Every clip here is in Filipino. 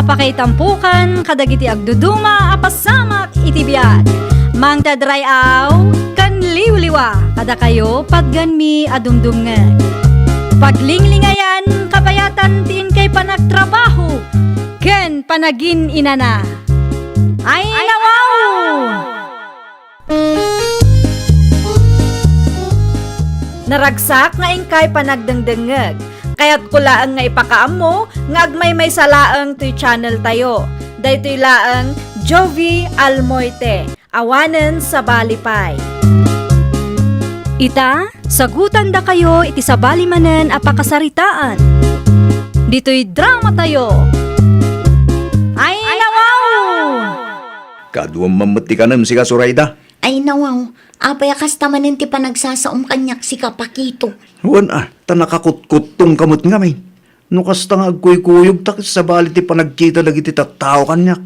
Apakaitampukan, kadagiti agduduma, apasamak itibiyat. Mang tadrayaw, kan liwliwa, kada kayo pagganmi adumdumngan. Paglinglingayan, kabayatan tiin kay panagtrabaho, ken panagin inana. Ay nawaw! Naragsak nga ingkay panagdengdengeg. Kaya't kulaang nga ipakaam mo, nga agmay may salaang to'y channel tayo. Daytoy laang Jovi Almoite, awanen sa balipay. Ita, sagutan da kayo iti sa balimanen apakasaritaan. Dito'y drama tayo. Ay nawaw! Kaduang mamuti ka nam si Kasurayda. Ay nawaw, apay akastamanin ti panagsasaom kanyak si Kapakito. Huwan tanakakutkutong kamot nga may. Nukas nga agkuy-kuyog takis sa bali ti panagkita lagi ti tattao kanyak.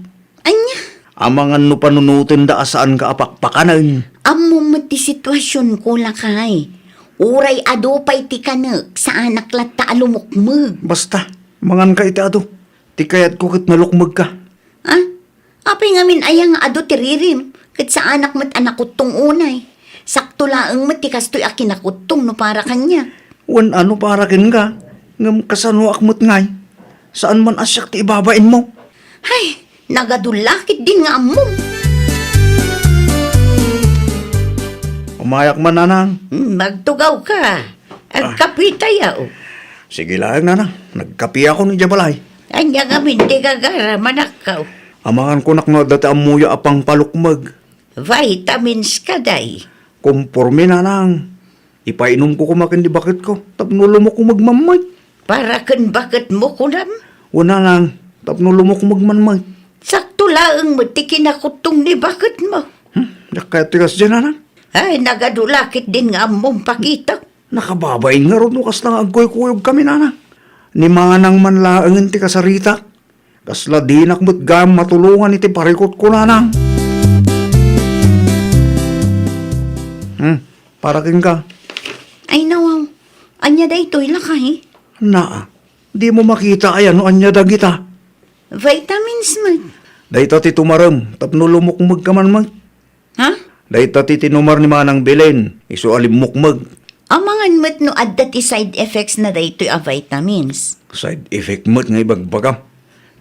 Anya, Amangan no panunutin da asaan ka apakpakanan. amo mo ti sitwasyon ko lakay. Uray ado pa'y ti kanek sa anak latta alumukmug. Basta, mangan ka iti ado. Ti kayat ko kit nalukmag ka. Ah, apay ngamin ayang ado ti ririm. Kat sa anak mo't anakutong unay. Sakto laang mo't ti kastoy akinakutong no para kanya. Huwan para kin ka. Ngam kasano akmot ngay. Saan man asyak ti ibabain mo. Ay, nagadulakit din nga amom. Umayak man nanang. Magtugaw ka. Agkapitayaw. Sige lang nanang. Nagkapi ako ni Jabalay. Anya ngamin di gagara manakaw. Amangan ko nakno dati amuya apang palukmag. Vitamins ka day. Kumporme nanang. Ipainom ko kumakin di bakit ko. Tapnulo mo ko magmamay. Para kan bakit mo kulam? Wala nang. Tapnulo mo ko magmanmay. Sakto laang mo ti kinakutong ni bakit mo. Kaya tigas dyan nanang. Ay, nagadulakit din nga mong pakita. Nakababain nga ron nukas na agkoy-kuyog kami nanang. Ni manang manlaangan ti kasarita. Kasla dinak mo't gam matulungan iti parikot ko nanang. Para kin ka. Ay nawaw, anya day to'y lakay. Na, di mo makita ayan no anya dagita. Vitamins mo. Dahita ti tumaram, tapnulo mo kung magkamanmag. Ha? Dahita ti tinumar ni manang Belen, iso alim mukmag. Amangan mo't no adda ti side effects na day to'y a vitamins. Side effect mo't nga ibagbagam.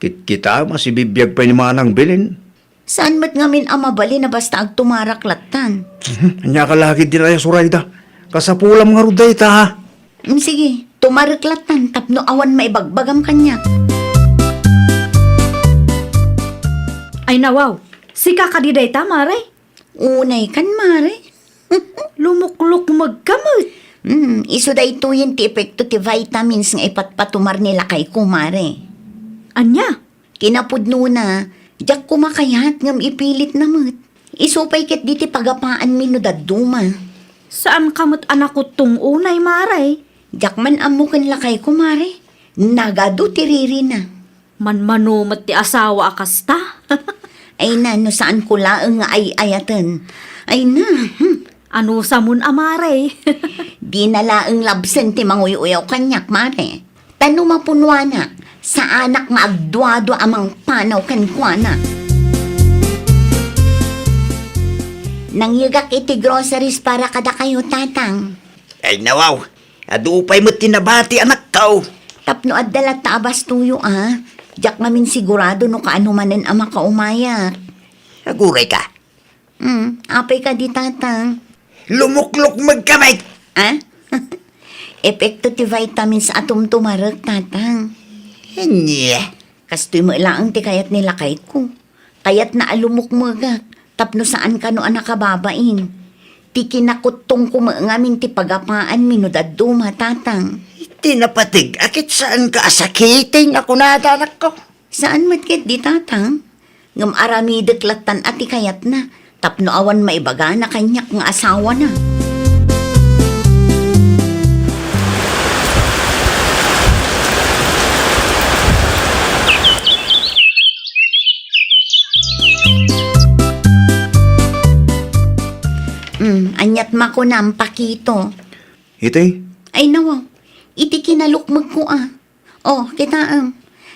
Kita masibibiyag pa ni manang Belen. Saan mo't ngamin amabali na basta agtumaraklatan? Anya ka lagi din ay Surayda. Kasapulam nga ruday ta ha. Sige, tumaraklatan tapno awan maibagbagam kanya. Ay nawaw, si kakadiday tamare. Unay kan mare. Lumukluk magkamot. Iso day to yung ti epekto ti vitamins nga ipatpatumar nila kay kumare. Anya? Kinapudno na, jak kumakayat ngam ipilit namot. Isupay ket di ti pagapaan minudaduma. Saan kamot anak ko tung unay maray? Jak man amukan lakay kumare. Nagado ti riri na. Manmanumat ti asawa akasta. Ay na, no saan ko laang nga ay ayatan. Ay na, Ano sa mun amaray? di na laang labsen ti manguyaw kanyak mare. Tano mapunwana, sa anak nga agduado amang panaw kankwana. Nangyagak iti groceries para kada kayo tatang. Ay nawaw, adupay mo tinabati anak kao. Tapno addalat taabas tuyo Jak namin sigurado no kaano manen ama kaumayak. Aguray ka. Apay ka di tatang. Lumuklok magkamay. Epekto ti vitamins atom tumarag tatang. Anya. Kastoy mo lang ti kayat nila kay ko. Kayat na alumukmagak. Tapno saan ka no anakababain. Ti kinakutong kumangamin ti pagapaan minudadum tatang. Tinapatig, akit saan ka asakiting ako na anak ko? Saan matkit di tatang? Ngam arami deklatan ati kayat na. Tapno awan maibaga na kanyak nga asawa na. Anyat mako ng pakito. Ite, Ay nawaw, iti kinalukmag ko Oh, kita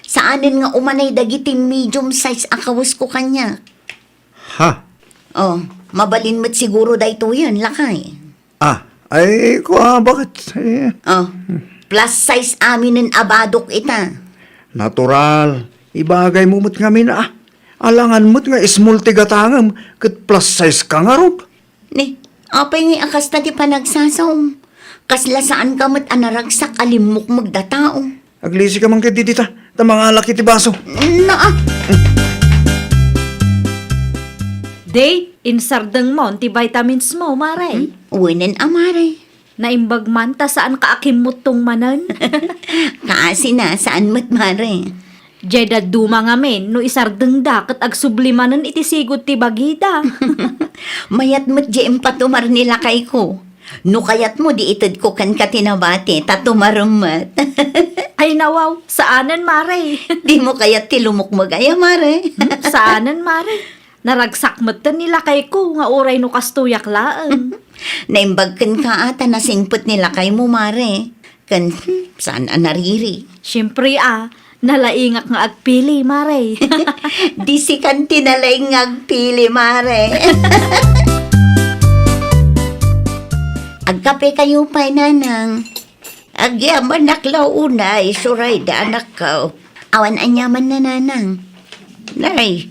Saanin nga umanay dagiti medium size akawas ko kanya. Ha? Oh, mabalin mo't siguro dayto yan, lakay. Ay, bakit? Oh, plus size amin ng abadok ita. Natural. Ibagay mo mo't ngamin Alangan mo't nga small tigatangam, kat plus size ka nga ron. Ni, apay nga akas na di pa nagsasaw. Kasla saan ka mo't anaragsak alimok magdatao. Aglisi ka man kay didita, ta mga laki ti baso. Naa, Day, insardeng mo, ti vitamins mo, maray. winin amare. Naimbag man, ta saan ka akimot tong manan? Kaasi na, saan mo't mare? Jeda duma nga men, no isardeng da, kat agsublimanan iti sigod ti bagida. Mayat mo't di patumar nila kay ko. No kayat mo di itid ko kan katinabati, tatumarumat. Ay nawaw, saanan maray? Di mo kayat tilumok magaya, mare. Saanan maray? Naragsak matan nila kay ko, nga oray no kastuyak laang. Naimbag kan ka ata na singput nila kay mo, mare. Kan, saan nariri? Siyempre nalaingak nga agpili, maray. Di si kan tinalay ngagpili, mare. Agkape kayo pa, nanang. Agyaman naklaw unay, suray da anak ko. Awan anyaman na, nanang. Nay,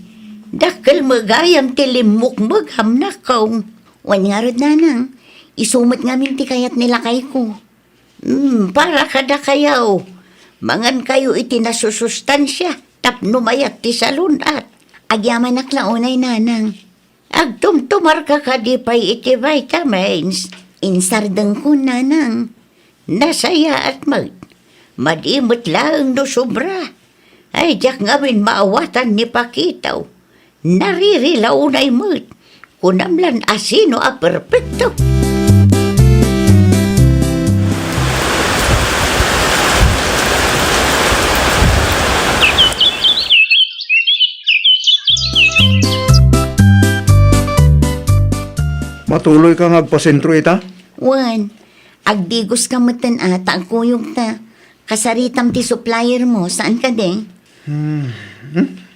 dakal magayam tilimok magham na ko. Wan nga rod, nanang. Isumot nga minti kayat nila kay ko. Para kada kayaw. Mangan kayo iti nasusustansya. Tapno mayat ti salunat. Agyaman naklaunay, nanang. Agtumtumar ka kadipay iti vitamins. Insardeng ko, nanang. Nasaya at madimot lang no sobra. Ay, diyak ngamin maawatan ni Pakitaw. Naririlaw na imot. Kunamlan asino a perfecto. Matuloy ka ngagpasentro ita? Wan, agdigos ka matan ata ang kuyog ta. Kasaritam ti supplier mo, saan ka de?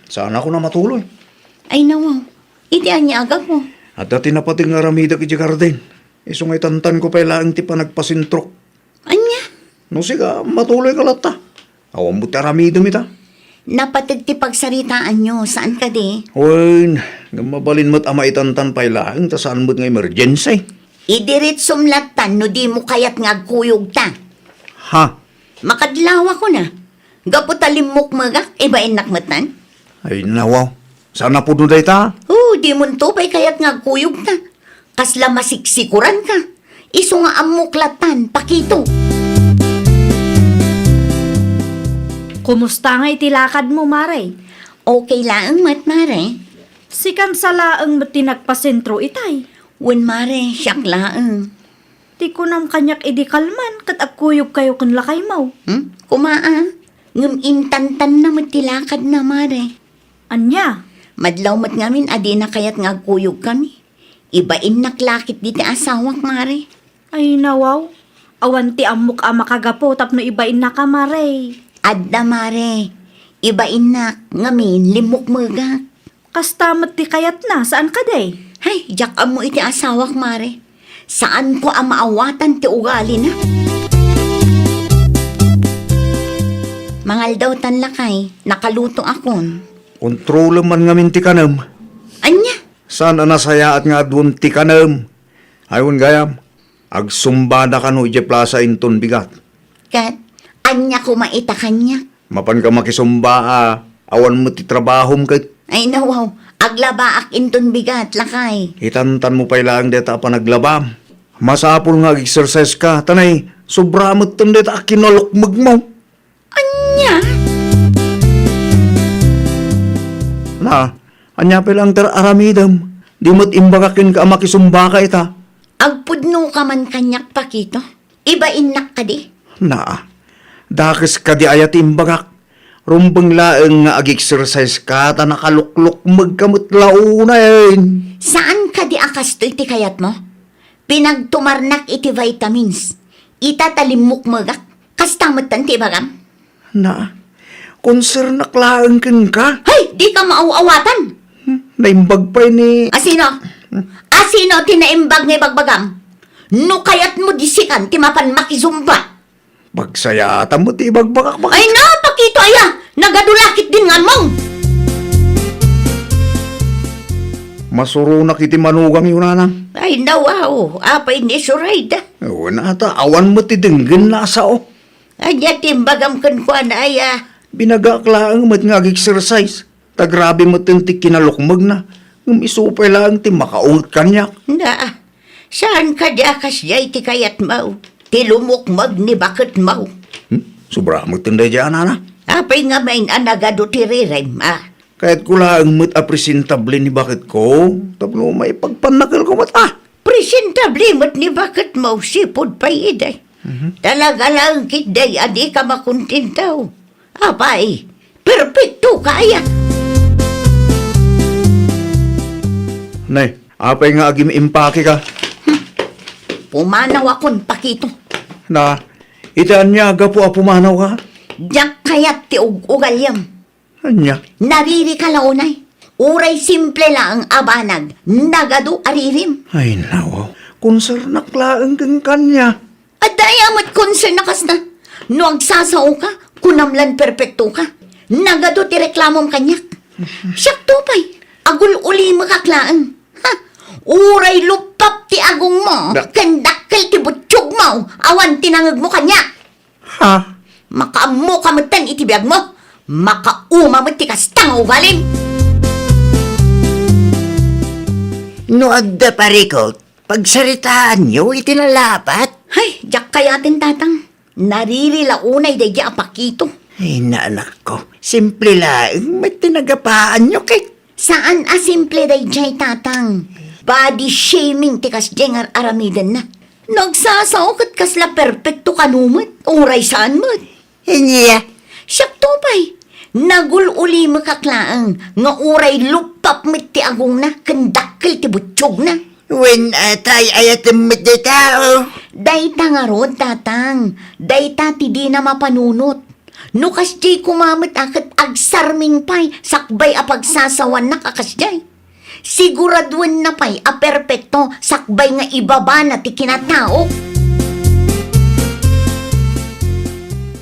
Saan ako na matuloy? Ay nawaw, iti anya agap mo. At dati napating nga ramida ki Garden. Isungay tantan ko pa ilang ti pa nagpasintrok. Anya, No siga, matuloy ka lata. Awan mo ti aramidom ita. napatid ti pagsaritaan nyo, saan ka de? Uy, mabalin mo't ama itantan pa ilang, ta saan mo't nga emergency. Idirit sumlatan no di mo kayat nga agkuyog ta. Ha? Makadlawa ko na. Gapo talimok magak, ibain nakmatan. Ay nawaw. Sana po nun ta? Di mo tupay kayat nga agkuyog ta. Kasla masiksikuran ka. Iso nga amuklatan, pakito. Kumusta nga itilakad mo, maray? Okay lang, matmare. Sikan sa laang matinagpasentro itay. Wan mare, siyak laang. Di ko nam kanyak idikalman, kat agkuyog kayo kun lakay mo. Kumaa, ngam intantan na matilakad na mare. Anya? Madlaw mat ngamin adi na kayat nga agkuyog kami. Ibain naklakit di ti asawak mare. Ay nawaw. Awan ti amok makagapo tapno ibain na ka, maray. Adda mare, ibain na ngamin limok magak. Kastamat ti kayat na, saan ka day? Hay, jak mo iti asawak mare. Saan ko ang maawatan ti ugali na? Mangal daw tan lakay, nakaluto akon. Kontrolo man nga minti kanam. Anya? Saan nasaya at nga doon ti kanam. Ayun gayam. Agsumbada ka no ije plaza inton bigat. Kat, anya ko maita kanya. Mapan ka makisumba awan mo ti trabahom kat. Ay nawaw, aglabaak inton bigat lakay. Itantan mo pa ilang deta pa naglabam. Masapul nga exercise ka. Tanay, sobra mo tan deta kinalukmag mo. Anya? Na, anya pa lang aramidam. Di mo't imbagakin ka makisumba ka ita. Agpudno ka man kanyak pakito. Ibain nak ka di. Na, dakis ka di ayat imbagak. Rumbang laeng nga ag-exercise ka, ta nakalukluk magkamot launayin. Saan ka di akas to iti kayat mo? Pinagtumarnak iti vitamins. Itatalimok magak. Kastamot tan ti bagam. Na, konser naklaang kin ka. Hay, di ka mauawatan. Naimbag pa ni... Asino? Asino tinaimbag nga bagbagam? No kayat mo disikan, timapan makizumba. Pagsayata mo ti ibagbakak Ay na, pakito aya! Nagadulakit din nga mong! Masuro na kiti manugang yun, nanang. Ay nawaw, apay ni Surayda. Wala ata, awan mo ti dinggin na sao. Anya timbagam kan ko na aya. Binagaklaang mat nga exercise. Tagrabe mo tinti kinalukmag na. Ngumisupay lang ti makaungat kanyak. Na, saan ka diakas jay ti kayat mau? Tilumukmag ni bakit mau? Sobra mo tinday dyan, nana. Apay nga main anagado ti rirem, Kahit ko lang mat apresentable ni bakit ko. Tapno may pagpanakil ko mata. Presentable mo't ni bakit mau sipod pa iday. Talaga lang kitday, adi ka makuntintaw. Apay, perfecto kaya. Nay, apay nga agim impake ka. Pumanaw akon pakito. Na, itaan niya po pumanaw ka. Diyak kayat ti ugalyam. Anya, Nariri ka launay. Uray simple lang ang abanag. Nagado aririm. ay nawaw. Konser naklaang kin kanya. At dayamat concern na kas na. No agsasaw ka, kunamlan perpekto ka. Nagado ti reklamom kanyak. Siyak tupay. Agul uli makaklaan. Ha? Uray lupap ti agong mo. Da- Kandakkel ti butsyog mo. Awan tinangag mo kanya. Ha? Makaamo kamatan itibiyag mo. Makauma mo ti kastang ugaling. No agda parikot, pagsaritaan nyo itinalapat. Ay, jak kayatin tatang. Naririlaunay day di apakito. Ay, naanak ko, simple lang, may tinagapaan nyo kay. Saan asimple day jay tatang? Body shaming ti kas jengar aramidan na. Nagsasaokot kasla perfecto kanumot. Uray saan mo? Inya, Siyak tupay. Nagululi makaklaang nga uray lupap mit ti agong na kendakkel ti butsyog na. when atay ayatim mit di tao. Dayta nga rod, tatang. Dayta ti di na mapanunot. No kasjay kumamit akat agsarming pay, sakbay a pagsasawan na kakasjay. Siguraduan na pay a perpekto, sakbay nga ibaba na ti kinatao.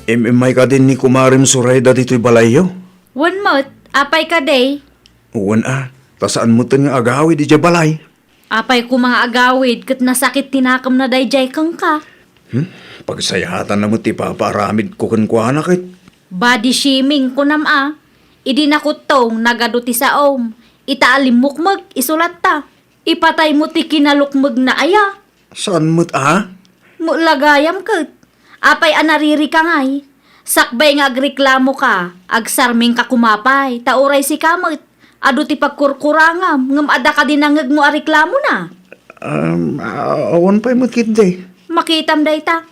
MMI ka din ni Kumarim Surayda dito'y balayo. One month, apay ka day. Uwan tasaan mo nga agawi di dya balay. Apay ko mga agawid, kat nasakit tinakam na dayjay kang ka. Pagsayatan na mo ti paparamid ko kuana kit. Body shaming ko Idi na kutong nagaduti sa om. Itaalimukmag, isulat ta. Ipatay mo ti kinalukmag na aya. Saan mo't Mulagayam kat. Apay anariri ka ngay. Sakbay nga agreklamo ka. Agsarming ka kumapay. Tauray si kamot. Ado ti pagkurkurangam. Ngam ada ka dinangag mo areklamo na. Awan pa'y mo't kit day. Makitam day ta.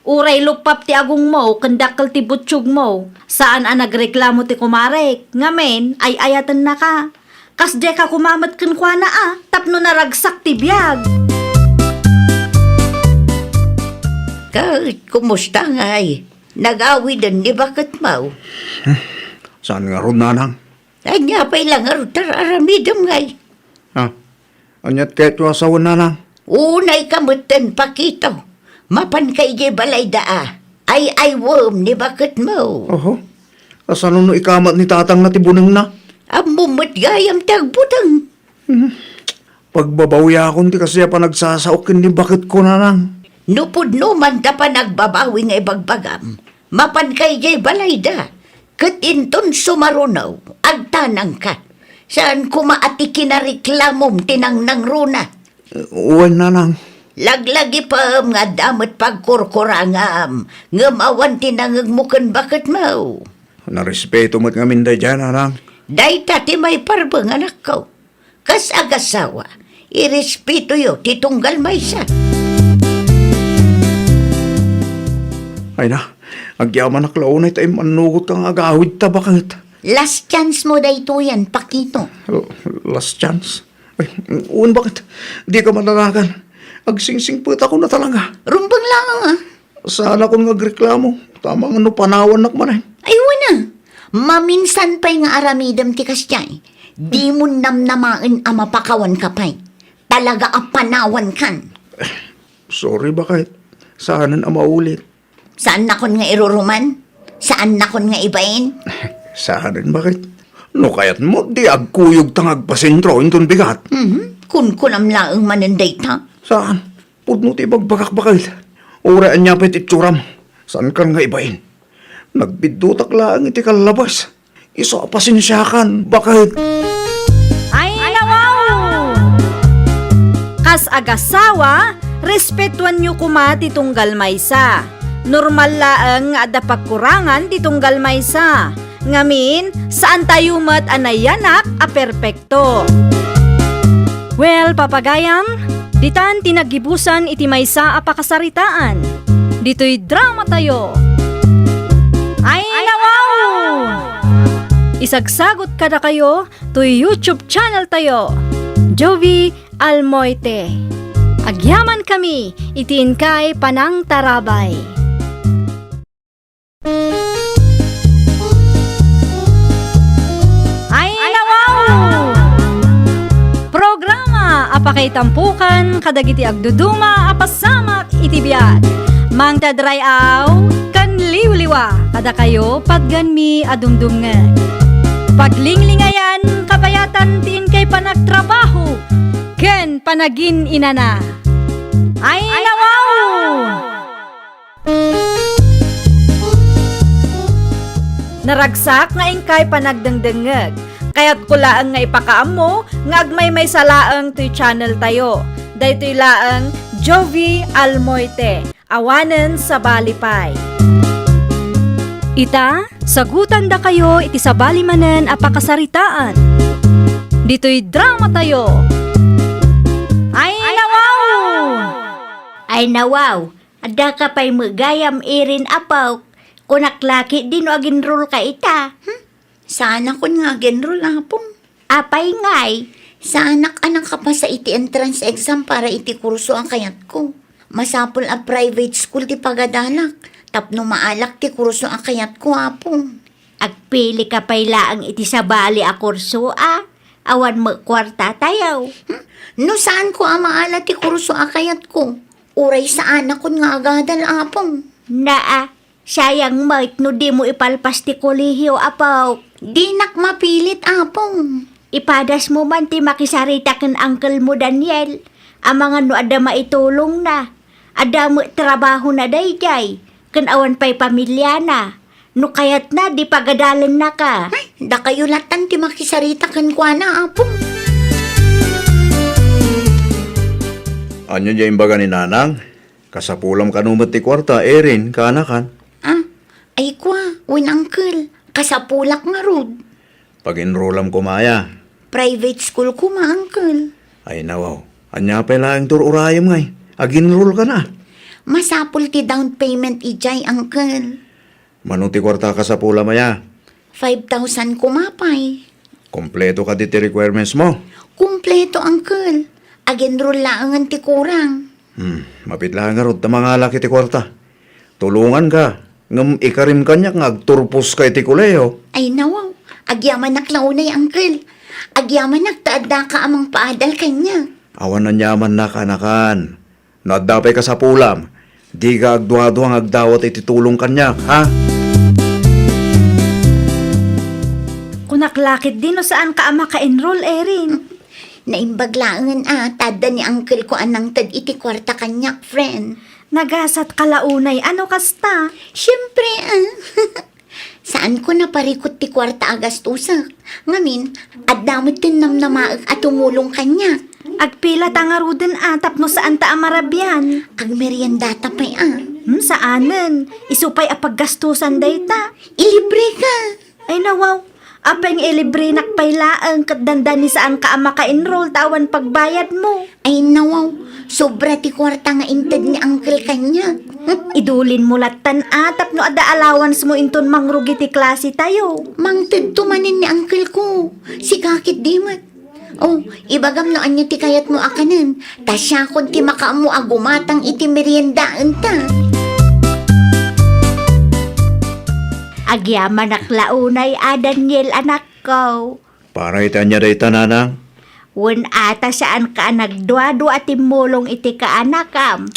Uray lupap ti agong mo, kandakal ti butsyog mo. Saan ang nagreklamo ti kumarek? Ngamen, ay ayatan na ka. Kasde ka kumamat kan kwa na tapno naragsak ti biyag. Kahit kumusta ngay, nag-awidan ni bakit mau? Saan nga ron, nanang? Anya pa'y lang aramidam ngay. Ha? Anyat kahit yung asawa, nanang? Unay kamutan pakito. Mapan kay di balay daa. Ay worm ni bakit mau? Oho. Kasano no ikamat ni tatang na tibunang na? Amumot gayam tagbutang. Pagbabawi akong ti kasi pa nagsasaukin ni bakit ko, nanang? Nupod no man da pa nagbabawi nga ibagbagam. Mapan kay di balay da. Katinton sumarunaw. Agtanang ka. Saan kumaati kinariklamom tinangnang runa? Uwan, nanang. Laglagi pa nga damat pagkurkurangam. Ngamawan tinangag mo kan bakit mau? Narespeto mo't nga minday dyan, nanang. Day tati may parbang anak ko. Kas agasawa, irespeto yo titunggal may sa. Ay na, agyaman na klaunay tayo manugot kang agawid ta bakit? Last chance mo day to yan, pakito. Last chance. Ay, uwan bakit? Di ka mananagan. Agsingsing put ako na talaga. Rumbang lang Sana kung nagreklamo. Tamang ano panawan nak manay. Ay, wala. Maminsan pa'y nga aramidam ti kasyay. Di mo namnamaan ang mapakawan ka pa'y. Talaga ang panawan kan. Sorry bakit? Saanan ang maulit? Saan na kon nga iruruman? Saan na kon nga ibain? Saanan bakit? No kayat mo, di agkuyog tangag pasentro, inton bigat. Kun kunamlaang mananday ta. Saan? Pudno ti bagbakak-bakal. Uraan niya pa'y titsuram. Saan kan nga ibain? Nagbidutak lang iti kalabas. Iso pasensyakan, bakit? Ay, nawaw! Kas agasawa, respetuan nyo kuma ti tunggal maysa. Normal laang nga ada pagkurangan ti tunggal maysa. Ngamin, saan tayo mat anayanak a perpekto. Well, papagayam, ditan tinagibusan iti maysa a pakasaritaan. Dito'y drama tayo. Ay, nawaw! Isagsagot kada kayo to YouTube channel tayo, Jovi Almoite. Agyaman kami, itiin kay Panang Tarabay. Ay, nawaw! Programa apakay tampukan kadagiti agduduma apasamak iti biag. Mang tadrayaw kan liwliwa kada kayo pagganmi adumdumngan. Paglinglingayan kabayatan tiin kay panagtrabaho ken panagin inana. Ay, nawaw! Naragsak nga ingkay panagdengdengeg. Kaya't kulaang nga ipakaamo nga agmay may salaang to'y channel tayo. Daytoy laang Jovi Almoite. Awanen sa Balipay. Ita, sagutan da kayo iti sa balimanen a pakasaritaan. Dito'y drama tayo. Ay, nawaw! Ay nawaw, ada ka pa'y magayam irin apaw. Kunaklaki din o aginrol ka ita. Sana kun nga aginrol apong. Apay ngay, sa anak-anak ka pa sa iti entrance exam para iti kurso ang kayat ko. Masapol a private school ti pagadalak. Tapno maalak ti kurso ang kayat ko apong. Agpili ka pa'y laang iti sa bali a kurso Awan mo kwarta tayaw. No saan ko maala ti kurso ang kayat ko? Uray sa anak kun nga agadal apong. Sayang Mike, no di mo ipalpas ti kolehiyo, apaw. Di nak mapilit, apong. Ipadas mo man ti makisarita ken uncle mo, Daniel. Ang mga no ada maitulong na. Ada mo trabaho na dayjay. Ken awan pa'y pamilya na. No kayat na, di pagadalan na ka. Ay, da kayo latan ti makisarita ken kwa na, apong. Anyo dya imbaga ni Nanang? Kasapulam kanumat ti kwarta, erin, kaanakan. Ay kwa, win uncle. Kasapulak nga rod. Pag-enrollam ko maya. Private school ko ma, uncle. Ay nawaw, anya pa lang tururayam ngay. Ag-enroll ka na. Masapul ti down payment ijay, uncle. Manong ti kwarta kasapula maya. 5,000 kumapay. Kompleto ka di ti requirements mo. Kumpleto, uncle. Agenrol lang ang ti kurang. Mapit lang nga rod ta mga laki ti kwarta. Tulungan ka. Ngam ikarim kanya nga agturpos kay ti kuleyo. Ay nawaw, agyaman naklaunay, uncle. Agyaman nagtaadda ka amang paadal kanya. Awan na nyaman na kanakan. Nadapay ka sa pulam. Di ka agduado ang agdawat iti tulong kanya, ha? Kunaklakit din o saan ka ama ka-enroll, Erin? Naimbaglaangan tada ni uncle ko anang tad iti kwarta kanyak, friend. Nagasat kalaunay, ano kasta? Siyempre, Saan ko naparikot ti kwarta agastusak? Ngamin, addamot din namnamaag at tumulong kanya. Agpila tangaruden tapno saan ta amarabyan? Ag meriendata pa'y Saanen? Isupay apaggastusan dayta. Ilibre ka. Ay nawaw, apeng ilibre nakpaylaang kat dandan ni saan ka ama ka-enroll tawan pagbayad mo. Ay nawaw, sobra ti kwarta nga inted ni uncle kanya. Idulin mo latan tapno ada allowance mo inton mangrugi ti klase tayo. Mangted tumanin ni uncle ko. Si kakit dimat. Oh, ibagam no anyo ti kayat mo akanan. Tasya kon ti makaamu agumatang iti meriendaan ta. Agyaman naklaunay Daniel anak ko. Para itanya day tananang. Wen ata saan ka nagduado at timulong iti ka anakam.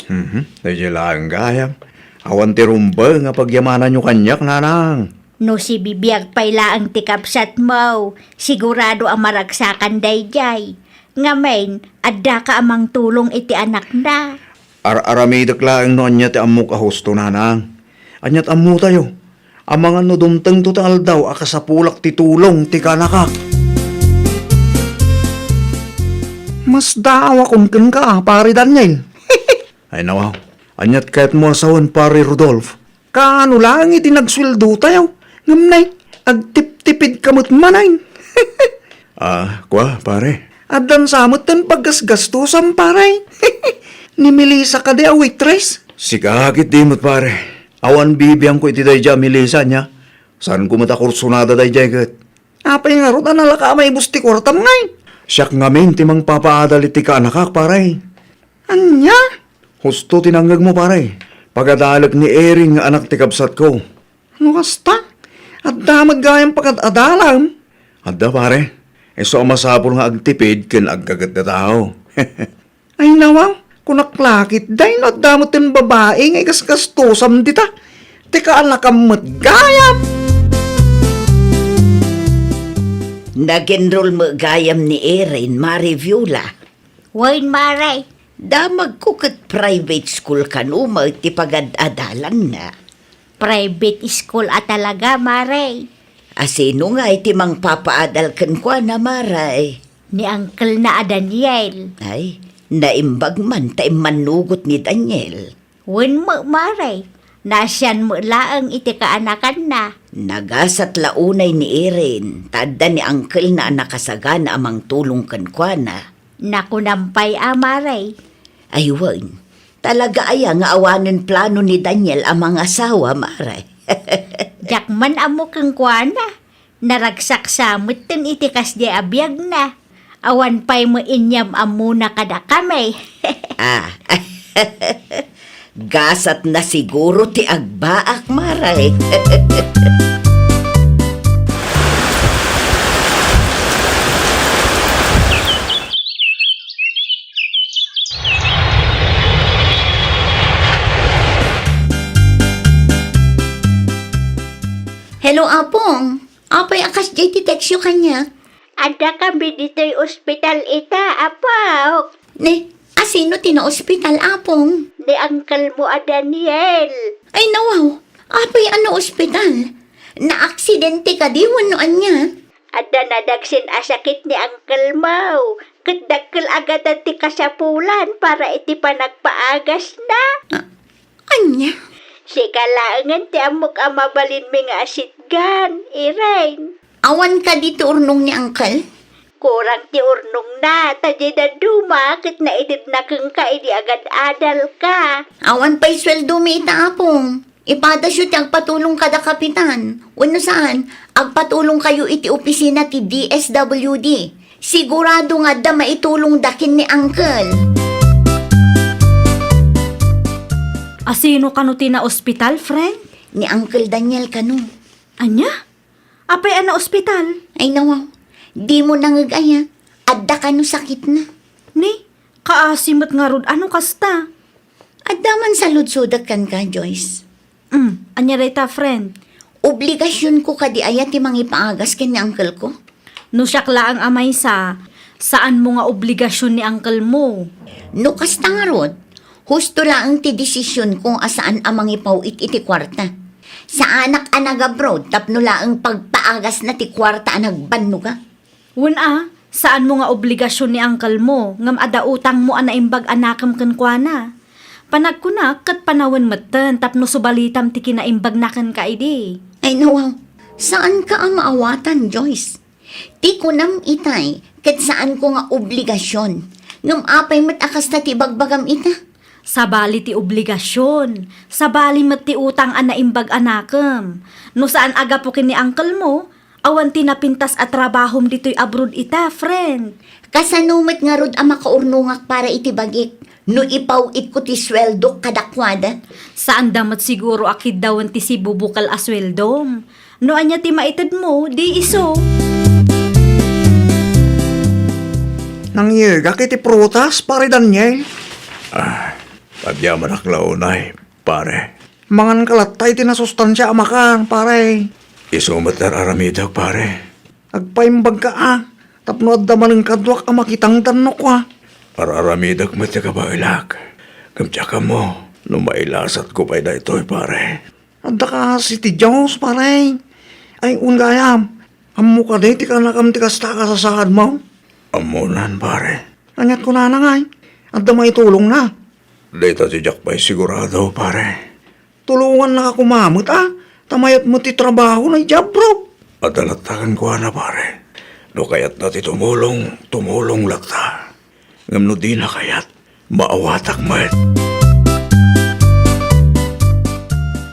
Dahil lang gayam. Awan ti rumba nga pagyamanan nyo kanyak, nanang. No si bibiyag payla ang tikapsat mo, sigurado ang maragsakan dayjay. Ngamen, adda ka amang tulong iti anak na. Aramidak laang no anyat ti amok ahusto, nanang. Anyat amu tayo. Ang mga nudumteng total daw akasapulak ti tulong ti kanakak. Mas daawa kung ka, pare Daniel. Ay nawaw, anyat kahit mo asawan pare Rodolfo. Kaano lang iti nagsweldo tayo. Ngamnay, agtip-tipid kamot manay. Kwa pare. Adan samot ten paggasgastusan pare. Ni Melissa ka di a waitress. Sikakit di mo't pare. Awan bibiyang ko iti dayja Melissa niya. Saan ko matakursunada dayja kat. Apay nga ron analaka may busti kortam ngay. Siyak ngamin timang papaadal iti ka anakak pare. Anya? Husto tinanggag mo pare. Pagadalag ni Ering nga anak ti kabsat ko. Ano kasta? Adda maggayang pagkadadalam. Adda pare. So masapol nga agtipid ken agkagat na tao. Ay nawaw, kunaklakit day no damot yung babae ngay kasgastusam dita. Tika alakam matgayam. Nag-enroll mo gayam ni Erin, ma-review la. Wen maray, Damag ko kat private school kanuma iti pagad-adalan na. private school at talaga maray. Asino nga iti mang papaadal kan kwa na maray. Ni Uncle na Daniel. Ay, naimbag man ta manugot ni Daniel. Wen mo maray, nasyan mo laang iti kaanakan na. Nagasat launay ni Erin, tada ni Uncle na nakasagana amang tulong kan kwa na. Nakunampay maray. Aywan, talaga aya nga awanin plano ni Daniel ang mga asawa, maray. Jakman amo kang kuana. Naragsak samot ten itikas di abiyag na. Awan pa'y mo inyam amuna kada kamay. Gasat na siguro ti agbaak, maray. Hello, Apong. Apay akas jay ti text yu kanya. Ada kami dito'y ospital ita, apaw. Ne, asino ti na ospital, Apong? Ni Uncle mo Daniel. Ay, nawaw. Apay ano ospital? Na-aksidente ka di, wano anya? Ada nadagsin asakit ni Uncle mo. Kadakkel agad at ti kasapulan para iti panagpaagas na. Anya? Sikalangan ti amok amabalin mi nga asitgan, Irain. Awan ka dito urnong ni Uncle? Kurang ti urnong na, tadya na dumakit na idid na kang ka, idi agad adal ka. Awan pa'y sweldo mi ita, Apong. Ipada siya ti agpatulong kada kapitan. Wano saan? Agpatulong kayo iti opisina ti DSWD. Sigurado nga da maitulong dakin ni Uncle. Asino kano ti na ospital, friend? Ni Uncle Daniel kanu. Anya? Apay ana ospital? Ay nawaw, di mo nangagaya. Adda kanu sakit na. Ni, kaasimot nga rod ano kasta? Adda man sa ludsudat kan ka, Joyce. Anya reta, friend? Obligasyon ko kadi aya ti mangipaagas ken ni Uncle ko. No siyak laang amay saan mo nga obligasyon ni uncle mo? No kasta nga rod, husto lang ti desisyon ko asaan amang ipawit iti kwarta. Sa anak anag abroad, tapno lang pagpaagas na ti kwarta anagbanno ka. Saan mo nga obligasyon ni uncle mo, ngam ada utang mo anaimbag anakam kenkwana? Panagkunak kat panawan matan, tapno subalitam ti kinaimbag nakan ka idi. Ay nawaw, saan ka ang maawatan, Joyce? Ti kunam itay, kat saan ko nga obligasyon. Ngam apay matakas na ti bagbagam ita. Sabali ti obligasyon, sabali mat ti utang anaimbag anakam. No saan aga po kini uncle mo, awan ti napintas at trabahom dito'y abroad ita, friend. Kasanumat nga rod ang makaurnungak para iti bagik. No ipawit ko ti sweldo kadakwada. Saan damat siguro akid dawan ti si bubukal asweldom. No anya ti maitid mo, di iso. Nangyega kiti prutas, pare Daniel. Padyaman aklaunay, pare. Mangan kalatay tinasustansya amakan, pare. Isumat na raramidag, pare. Agpaimbag ka tapno adda man ang kadwak makitang tanok Araramidag mati ka ba ilak? Kamtya ka mo, numailasat ko pa'y da ito'y, pare. Adda ka si ti Diyos, pare. Ay, ungayam. Amo ka di, ti ka nakamtikasta ka sa sahad mo. Amunan, pare. Anyat ko na ngay. Adda maitulong na. Dito si Jack pa'y sigurado, pare. Tulungan na ka kumamot, Tamayat mo ti trabaho na job, bro. Adalatakan ko na, pare. No kayat na ti tumulong lata. Ngam no di na kayat, maawatak mat.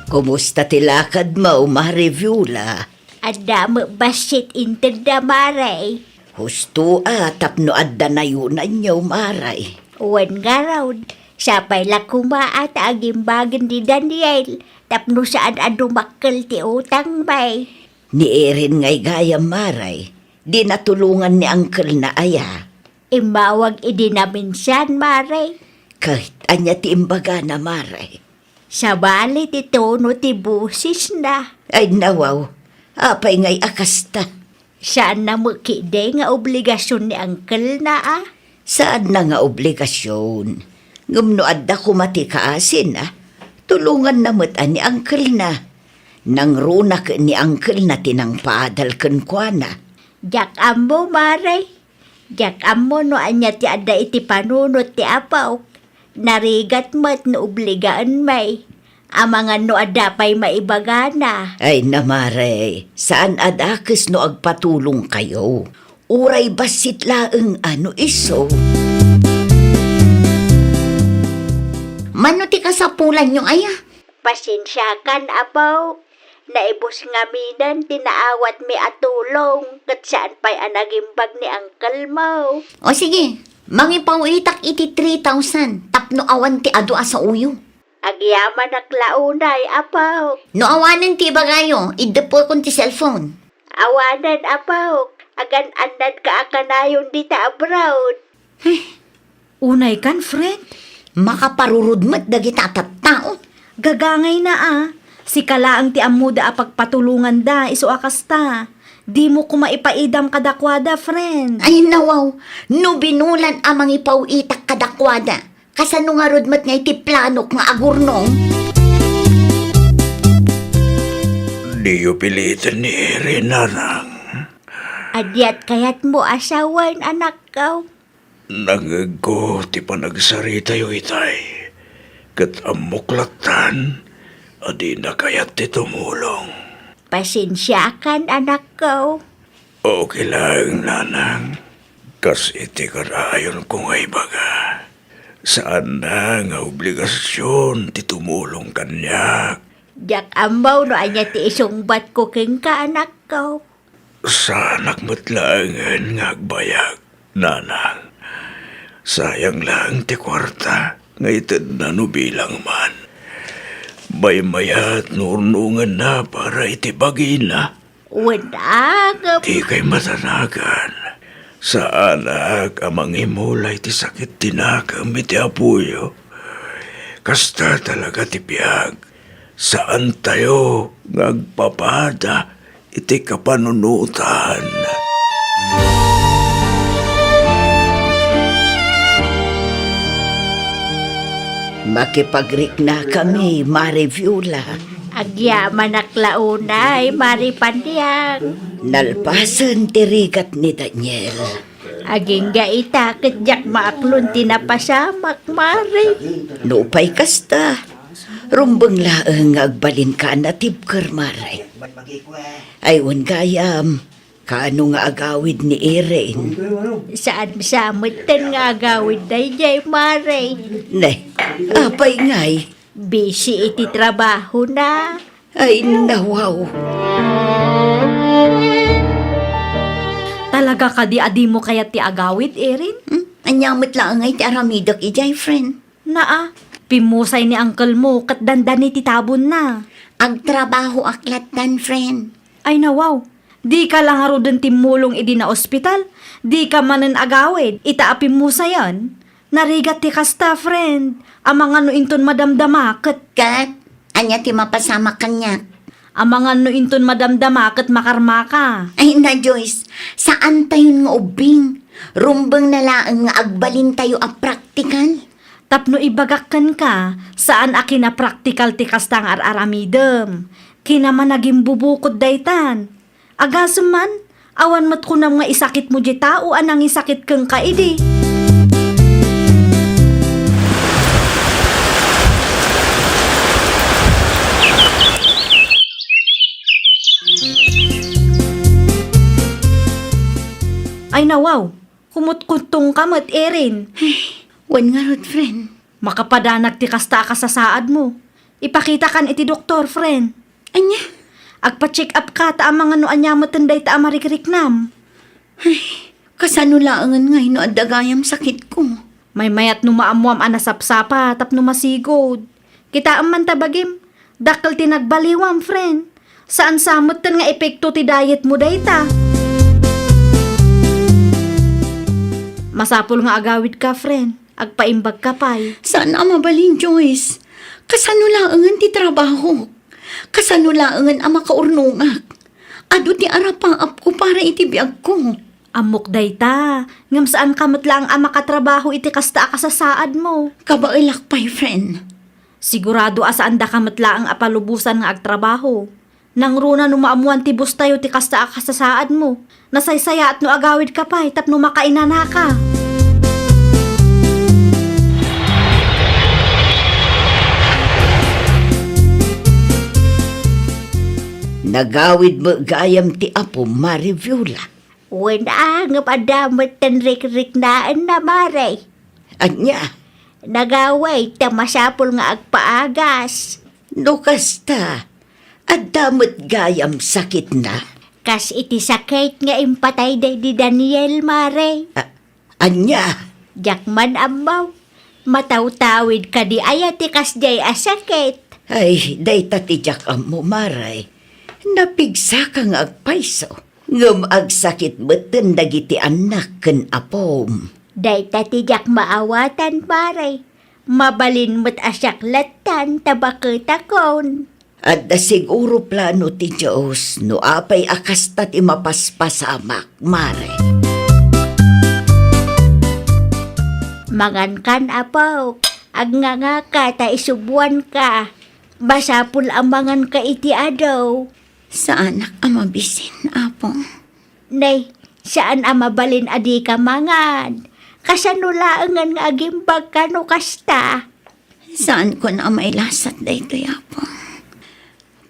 Kumusta tilakad mo, ma-review la? Ada mo basit intada maray. Husto tapno adda na yun niyo, maray. Wan nga raw. Sapay la kumaat agimbagan di Daniel. Tapno saan adumakkel ti utang bay. Ni Erin ngay gaya, maray. Di natulungan ni Uncle na aya. Imawag idi na minsan maray. Kahit anya ti imbaga na, maray. Sa bali ti tono ti busis na. Ay nawaw, apay ngay akasta. Saan na mo kide nga obligasyon ni Uncle na Saan na nga obligasyon? Ngumno adda kumati kaasin Tulungan na ni Uncle na. Nang runak ni Uncle na tinang paadal kwa na. Jak ammo maray. Jak ammo no anya ti adda iti panunot ti apaw. Narigat mat no obligaan may. Amangan no adda pa'y maibagana. Ay namare, saan adakes no agpatulong kayo? Uray basit laeng iso. Mano ti kasapulan yung aya? Pasensyakan apaw. Naibos nga minan tinaawat mi atulong. Kat saan pa'y anagimbag ni Uncle mo. O sige, mangipawitak iti 3,000. Tapno awan ti adu sa uyo. Agyaman naklaunay apaw. No awanan ti bagayo, idepor kon ti cellphone. Awanan apaw. Agan-anad ka akanayon di ta abroad. Unay kan, friend. Makaparurudmat dagita tao. Gagangay na Si kalaang ti amuda apagpatulungan da, iso akasta. Di mo kumaipaidam kadakwada, friend. Ay nawaw, no binulan amang ipawitak kadakwada. Kasano nga rudmat nga iti planok nga agurnong? Di yu pilitin ni Erin, nanang. Adyat kayat mo asawan anak ka. Nangag ko ti panagsarita yu itay. Kat amuklatan, adi na kayat ti tumulong. Pasensyakan anak ka. Okay lang, nanang. Kasi iti karayon kong ay baga. Saan na nga obligasyon ti tumulong kanyak? Jak ambaw no anya ti isungbat ko king ka anak ka. Sa nakmatlangan nga agbayag, nanang. Sayang lang ti kwarta, nga itad na no bilang man. Mayat nurnungan na para itibagin na. Wala ka. Di kay matanagan. Sa anak amang imulay ti sakit tinakam iti apuyo. Kasta talaga ti biyag. Saan tayo ngagpapada iti kapanunutan. Makipagrik na kami, ma-review la. Agyaman naklaunay, maripandiyang. Nalpasan tirigat ni Daniel. Aging gaita kadyak maaklon tinapasamak, mari. Nupay kasta. Rumbang laeng agbalin ka na tibker, maray. Aywan gayam, kaano nga agawid ni Erin? Saan samutan nga agawid na jay, mari. Ne, apay ngay. Busy iti trabaho na. Ay nawaw. Talaga ka di adi mo kaya ti agawid, Erin? Anyamit lang ngay ti aramidok ijay, friend. Pimusay ni uncle mo kat dandani ti tabon na. Ang trabaho aklatan, friend. Ay nawaw, di ka lang haro din timulong idi na ospital. Di ka manan agawid, itaapin mo sa yan. Narigat ti kasta, friend. Ang mga nuinton madamdamakit. Kat, anya ti mapasama kanya. Ang mga nuinton madamdamakit makarma ka. Ay na, Joyce, saan tayo nga ubing? Rumbang na laang nga agbalin tayo a praktikal. Tapno ibagakan ka, saan aki na practical ti kastang ar-aramidem. Kinaman naging bubukod daytan. Agasem man, awan mat ko na nga isakit mo di tao anang isakit kang kaidi. Ay nawaw, kumutkuntong ka mat erin. Wan nga rod, friend. Makapadanag ti kasta ka sa saad mo. Ipakita kan iti doktor, friend. Anya? Agpa-check up ka ta ang mga no anya mo tenday ta amarikiriknam. Kasano laangan nga no adagayam sakit ko. May mayat no maamuam anasapsapa tap no masigod. Kita man tabagim. Dakkel ti nagbaliwam, friend. Saan samot ten nga epekto ti diet mo dayta? Masapol nga agawid ka, friend. Agpaimbag ka pay. Saan ang mabalin, Joyce? Kasano laangan ti trabaho? Kasano laangan ang makaurnungak? Ado ti arapaap ko para itibiyag ko. Amok dayta. Ngam saan kamot lang ang makatrabaho iti kasta ka sa saad mo. Kabailak pa'y, friend. Sigurado asaan da kamot lang ang apalubusan nga agtrabaho. Nang runa no maamuan ti bus tayo ti kasta ka sa saad mo. Nasaysaya at no agawid ka pa'y tap no makainana ka. Nagawid mo gayam ti apo, Mari Viola. Wala nga padamot tan rik-rik naan na maray. Anya, Nagaway ta masapol nga agpaagas. no kasta, adamot gayam sakit na. Kas iti sakit nga impatay day di Daniel maray. Anya, Jakman amaw. Mataw-tawid ka di ayati kas jay asakit. ay, day tatijak ang mo, Maray. Napigsa ka nga agpaiso. Ngam agsakit beten dagiti anak ken apom. Day tatijak maawatan maray. Mabalin mo't asaklatan tabakitakon. At da siguro plano ti Diyos no apay akastat imapaspasamak, Maray. Mangan kan apaw. Agnganga ka ta isubuan ka. Basapul amangan ka iti adaw. Saan ang mabisin, apong? Nay, saan amabalin adi ka mangan? Kasanulaangan nga agimbag ka no kasta. Saan ko na may lasat dayto, apong?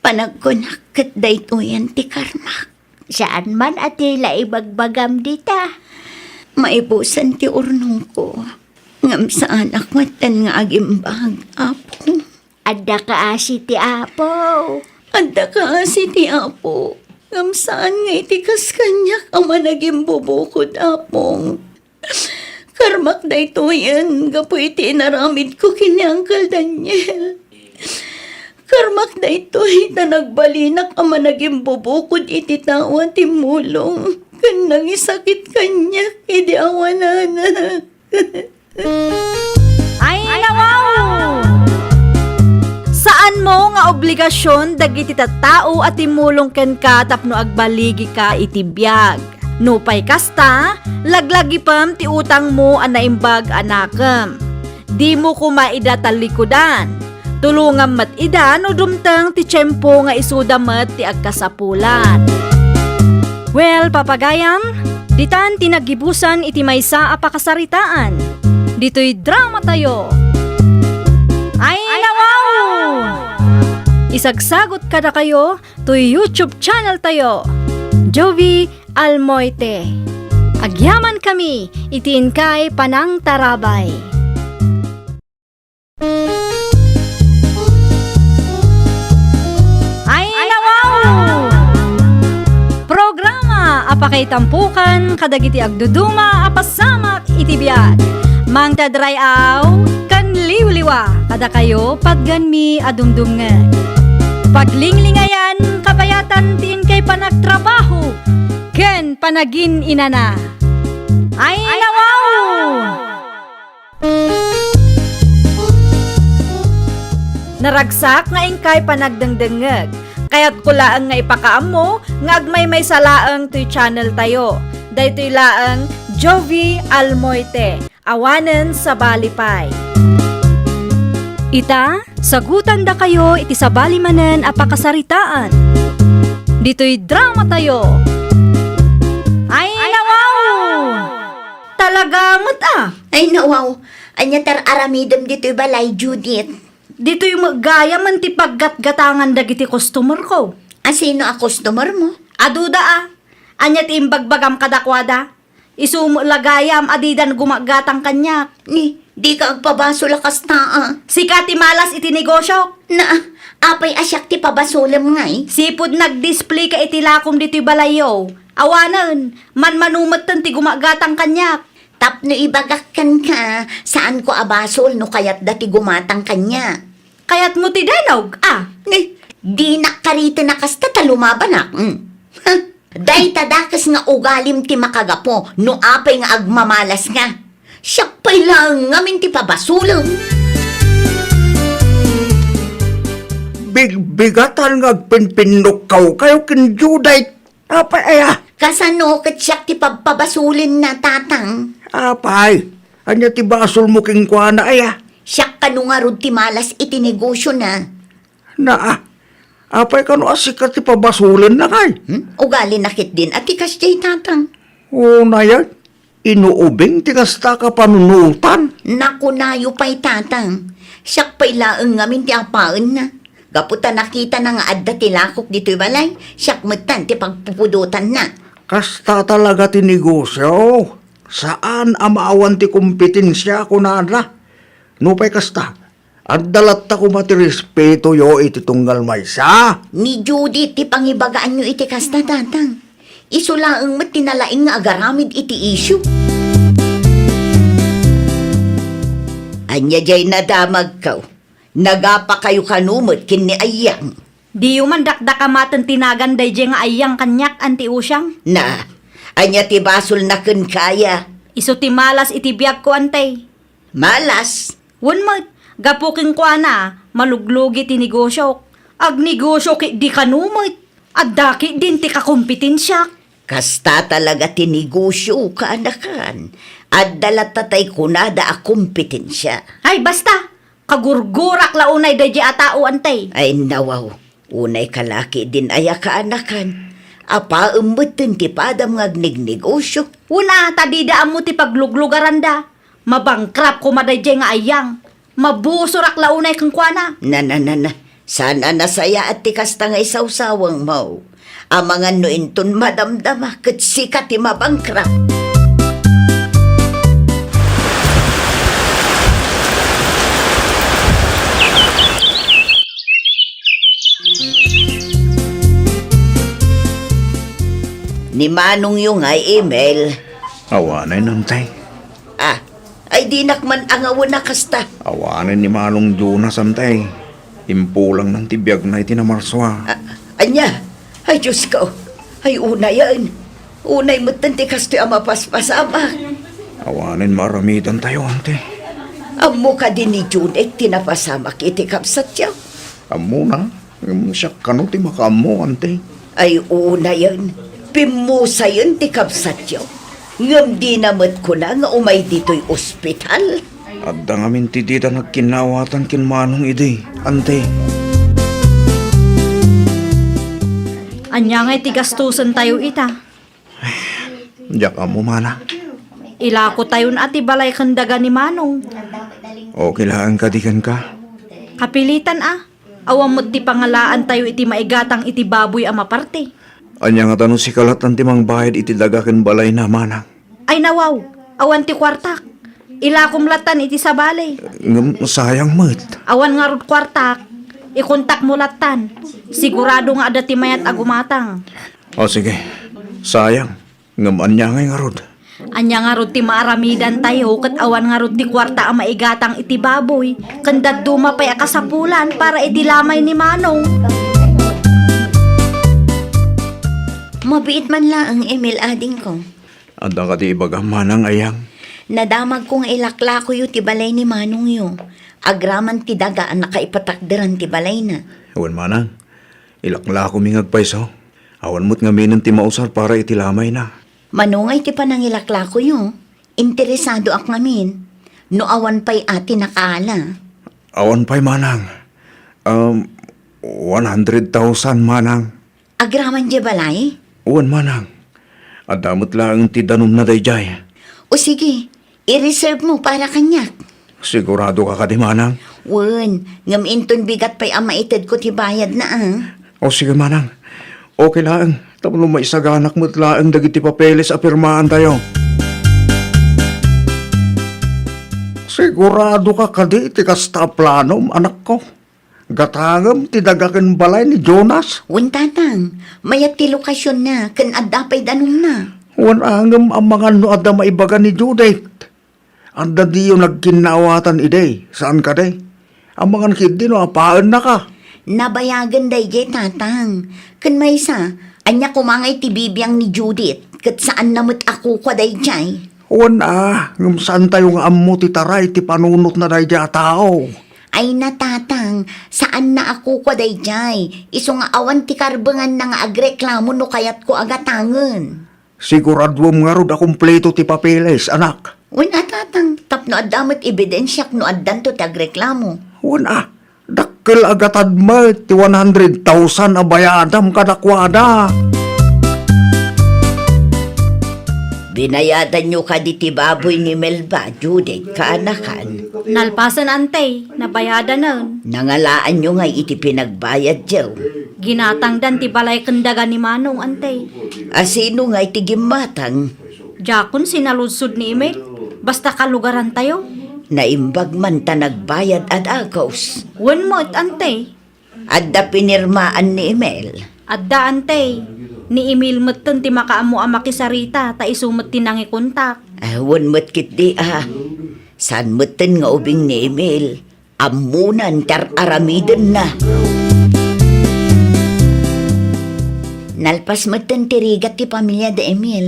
Panagkunakat dayto yan ti karmak. Saan man atila ibagbagam dita. Maibusan ti urnong ko. Ngam saan akwatan nga agimbag, apong? Adda ka asi ti apo. Anda ka si ti apo. Ngam saan nga itikas kanyak ang managing bubukod, apong? Karmak dayto yan, gapo iti inaramid ko kini Uncle Daniel. Karmak dayto ita nagbalinak ang managing bubukod iti tawan ti mulong. Kanang isakit kanyak, idi awanan. Ay nawaw! Saan mo nga obligasyon dagiti tattao at timulong ken ka tapno agbaligi ka iti biag. No pay kasta, laglagi pam ti utang mo an naimbag anakam. Di mo kumaida talikudan. Tulungam mat ida no dumtang ti tiyempo nga isuda mat ti agkasapulan. Well, papagayam, ditan tinagibusan iti maysa a pakasaritaan. Dito'y drama tayo. Ay nawaw! Isagsagot kada kayo to YouTube channel tayo. Jovi Almoite. Agyaman kami, itiin kay Panang Tarabay. Ay nawaw! Programa apakay tampukan kadagiti agduduma apasamak itibiyag. Mang tadrayaw kan liwliwa kada kayo pagganmi adumdumngan. Paglinglingayan, kabayatan tiin kay panagtrabaho, ken panagin inana. Ay nawaw! Naragsak nga ingkay panagdengdengeg, kaya't kulaan nga ipakaamo nga agmay may salaang to'y channel tayo. Daytoy laang Jovi Almoite, awanen sa Balipay. Ita, sagutan da kayo iti sabali manen apakasaritaan. Dito'y drama tayo. Ay nawaw! Talaga Ay, nawaw. Anya tar aramidem dito balay, Judith. Dito'y magaya man ti paggatgatangan dagiti customer ko. Sino a customer mo? Aduda anya ti imbagbagam kadakwada. Isumulagayam adidan gumagatang kanyak. Ni, di ka agpabaso lakas taa. Sikati malas iti negosyo. Na, apay asyak ti pabasulam ngay. Sipod nag-display ka iti lakom dito'y balayo. Awanan, manumatan ti gumagatang kanyak. Tapno ibagakkan ka, saan ko abasol no kayat dati gumatang kanya. Kaya't mo ti danog, Ni, di nakarito na kasta talumabanak. Day tadakas nga ugalim ti makagapo, no apay nga agmamalas nga. Siyak pa'y lang ngamin ti pabasulam. Bigatan nga agpinpinukaw kayo kin Juday. Apay aya. Kasano kat siyak ti pagpabasulin na tatang. Apay. Anya ti basol mo king kuana aya. Siyak kanungarod ti malas iti negosyo na. Apay kano asikat ti pabasulin na kay. Ugali nakit din at ikas jay tatang. O na yan. Inuubing ti kasta ka panunutan. Nakunayo pa'y tatang. Siyak pa'y laeng ngamin ti apaan na. Gaputa nakita na nga adda ti lakok dito'y balay. Siyak matan ti pagpupudutan na. Kasta talaga ti negosyo. Saan amaawan ti kompetensya kunada? Nupay kasta. At dalat ta ko mati respeto yo iti tunggal maysa. Ni Judy ti pangibagaan nyo iti kasta tatang. Isulaeng mat tinalaing nga agaramid iti issue. Anya jay nadamag kaw. Nagapa kayo kanumot kin ni Ayang. Di man dakdakamatan tinagan day nga ayang kanyak anti usyang. Na, anya ti basol na ken kaya. Iso ti malas iti biyag ko antay. Malas. Wunmat, gapuking ko maluglugi ti negosyo. Ag negosyo ki di kanumot. At daki din ti kakompetensya. Kasta talaga ti negosyo kaanakan. At dalatatay kunada a kompetensya. Ay basta, kagurgurak launay day atao antay. Ay nawaw. Unay kalaki din aya kaanakan. Apa umbutin ti padam ngagnignegosyo. Una, tadidaan mo ti pagluglugaranda. Mabangkrap ko maday nga ayang. Mabusurak launay kang kuana. Na. Sana nasaya at ti kasta nga isawsawang mo. Ang mga nuinton madamdama kat sikat ti mabangkrap. Ni Manong yung ay email. Awanay nantay. Ay di nakman angawan na kasta. Awanay ni Manong Jonas antay. Impulang ng tibiyag na itinamarsoa. Anya, ay Diyos ko. Ay una yan. Unay matanti kasta ang mapaspasama. Awanin maramitan tayo ante. Amo ka din ni Junek tinapasama kiti kapsat yaw. Amo na. Siya kano ti makamo ante. Ay una yan. Pimusa yun ti kapsat yaw. Ngam di namat ko na nga umay dito'y ospital. At dangamin ti dita nagkinawatan kin Manong ide, ante. Anya nga'y tigastusan tayo ita. Diyak amo mana. Ilako tayo na ati balay kandaga ni Manong. O kailangan kadikan ka. Kapilitan Awam mo ti pangalaan tayo iti maigatang iti baboy ang maparte. Anya nga tanong si kalat ang timang bayad iti dagakin balay na manang. Ay nawaw, awan ti kwartak. Ilakom latan iti sa balay. Sayang mat. Awan nga rod kwartak. Ikontak mo latan. Sigurado nga ada ti mayat agumatang. O sige, sayang. Anya nga rod. Anya nga rod ti maaramidan tayo kat awan nga rod ti kwarta ang maigatang iti baboy. Kandad dumapay akasapulan para iti lamay ni Manong. Mabiit man lang ang Emil ading ko. Adda ka di ibaga manang ayang. Nadamag kong ilakla ko yu ti balay ni Manong yu. Agraman ti daga ang nakaipatakderan ti balay na. Awan manang, ilakla ko mingag paiso. Awan mo't nga minon ti mausar para itilamay na. Manungay ti panangilakla ko yu. Interesado ak ngamin. No awan pa'y ati nakaala. Awan pa'y manang. 100,000 manang. Agraman di balay? Awan manang. Adamot lang ti danom na dayjay. O sige, i-reserve mo para kanyak. Sigurado ka di manang? Wen, ngam inton bigat pa'y amaitid ko ti bayad na O sige manang. Okay lang. Tapos may isaganak mo't lang dagiti papeles apirmaan tayo. Sigurado ka kadi ti kasta planom, anak ko. Gatangam ti dagaken balay ni Jonas. Wen tatang, mayat ti lokasyon na, kan adda pa'y danom na. Wan angam ang mga no adda maibaga ni Judith. Anda di yung nagkinawatan iday. Saan ka day? Ang mga kidi no apaan na ka. Nabayagan day jay tatang. Kan may isa, anya kumangay ti bibiyang ni Judith, kat saan namot ako kwa day jay. Wan ngam saan tayo nga ammo ti taray ti panunot na day ja tao. Ay natatang, saan na ako kwa day jay? Iso nga awan ti karbangan na nga agreklamo no kayat ko agatangan. Sigurado mo nga ro da kumpleto ti papeles, anak. Wen atatang, tapno adamot ebidensyak no addan to ti agreklamo. Wan dakkel agatad mo ti 100,000 a bayadam kadakwada. Binayadan nyo ka di ti baboy ni Melba, Judith, kaanakan. Nalpasan antay, nabayadan nun. Nangalaan nyo nga iti pinagbayad jaw. Ginatangdan ti balay kendaga ni Manong antay. Asino nga iti gimatang, Jakon sinaludsod ni Emil. Basta kalugaran tayo. naimbag man ta nagbayad at agos. Wen mo't antay. Adda pinirmaan ni Emel. Adda antay. Ni Emil mo't ti makaamo ang makisarita ta isumot ti nangikontak. Awan mo't kit di San mo'ten nga ubing ni Emel. Amunan tar aramiden na. Nalpas mo't tirigat ti pamilya de Emil.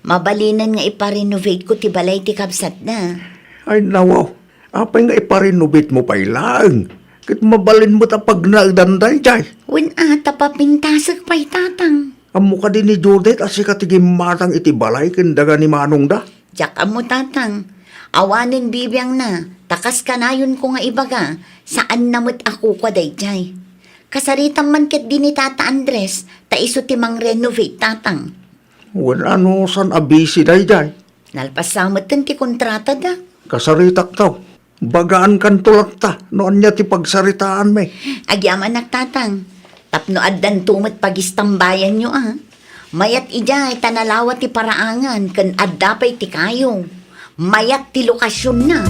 Mabalinan nga iparenovate ko ti balay ti kabsat na. Ay nawaw, apay nga iparenovate mo pa ilang. Kit mabalin mo ta pag nagdanday jay. Wen ata papintasag pa'y tatang. Amo ka din ni Judith at sika tigim matang iti balay kendaga ni Manong da. Diyak mo tatang. Awanin bibiyang na. Takas kanayon ko nga ibaga. Saan namot ako kwa dayjay. Kasaritan man ket din ni Tata Andres. Ta iso timang renovate tatang. Wan san abisi day jay. Nalpasamot ti kontrata da. Kasaritak taw. Bagaan kan tulak ta. Noon niya ti pagsaritaan may. Agyaman nagtatang. Tapno addan tumot pagistambayan nyo Mayat ijay tanalawa ti paraangan kan adda pa'y ti kayo. Mayat ti lokasyon na.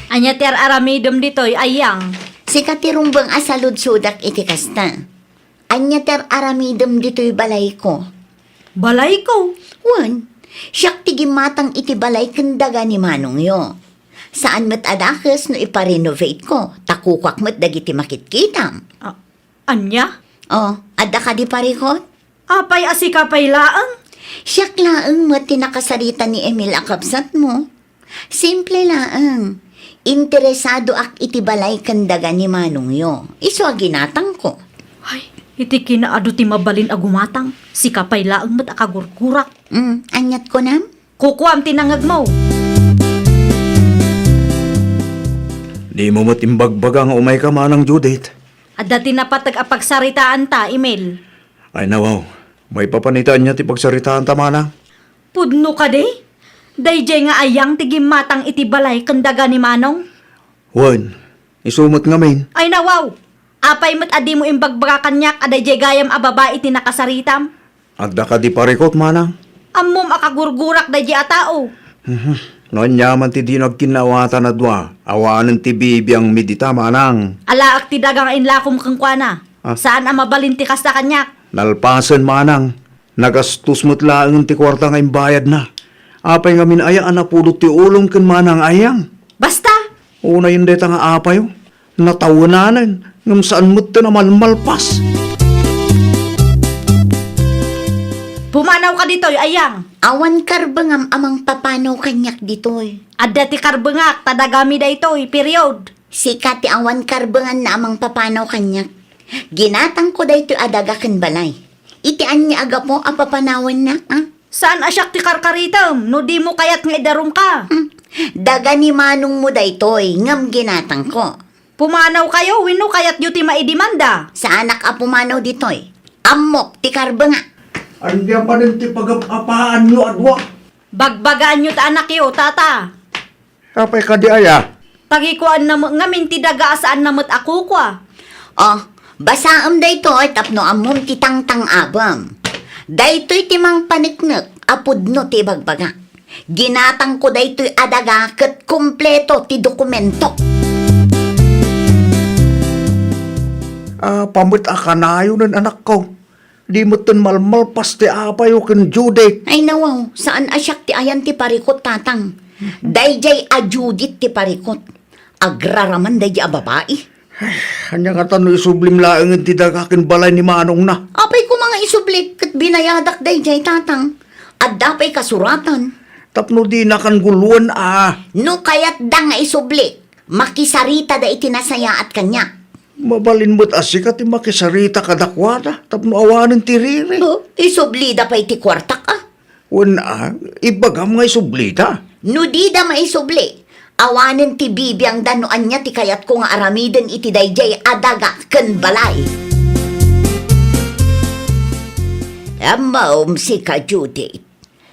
Anya ti aramidom ditoy ayang. Sika ti rumbang asalud-sudak iti kasta. Anya ter aramidem dito'y balay ko. Balay ko. Wan, siyak ti gimatang iti balay kendaga ni Manong yo. Saan met adakes no iparenovate ko, takukak met dagiti makitkitam. Anya? Oh, adda ka di parikot? Apay asika pay laang. Siyak laang met tinakasarita ni Emil akabsat mo. Simple laang. Interesado ak iti balay kendaga ni Manong yo. Iso ginatang ko. Ay, iti kinaado ti mabalin agumatang. Sika pay laang mat akagurgurak. Anyat ko nam? Kukuam tinangag mo. Di mo matimbagbaga nga umay ka manang Judith. Adda tinapatag apagsaritaan ta, Emil. Ay nawaw, may papanitaan niya ti pagsaritaan ta manang. Pudno ka de? Dayjay nga ayang tigimatang iti balay kendaga ni Manong. Wan, isumot nga main. Ay nawaw. Apay mat adi mo imbagbaga kanyak adayjay gayam a babae ti nakasaritam. Adda ka di parikot manang. Ammom akagurgurak dayjay a tao. Noon yaman ti di nagkinawatan na dwa. Awanan ti bibiyang midita manang. Alaak ti dagang inlakom kang kuana. Saan ang mabalin ti kasta kanyak? Nalpasan manang. Nagastos mo't laang ti kwarta nga imbayad na. Apay nga minayaan na pulot ti ulong ken manang ayang. Basta! Una yun deta nga apayo. Natawanan. Ngam saan mo't na malmalpas. Pumanaw ka ditoy, ayang. Awan karbangam amang papanaw kanyak ditoy. Adda ti karbengak, tadagami daytoy, period. Sikat ti awan karbangan na amang papanaw kanyak. Ginatang ko daytoy adaga ken balay. Itian niya aga mo a papanawan na, ah? Saan asyak ti karkaritam? No di mo kayat nga idarum ka. Daga ni manong mo daytoy, ngam ginatang ko. Pumanaw kayo, wino kayat yu ti maidimanda. Sa anak a pumanaw ditoy. Amok ti karbanga. Andiyan pa rin ti pag-apaan nyo, adwa. Bagbagaan nyo ta anak yo, tata. Kapay ka di aya. Tagikuan na mo ngamin ti daga saan namot ako kwa. Oh, basaam daytoy tapno amom ti tangtang abam. Daytoy ti mang paniknek, apudno ti bagbaga. Ginatang ko daytoy adaga ket kumpleto ti dokumento. Pamit akanayo ng anak ko. Di mo ton malmalpas ti apayo ken Judith. Ay nawaw, saan asyak ti ayan ti parikot tatang? Dayjay a Judith ti parikot. Agraraman dayjay a babae. Kanya nga tanong isublim laang ti dagakin balay ni Manong na. Apay ko mga isublik ket binayadak dayjay tatang. At dapay kasuratan. Tapno di na kan guluan No kayat da nga isublik, makisarita da itinasaya at kanya. Mabalin mo't asikat ti makisarita kadakwada. Tapno awanin ti riri. Isubli da pa'y ti kwartak ah. Wana, ibagam nga isublita. No di da maisubli, awanin ti bibiyang danuan niya ti kayat ko nga aramiden iti dayjay adaga ken balay. Amaom si ka Judith.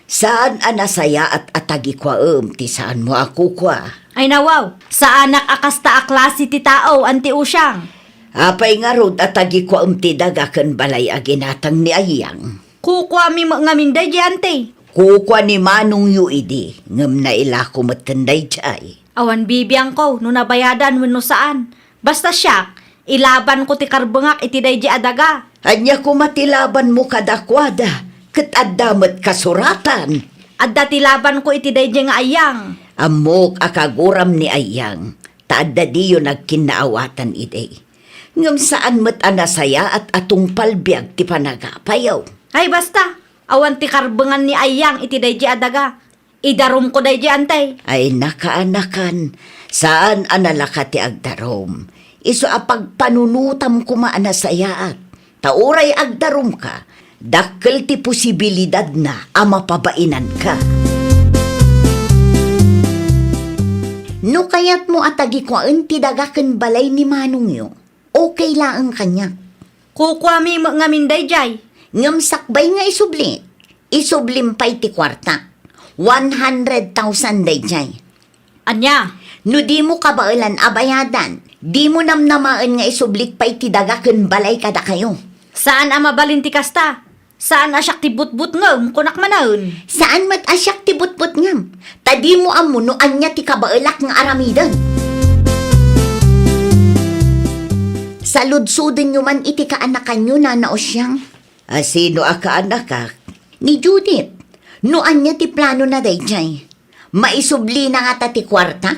Saan anasaya at atagi kwa ti saan mo ako kwa? Ay nawaw, sa anak akasta aklase ti tao, anti usyang. Apay nga rod atagi kwa ti dagakan balay aginatang ni Ayang. Kukwa mi mo ngamin day ante. Kukwa ni Manong Yuidi, ngam na ila kumatanday jay. Awan bibiyang ko, no nabayadan wano saan. Basta siya, ilaban ko ti karbengak iti day adaga. Anya kumatilaban mo kadakwada, ket addamet kasuratan. Adda ti laban ko iti day nga ayang. Amok akaguram ni Ayang, taadda diyo nagkinaawatan ide. Ngam saan met anasaya at atong palbiag ti panagapayaw. Ay basta, awan ti karbengan ni ayang iti day adaga. Idarum ko day antay. Ay nakaanakan, saan analaka ti agdarom. Iso apagpanunutam kuma anasayaat. Tauray agdarom ka, dakkel ti posibilidad na amapabainan ka. No kayat mo atagi ko ti dagaken balay ni Manong yo. Okay laang kanya. Kukwa mi mo ngamin day jay. Ngam sakbay nga isubli. Isublim pa'y ti kwarta. 100,000 dayjay. Anya, No di mo kabailan abayadan, di mo namnamaan nga isublik pa'y ti dagaken balay kada kayo. saan ama balin ti kasta? Saan asyak ti butbut ngam kunak manaon? Saan mat asyak ti butbut ngam? Tadi mo amuno anya ti kabailak nga aramidan. Saludsudin nyo man iti kaanakan nyo na naosyang. Sino akaanaka? Ni Judith, no anya ti plano na dayjay. Maisubli na nga ta ti kwarta.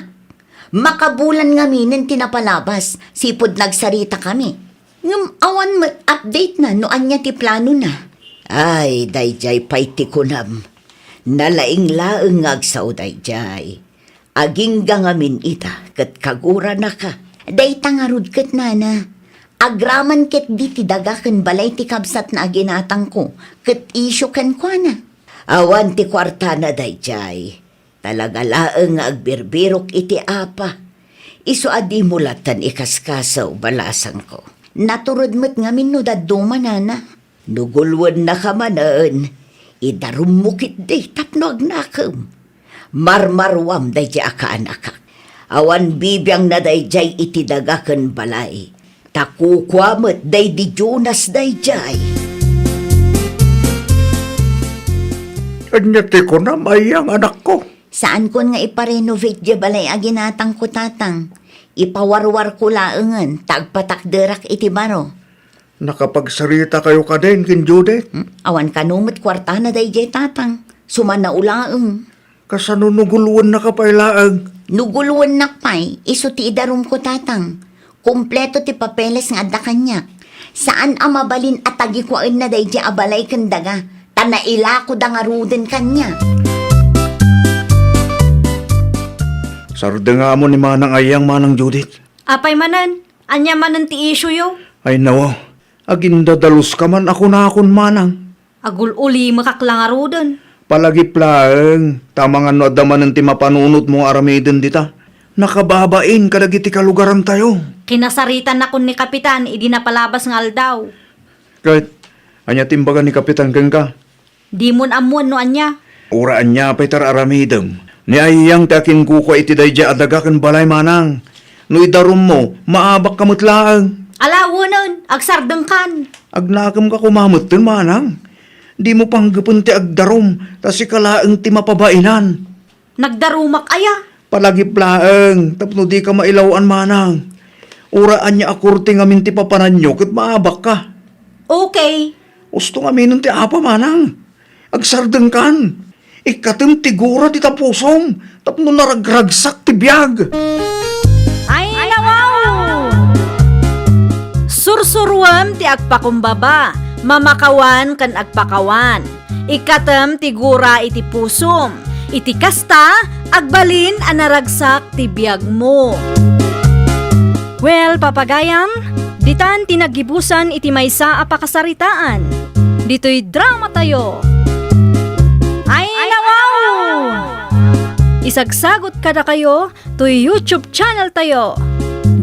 Makabulan nga minin tinapalabas, sipod nagsarita kami. Ngam awan mat update na no anya ti plano na. Ay, dayjay pay ti kunam. Nalaing laeng agsaw dayjay. Aging gangamin ita, kat kagura na ka. Day tangarud ket nana. Agraman ket di ti dagaken balay ti kabsat na aginatang ko. Ket isyo ken kwa na. Awan ti kwarta na dayjay. Talaga laeng nga agbirbirok iti apa. Iso adi mulatan ikaskasaw balasang ko. Naturod met nga no daduma nana. Nugulwan na kamanaan. Idarumukit day tapno agnakam. Marmarwam dayjay akaanaka. Awan bibiyang na dayjay iti dagaken balay. Takukwamet day di Jonas dayjay. Anya ti ko na mayang anak ko. Saan kon nga iparenovate di balay aginatang ko tatang. Ipawarwar ko laengan, tagpatakderak iti baro. Nakapagsarita kayo ka din kin Judith. Awan kanumit kwarta na dayjay tatang. Sumana ulaeng. Kasanunuguluan na kapailaang. Nuguluan nakpay, iso ti idarum ko tatang. Kompleto ti papeles nga adda kanyak. Saan amabalin at tagikuan na dayjay abalay kandaga. Tanaila ko da nga ruden kanya. Sarda nga mo ni Manang Ayang, Manang Judith. Apay manan, anya manan ti issue yo. Ay nawa, agindadalos ka man ako na akon Manang. Agul uli makaklangaro doon. Palagi plaeng, tamang ano adaman ng timapanunot mo aramidin dita. Nakababain kadagiti kalugaran tayo. Kinasaritan na kun ni Kapitan, idi na palabas ng aldaw. Kahit, anya timbagan ni Kapitan Kengka. Di mon amuan no anya. Uraan niya pa'y aramidem. Ni ayang takin kuko iti dayja adagakan balay Manang. No idarum mo, maabak kamot laang. Alawo nun, agsardeng kan. Agnakam ka kumamot dun, Manang. Di mo panggapun ti agdarom, tas ikalaang ti mapabainan. Nagdarumak aya. Palagi plaeng, tapno di ka mailawan, Manang. Uraan niya akurti ngamin ti papananyo, kat maabak ka. Okay. Gusto ngamin ti apa, Manang. Agsardeng kan. Ikatim ti gura ti tapusom, tapno naragragsak ti biyag. Ay, nawaw! Sursuruam ti agpakumbaba, mamakawan kan agpakawan. Ikatem ti gura iti pusom, iti kasta agbalin anaragsak ti biag mo. Well, papagayam, ditan tinagibusan iti maysa a pakasaritaan. Dito'y drama tayo. Ay, nawaw! Isagsagot kada kayo to YouTube channel tayo.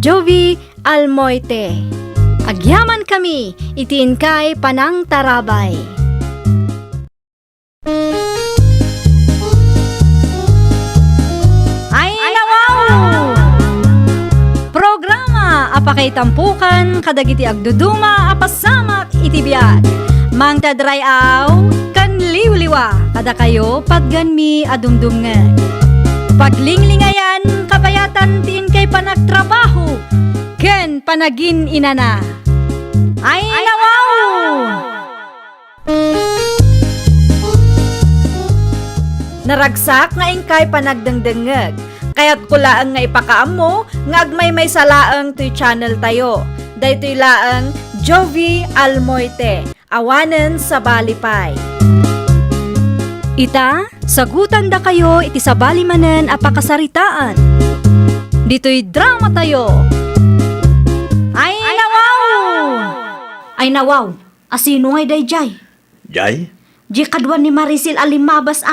Jovi Almoite. Agyaman kami, itiin kay Panang Tarabay. Ay, nawaw! Programa apakay tampukan kadagiti agduduma apasamak itibiyag. Mang tadray aw kan liwliwa kada kayo pagganmi adumdumngan. Paglinglingayan kabayatan tiin kay panagtrabaho ken panagin inana. Ay, nawaw! Naragsak nga ingkay panagdengdengeg. Kaya't kulaang nga ipakaam mo nga agmay may salaang to'y channel tayo. Daytoy laang Jovi Almoite. Awanen sa Balipay. Ita, sagutan da kayo iti sa balimanen apakasaritaan. Dito'y drama tayo. Ay, nawaw! Ay, nawaw! Asino ngay dayjay? Jay, Di kadwan ni Maricel Alimabas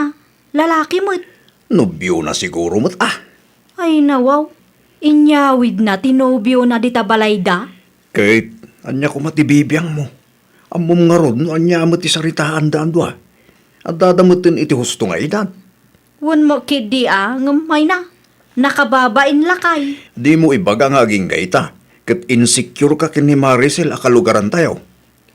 lalaki mo't. nobyo na siguro mo't Ay, nawaw! Inyawid na tinobyo na dita balayda. Kahit, anya ko matibibiyang mo. Amom nga ron, anya mo ti saritaan daan doa. At dadamutin iti husto nga idan. Wan mo kidi ngamay na. Nakababain lakay. Di mo ibaga nga aging gaita. Kat insecure ka kin ni Maricel akalugaran tayo.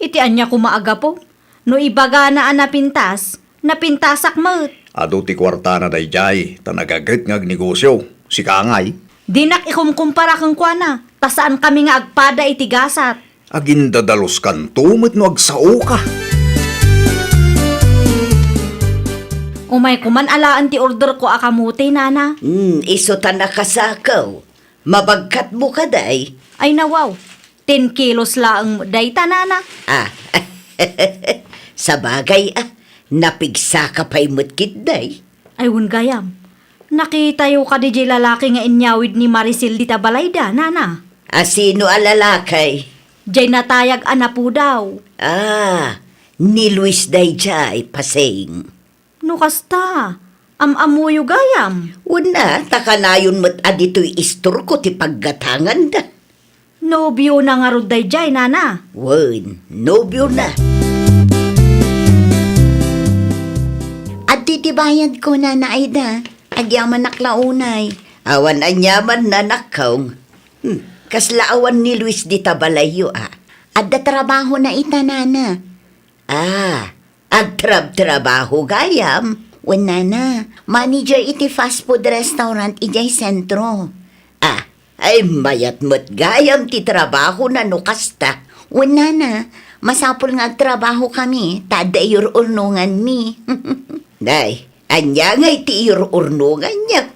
Iti anya ko maaga po. No ibaga na napintasak mo't. Ado ti kwarta na dayjay, tanagagrit nga negosyo. Si Kangay, Dinak ikumkumpara kang kuana. Tasaan kami nga agpada iti gasat. agindadalos kan tumit no agsao ka. Umay kuman alaan ti order ko akamuti, nana. Iso ta nakasakaw. Mabagkat mo ka, day. Ay nawaw, 10 kilos laang dayta, nana. Sa bagay, napigsa ka pa'y mutkit, day. Ay wun gayam. Nakita yo ka di lalaki nga inyawid ni Maricel dita balayda, nana. Sino alalakay? Jay natayag anapu daw. Ni Luis day jay, pasing. No kasta, amamuyo gayam. Una, takanayon mo't adito'y istor ko ti paggatangan da. Nobyo na nga ruday jay, nana. Wen, nobyo na. At titibayad ko na Aida. Agyaman naklaunay. Awan anyaman na nakaw. Kaslaawan ni Luis di tabalayo, At trabaho na ita nana. Agtrab-trabaho gayam. Wala na. Manager iti fast food restaurant ijay sentro. Ay mayat mo't gayam ti trabaho na nukasta. Wala na. Masapol nga trabaho kami. Tada urnungan mi. Day, anya ngay ti urnungan niya.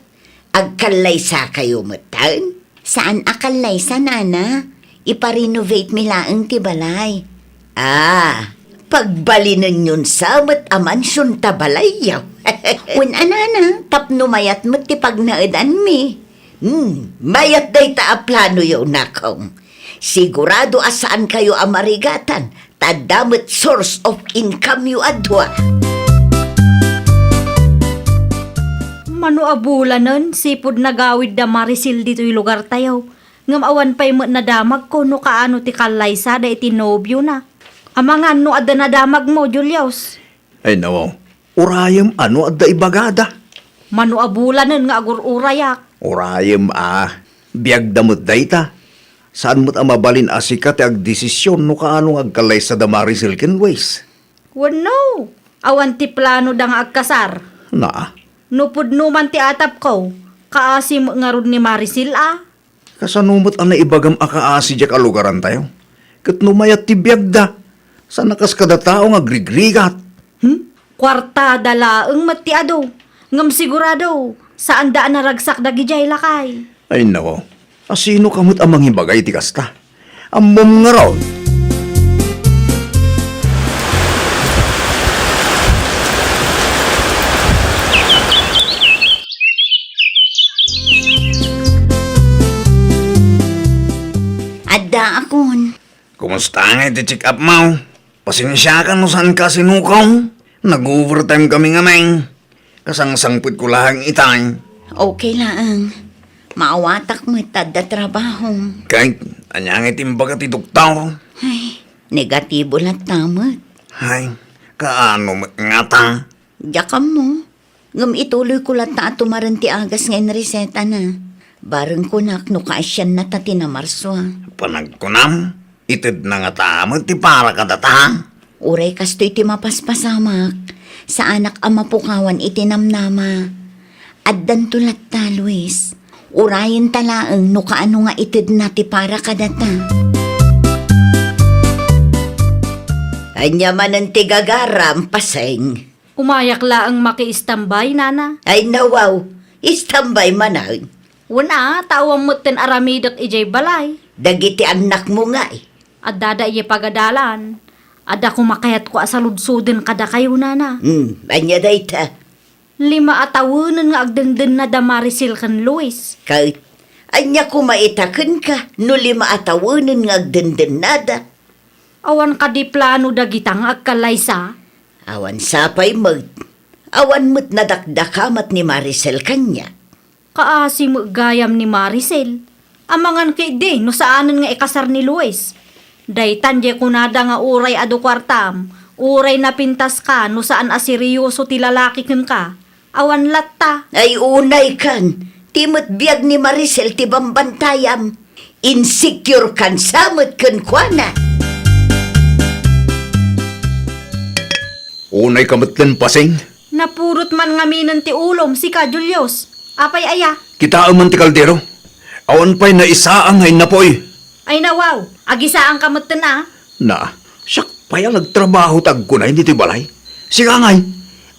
Agkalay sa kayo matan. Saan akalay sa nana? Ipa-renovate mi laang ti balay. Pagbalinan yun samot a mansyon tabalayaw. Wen anana, tapno mayat mo ti pagnaadan mi. Mayat day ta a plano yaw nakong. Sigurado asaan kayo amarigatan, tadamot source of income yu adwa. Mano abulanan, sipod nagawid da Marisil dito'y lugar tayo. Ngam awan pa'y nadamag ko no kaano ti kalaysa da iti nobyo na. Amangan no adda nadamag mo, Julius. Ay nawaw, urayam ano at da ibagada. Mano abulanan nga agur-urayak. Urayam biyag damot dayta. Saan mo't amabalin asikat ag desisyon no kaano agkalay sa damari silken ways? Wano, awan ti plano da nga agkasar. Na, Nupod numan ti atap ko, kaasim nga rod ni Marisil kasanumot ang naibagam akaasi diyak alugaran tayo. Kat numayat ti biyag da. Sa nakas kada tao nga grigrigat. Kwarta dalaeng matiado, ngam sigurado, saan daan naragsak da gijay lakay. Ay nako, asino kamot ang manghibagay ti kasta? Amom nga raw. Adda akon. Kumusta nga iti check up mo? Pasensya ka no saan ka sinukaw? Nag-overtime kami nga may. Kasang-sangput ko lahang itay. Okay lang. Maawatak mo tadda trabaho. Kahit anyang itimbaga ti doktor. Ay, negatibo lang tamot. Ay, kaano nga ta? Yakam mo. Ngam ituloy ko lang ta tumaran ti agas ngayon reseta na. Bareng kunak no kaasyan na ta tinamarso. Panagkunam, itid na nga tamot ti para kadata. Uray kastoy ti mapaspasamak. Sa anak ama pukawan itinamnama. Addan tulat ta, Luis. Urayin talaang no kaano nga itid na ti para kadata. Anya man ang tigagaram, paseng. Umayak laang maki-istambay, nana. Ay nawaw, istambay manang. Wala, tawang mo ten aramidak ijay balay. Dagiti anak mo nga eh. At dada iya pagadalan. Ada kumakayat ko asaludsuden kada kayo, nana. Anya day ta. 5 atawunan nga agdenden na da Marisil kan Luis. Kahit anya kumaitaken ka, no 5 atawunin nga agdenden nada. Awan ka di plano da gitang agkalaysa. Awan sapay mag. Awan mo't nadakdakamat ni Maricel kanya. Kaasi mo gayam ni Marisil. Amangan kay di no saanan nga ikasar ni Luis. Daytan je kunada nga uray adu kwartam. Uray na pintas ka no saan asiryoso ti lalaki ken ka. Awan latta. Ay unay kan. Timot biyag ni Maricel ti bambantayam. Insecure kan samot kan kuana. Unay kamatlan pasing. Napurot man nga minan ti ulom si ka Julius. Apay aya. Kita man ti kaldero. Awan pa'y na isa ang ngay napoy. Ay nawaw. Agisa ang kamutan Na, siyak pa'y nagtrabaho tag ko na hindi ti balay. Siga ngay,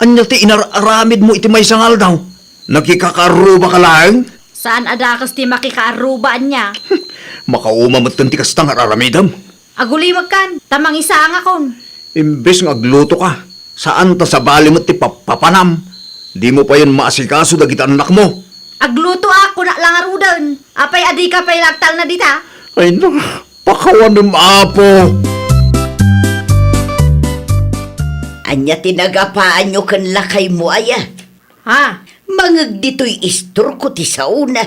anya ti inararamid mo iti may sangal daw. Nakikakaruba ka lang. Saan adakas ti makikaarubaan niya? Makaumamatan ti kastang araramidam. Agulimag kan. Tamang isa ang akon. Imbes nga agluto ka, saan ta sa bali mo ti papanam? Di mo pa yun maasikaso dagit anak mo. Agluto ako na lang arudan. Apay adi ka pa'y lagtal na dita. Ay na, pakawan ng apo. Anya tinagapaan nyo kan lakay mo aya. Ha? Mangag dito'y istor ko ti sauna.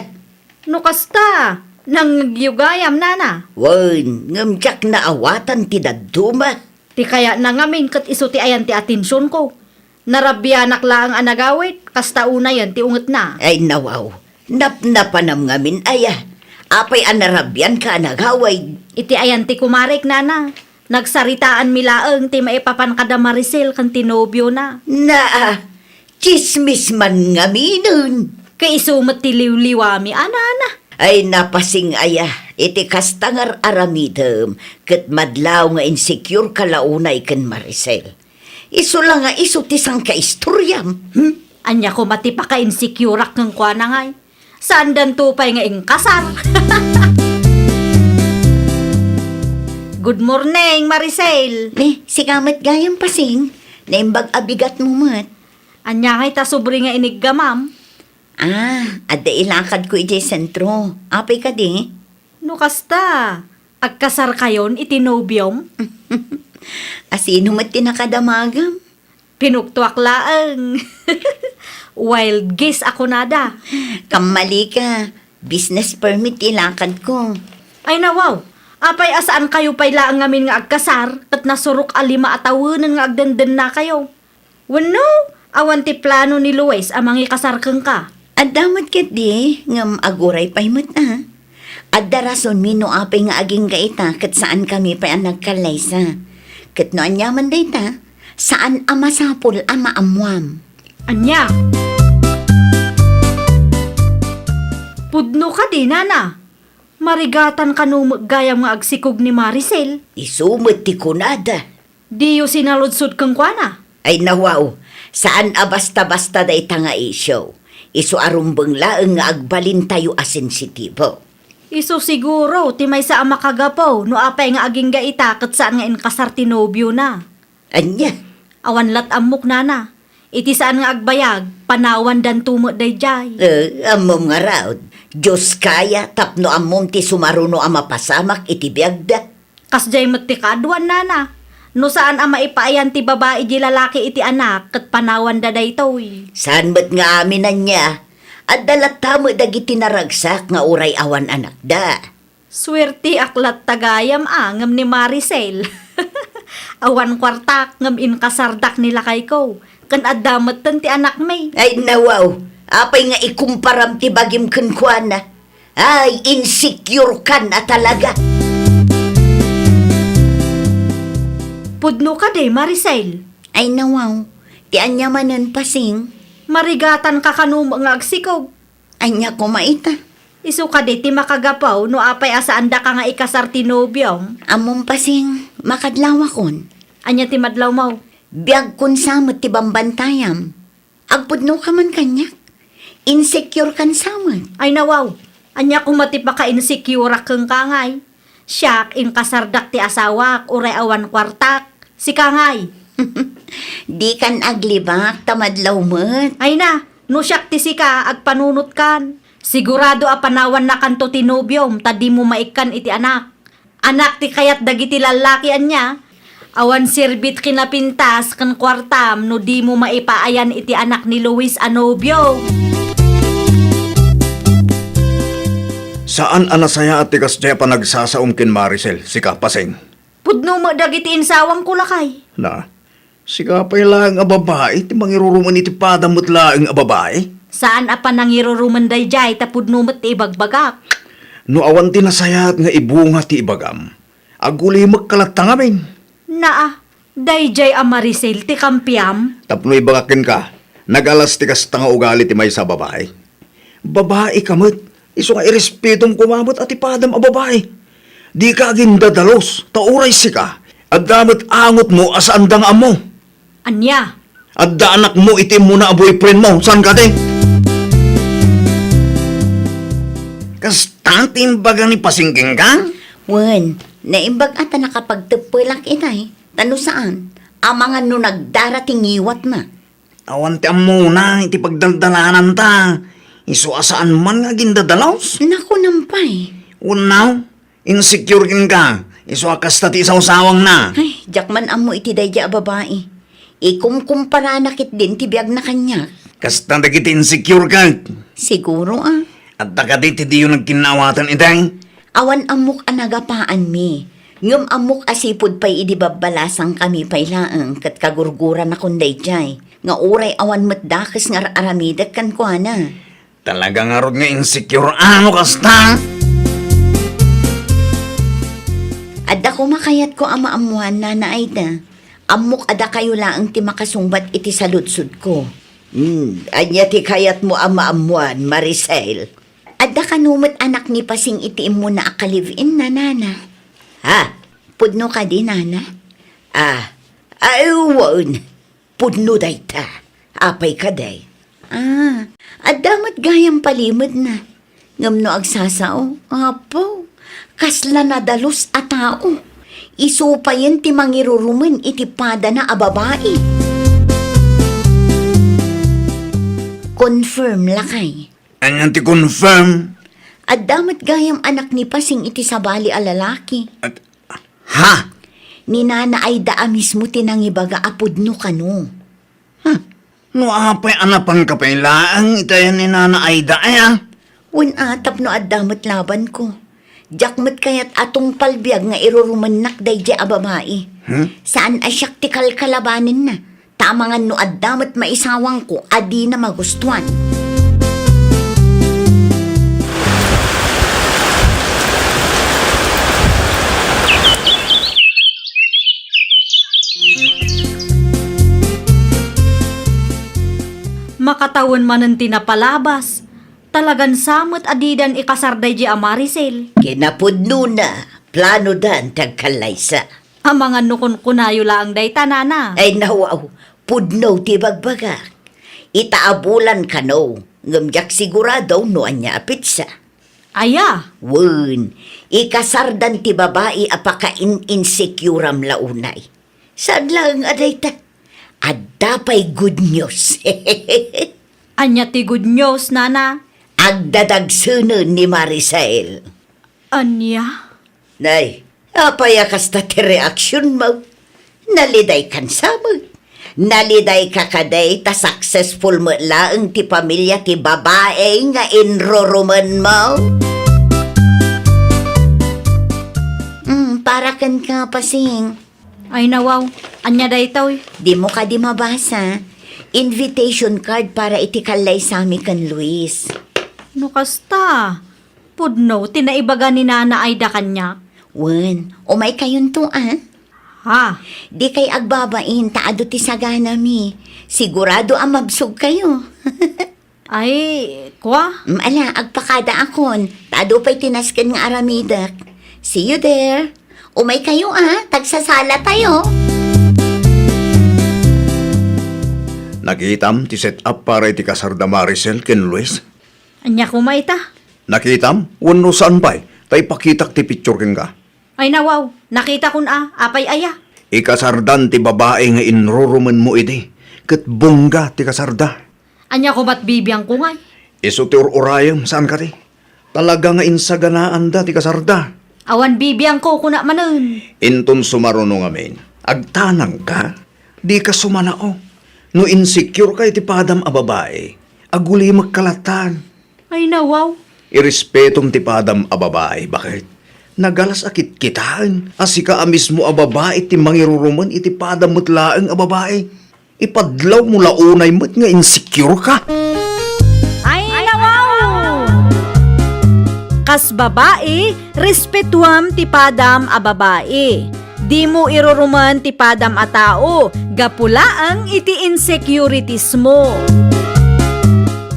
No kasta. Nang nagyugayam nana. Wan, ngamjak na awatan ti daduma. Ti kaya nangamin kat iso ti ayan ti atensyon ko. Narabyanak lang ang anagawit. Kasta una yan ti unget na. Ay nawaw, napnapanam ngamin aya. Apay anarabyan ka nagaway. Iti ayan ti kumarek nana. Nagsaritaan milaeng ti maipapan kada Maricel kan tinobyo na. Na, chismis man ngaminun. Kay isumat ti liwliwami anana. Ay napasing aya, iti kastangar aramidem, ket madlaw nga insecure kalaunay ken Maricel. Iso lang nga iso ti sang kaistoryam. Anya ko mati pa ka insecure ng kwa na ngay. Saan dan tupay nga ing kasar? Good morning, Maricel. Sigamat gayam pasing. Naimbag abigat mo mat. Anya kay ta sobre nga inigga, ma'am. Adda ilakad ko iti sentro. Apay ka di? No kasta. Agkasar kayon itinobyom. Asino mat tinakadamagam? Pinuktuak laang. Wild guess ako nada. Kamali ka. Business permit ilakad ko. Ay nawaw. Apay asaan kayo pay laang ngamin nga agkasar kat nasurok alima atawanan nga agdenden na kayo. Wano, awan ti plano ni Luis amang ikasar kang ka. Adamat ket di, ngam aguray pay mat Adda rason mino apay nga aging gaita kat saan kami pay ang nagkalaysa. Kat no anyaman dayta, saan ama sapol ama amwam. Anya. Pudno ka di, nana. Marigatan ka nung gayam nga agsikog ni Maricel. Isumot ti kunada. Di yu sinaludsod kang kwana. Ay nawaw, saan basta-basta day nga isyo? Isu arumbeng laeng nga agbalin tayo asensitibo. Iso siguro, ti may sa ama kagapaw, no apay nga aging gaita kat saan nga inkasar tinobyo na. Anya, Awan lat amok nana. Iti saan nga agbayag, panawan dan tumo day jay. amom nga raod. Diyos kaya, tapno amom ti sumaruno ama pasamak iti biagda. Kas jay matikadwan nana. No saan ama ipaayan ti babae di lalaki iti anak, kat panawan da day toy. Saan ba't nga aminan niya? At dalat tamo dagiti naragsak nga uray awan anak da. Swerte aklat tagayam ngam ni Maricel. Awan kwartak ngam inkasardak nila kay ko. Kan adamat tan ti anak may. Ay nawaw, apay nga ikumparam ti bagim kenkwana. Ay, insecure ka na talaga. Pudno ka day, Maricel. Ay nawaw, ti anyamanan pasing. Marigatan ka kanum nga agsikog. Anya ko maita. Isu ka day ti makagapaw no apay asaan da ka nga ikasar ti nobyong. Among pasing makadlawakon. Anya ti madlaw mau. Biyag kun samot ti bambantayam. Agpudno ka man kanyak. Insecure kan samot. Ay nawaw. Anya kumati pa ka insecure kang kangay. Siyak inkasardak ti asawak uray awan kwartak. Si kangay. Di kan aglibak tamadlaw mat. Ay na, no siyak ti sika agpanunot kan. Sigurado apanawan na kanto ti nobyom tadi mo maikan iti anak. Anak ti kayat dagiti lalaki anya. Awan sirbit kinapintas kan kwartam no di mo maipaayan iti anak ni Luis a nobyo. Saan anasaya at tigas niya pa nagsasaom kin Maricel, si Kapaseng? Pudno mo dagiti insawang kulakay. Na, si Kapay lang a babae, ti mangiruruman iti padamot lang a babae. Saan apa nangiruruman day jay tapudno mo't ti ibagbagak. No awan ti nasayat nga ibunga ti ibagam. Aguli magkalatangamin. Naa, day jay a Maricel ti kampiam. Tapno ibagakin ka, nagalas ti kasta nga ugali ti may sa babae. Babae kamot, iso nga irespetong kumamot at ipadam a babae. Di ka aging dadalos, tauray si ka, at damat angot mo asandang amo. Anya, At da anak mo itim mo na ang boyfriend mo, saan ka din? Kastantin baga ni pasingking ka? Wen, naimbag ata nakapagtepelak inay. Tano saan? Ang mga no nagdarating iwat na. Awan ti muna, iti pagdaldalanan ta. Iso asaan man nga gindadalaws? Naku nampay. Unaw, insecure kin ka. Iso akasta ti isawsawang na. Ay, jakman amo iti dayja a babae. Ikumkumpara nakit din ti biyag na kanya. Kasta dagiti insecure ka. Siguro At dagati ti diyo nagkinawatan itay. Awan amok anagapaan mi. Ngum amok asipod pay idibabalasang kami pay laang kat kagurguran na kunday jay. Nga uray awan matdakas nga aramidak kan kuana. Talaga nga rod nga insecure ano kasta? Adda ko makayat ko ama amuan na naayda. Amok ada kayo laang ti makasungbat iti saludsud ko. Anya ti kayat mo ama amuan, Maricel. Adda kanumat anak ni pasing itiim mo na akalive-in na nana. Ha? Pudno ka di nana? Aywan. Pudno day ta. Apay ka day. Adamat gayang palimod na. Ngam no agsasao, apo, kasla na dalos a tao. Isupayan ti mangiruruman iti pada na ababae. Confirm lakay. Anyan ti confirm. At damat gayam anak ni Pasing iti sabali a lalaki. Ha? Ni Nana Aida mismo tinangibaga apod no kano. No apay anapan ka pa ilaang itayan ni Nana Aida ay Wen atap no at damat laban ko. Jakmat kayat atong palbiag nga irurumanak day di ababae. Saan asyak ti kalkalabanin na? Tamangan no at damat maisawang ko adi na magustuhan. Makatawan manen tinapalabas. Talagan samot adidan ikasarday di Maricel. Kinapudno na, plano dan tagkalaysa. Ang mga nukon kunayo lang day tanana. Ay nawaw, pudno ti bagbagak. Itaabulan ka no, ngamyak sigurado no anya apitsa. Aya, Wen, ikasardan ti babae apaka in-insecuram launay. Saan lang aday ta? Adapay good news. anya ti good news, nana. Agdadagsunon ni Maricel. Anya? Nay, apaya kasta ti reaksyon mo. Naliday kan samag. Naliday ka kaday ta successful mo laang ti pamilya ti babae nga inroruman mo. Para kan ka Pasing. Ay nawaw, anya day tawi. Di mo ka di mabasa. Invitation card para itikalay sami kan Luis. No kasta. Pudno, tinaibaga ni Nana Aida kanya. Wen, umay kayon to Ha? Di kay agbabain taado ti sagana mi. Sigurado ang mabsog kayo. Ay, kwa? Ala, agpakada akon. Taado pa'y tinasken nga aramidak. See you there. Umay kayo tagsasala tayo. Nakitam ti set up para iti kasarda Maricel ken Luis. Anya kumaita. Nakitam, wano saan pa'y, tay pakitak ti picture ken ka. Ay nawaw, nakita kun apay aya. Ikasardan ti babae nga inruruman mo iti, ket bongga ti kasarda. Anya kumat bibiyang kungay. Iso ti urayam, saan ka ti? Talaga nga insaganaan da ti kasarda. Awan bibiyang ko kuna manen. Inton sumaruno ngamin, agtanang ka, di ka sumanao. No insecure ka iti padam a babae, aguli magkalatan. Ay nawaw. Irespetom ti padam a babae, bakit? Nagalas akit kitaan, asika mismo a babae ti mangiruruman iti padam mutlaang a babae. Ipadlaw mo launay mo't nga insecure ka. Ay nawaw. Kas babae, respetuam ti padam a babae. Di mo iruruman ti padam a tao, gapulaang iti insecurities mo.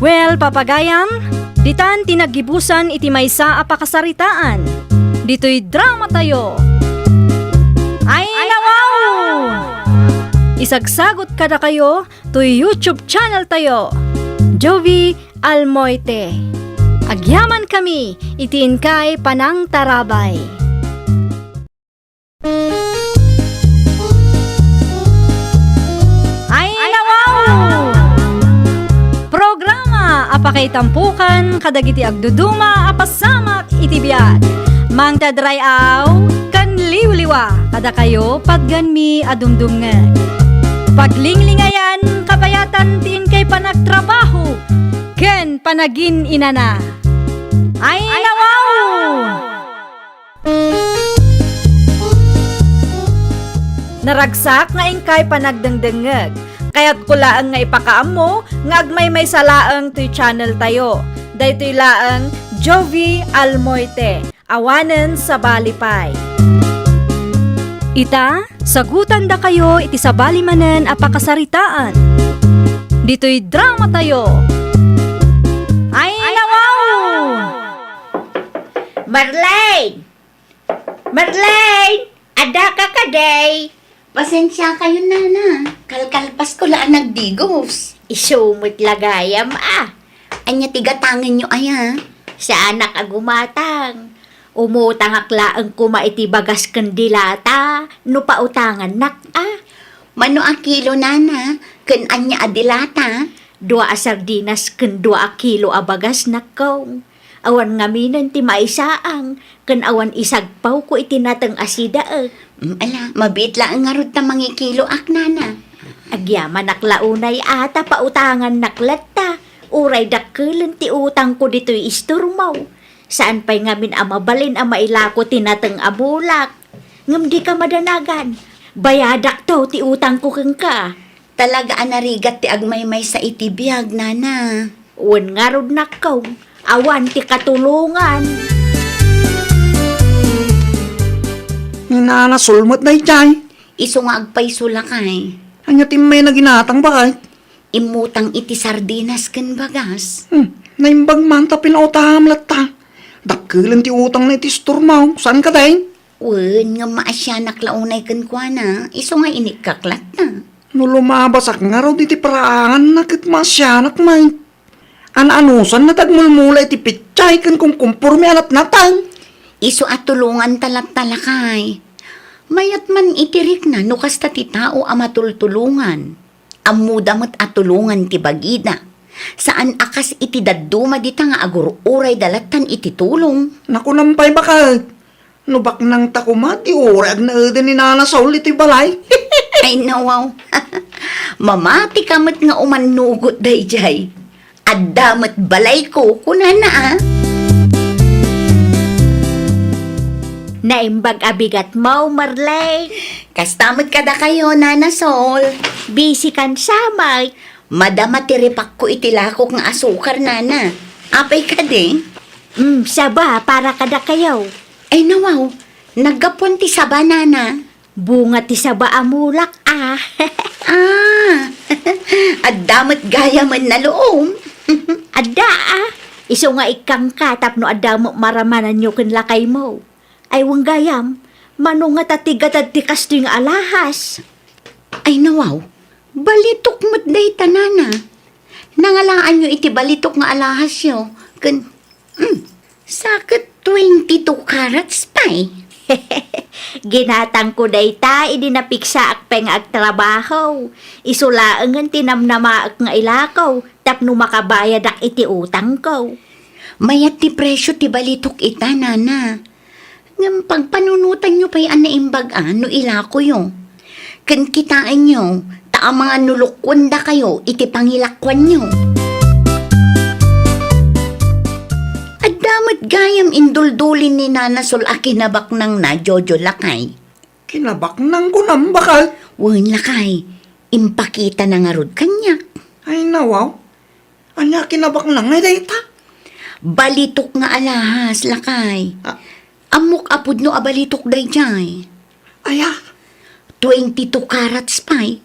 Well, papagayam, ditan tinagibusan iti maysa a pakasaritaan. Dito'y drama tayo. Ay nawaw! Isagsagot kada kayo to YouTube channel tayo. Jovi Almoite. Agyaman kami, itiin kay Panang Tarabay. Ay nawaw! Programa apakay tampukan kadagiti agduduma apasamak itibiyag. Mang tadrayaw kan liwliwa kada kayo pagganmi adumdumngeg. Paglinglingayan kapayatan tiin kay panagtrabaho ken panagin inana. Ay nawaw! Naragsak nga ingkay panagdengdengeg. Kaya't kulaang nga ipakaam mo nga agmay may salaang to'y channel tayo. Daytoy laang Jovi Almoite. Awanen sa balipay. Ita, sagutan da kayo iti sabali manen a pakasaritaan. Dito'y drama tayo. Ay nawaw! Marlene! Marlene! Ada ka kaday! Pasensya kayo, Nana. Kalkalpas ko laan nagdigos. Isumot lagayam Anya tigatangan nyo aya. sa anak agumatang. Umutang akla ang kumaiti bagas kandilata, no pautangan nak Mano a kilo nana, kan anya adilata. 2 a sardinas ken 2 a kilo a bagas nakaw. Awan ngaminan ti maisaang, ken awan isagpaw ko itinatang asida Ala, mabitla ang ngarod ta mangi kilo ak nana. Agyaman naklaunay ata pautangan naklata. Uray dakkelan ti utang ko dito'y isturmaw. Saan pa'y ngamin amabalin ang mailako tinatang abulak. Ngam di ka madanagan. Bayadak to ti utang ko keng ka. Talaga anarigat ti agmaymay sa itibiyag nana. Uwan nga rod nakaw. Awan ti katulungan. Nana, sulmat na ichay. Iso nga agpay sulakay. Anya may naginatang bakay. Imutang iti sardinas ken bagas. Naimbag man ta pinautaham latta. Dakkelan ti utang na iti stormaw. Saan ka day? Wen nga maasya naklaunay ken kuana. Iso nga inikaklat na. No lumabasak nga raw iti paraangan na kit masyanak may. An-anusan na tagmulmula iti pitchay kan kung kumpurmi alat natang. Iso at tulungan talat talakay. Mayat man itirik na no kasta ti tao amatultulungan. Amudamat at tulungan ti bagida. Saan akas iti dadduma dita nga agururay dalatan iti tulong. Naku nampay bakal. No bak nang takuma ti urag na eden ni Nana Saul iti balay. Ay nawaw. Mamati kamat nga umanugot dayjay. Addamat balay ko kunana Naimbag abigat mo, Marley. Kastamot kada kayo, Nana Sol. Busy kan samay. Madama tiripak ko itilakok nga asukar, Nana. Apay ka de? Saba, para kada kayo. Ay nawaw, nagapon ti saba, Nana. Bunga ti saba amulak Addamat gaya man na loom. Adda Iso nga ikang katap no adda mo maramanan nyo ken lakay mo. Ay wang gayam, mano nga tatigatad ti kasto yung alahas. Ay nawaw, balitok mo't day tanana. Nangalaan nyo iti balitok nga alahas nyo. Sakit 22 carats pa'y. Ginatang ko dayta, idinapiksa akpeng agtrabaho. Isulaang ang tinamnama ak nga ilakaw, tapno makabayad ak iti utang ko. Mayat ti presyo ti balitok ita, Nana. Ngam pagpanunutan nyo pa'y anaimbag no ilako yo. Kan kitaan nyo, ta mga nulukwanda kayo, iti pangilakwan nyo. Damat gayam induldulin ni Nana Sol a kinabak nang na Jojo lakay. Kinabak nang kunam bakal. Wen lakay, impakita na nga rod kanya. Ay nawaw. Anya kinabak nang ngay dayta. Balitok nga alahas lakay. Amok apod no abalitok dayjay. Aya. 22 carats pa'y.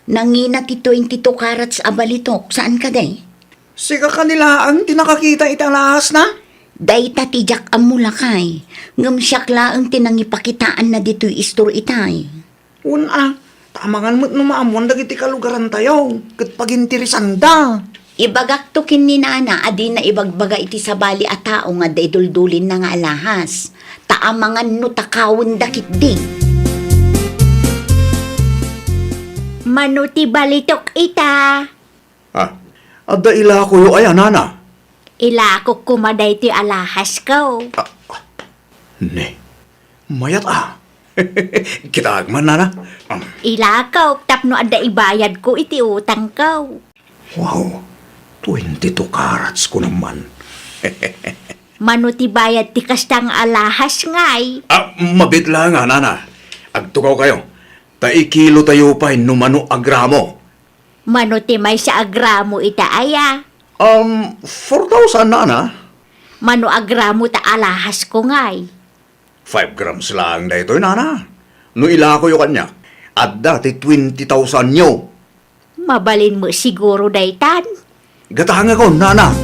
Nangina ti 22 carats abalitok. Saan ka day? Sika kanila ang tinakakita itang lahas na. Dayta ti jak amulakay. Ngam siyakla ang tinangipakitaan na dito'y istor itay. Una, tamangan mo't numaamon dagiti kalugaran tayo. Kat pagintirisan da. Ibagak to kin ni Nana, adi na ibagbaga iti sabali a tao nga dayduldulin na nga alahas. Taamangan no takawon dakit ding. Manuti balitok ita. Adda ila ko yo ay Nana. Ilakok kumaday ti alahas ko. Ne, mayat Kita agman Nana. Ilakaw, tapno adda ibayad ko iti utang ko. Wow, 22 carats ko naman. Manuti bayad ti kastang alahas ngay. Mabitla nga Nana. Agtukaw kayo. Taikilo tayo pa numano agramo. Manuti may sa agramo ita aya. 4,000 Nana. Mano agramo ta alahas ko ngay. 5 grams lang na ito, Nana. No ilako yung kanya. At dati 20,000 nyo. Mabalin mo siguro daytan. Gatanga ko, Nana.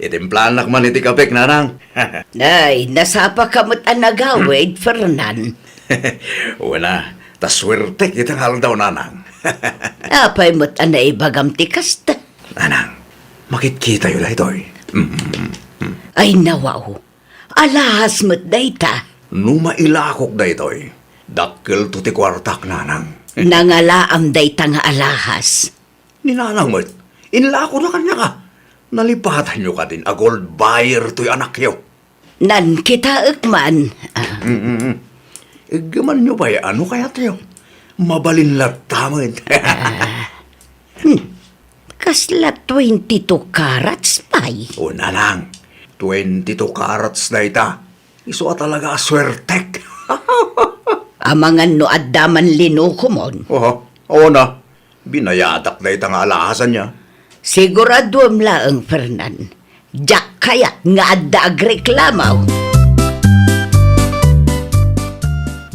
Itimplan man iti kapik, Nanang. Ay, nasapa kamot ang nagawid, Fernan. Wala. Taswerte kita nga lang daw, Nanang. Apay mo't ang naibagam ti kasta. Nanang, makikita yun ito. Ay nawaw, alahas mo't dayta. Numailakok daytoy. Dakkel to ti kwartak nanang. Nangalaam dayta nga alahas. Ninanang mo't, inlako na kanya ka. Nalipatan nyo ka din, a gold buyer to'y anak yo. Nan kita ekman. Igaman nyo ba ano kaya tayo? Mabalinlat tamad. Kasla 22 carats pay. Una lang, 22 carats na ita. Iso talaga aswertek. Amangan no addaman linuko mon. Oo na. Binayadak na itang alahasan niya. Siguraduam laang Fernan. Diyak kayat nga adda agreklamaw.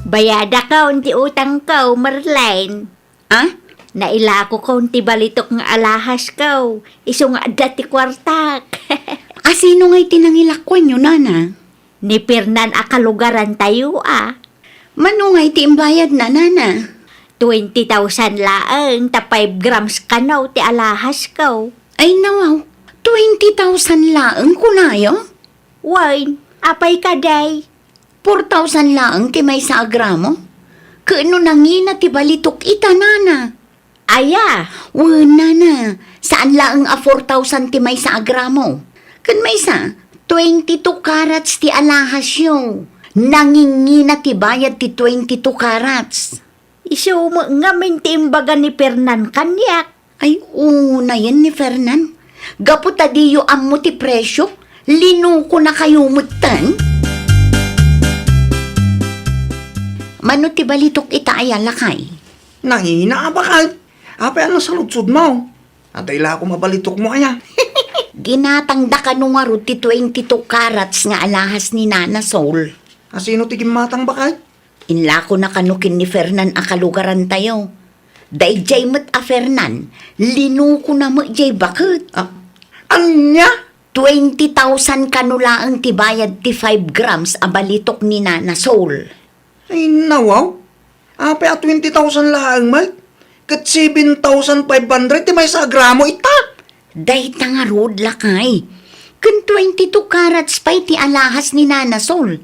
Bayada ka unti utang ka, Marlene. Ah? Nailako ka unti balitok nga alahas ka. Iso nga adda ti kwartak. Asino nga'y tinangilakwan nyo, nana? Ni Pernan akalugaran tayo Mano nga'y tiimbayad na, nana? 20,000 laang, ta 5 grams kanaw ti alahas ka. Ay nawaw, 20,000 laang kunayo? Wine, apay ka day. 4,000 laang ti may sa agramo? Kaano nangina ti balitok ita, nana? Aya, Wala na, saan laang a 4,000 ti may sa agramo? Kan may sa, 22 carats ti alahas yo. Nangingina ti bayad ti 22 carats. iso mo nga mintimbaga ni Pernan kanyak. Ay, una yan ni Fernan. Gapu tadiyo ammo ti presyo, linuko na kayo mutan. Mano ti balitok ita ay alakay? Nangina ba ka? Apa ano sa lutsud mo? At ila ako mabalitok mo kaya. Ginatangda ka nung nga ti 22 carats nga alahas ni Nana Soul. Asino ti gimatang ba ka? Inla ko na kanukin ni Fernan akalugaran tayo. Dayjay mo't a Fernan, linuko na mo jay bakit? Anya? 20,000 kanula ang tibayad ti 5 grams a balitok ni Nana Soul. Ay nawaw. Apa at 20,000 lang mal? Kat 7,500 ti may sa gramo ita. Dayta nga road lakay. Kun 22 carats pa'y ti alahas ni Nana Soul.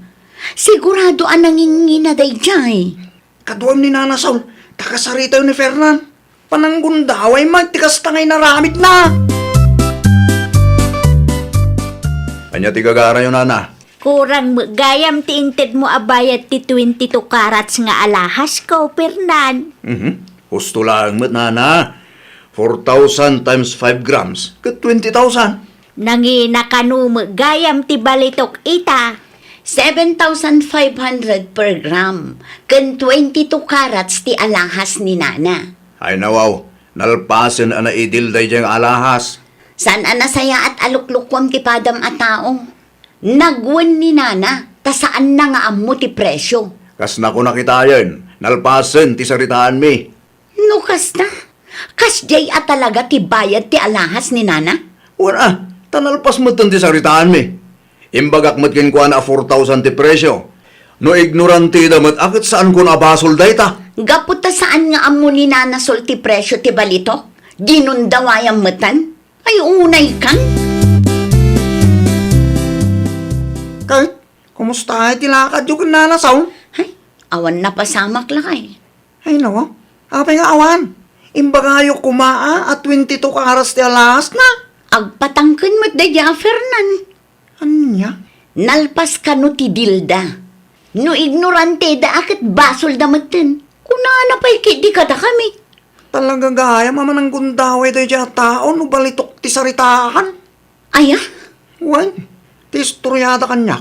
Sigurado ang nangingina dayjay. Kaduam ni Nana Saul, takasaritaw ni Fernan. Pananggundaway man, tikas tangay naramit na. Anya ti gagara yun, Nana? Kurang gayam ti inted mo abayat ti 22 carats nga alahas ka, Pernan. Husto lang mo't, Nana. 4,000 times 5 grams, kat 20,000. Nangina kanu gayam ti balitok ita. 7,500 per gram. Kun 22 carats ti alahas ni Nana. Ay nawaw, nalpasin ana idil day diyang alahas. San anasaya at aluklukwam ti padam a tao? Nagwan ni Nana, ta saan na nga ammo ti presyo? Kas na ko nakita yun, nalpasin ti saritaan mi. Nukas na. Kas jay at talaga ti bayad ti alahas ni Nana? Wala, tanalpas mo ti saritaan mi. Imbagak mo't kinuha na 4,000 ti presyo. No ignorante damat akit saan ko nabasol dayta. Gapot ta saan nga ammo ni Nana Sol ti presyo ti balito? Ginundawayang matan? Ay unay kan? Kahit, kumusta ay tilakad yung Nana Saul? Ay, awan na pasamak lakay. Ay nawa, apay nga awan. Imbagayo kumaa at 22 karas ti alas na. Agpatangken mo't dadya Fernan. Anya? Nalpas ka no ti dilda. No ignorante da akit basol da matin. Kunana pa'y di kada kami. Talaga gaya maman ang gundaway tayo dyan tao no balitok ti saritahan. Aya? Wan, ti istoryada kanya.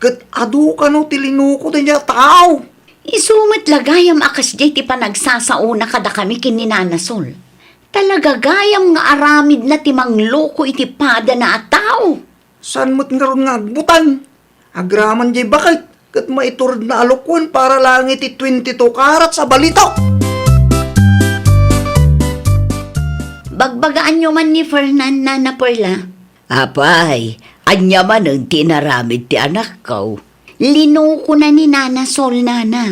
Kat adu ka no ti linuko tayo dyan tao. Isumat lagayam akas jay ti panagsasauna kada kami kininanasol. Talaga gayam nga aramid na ti mangloko iti pada na at tao. Saan mo't nga ron nga agbutan? Agraman jay bakit? Kat maiturad na alukwan para lang iti 22 karat sa balito. Bagbagaan nyo man ni Fernan na Perla. Apay, anya man ang tinaramid ti anak ko. Linuko na ni Nana Sol, Nana.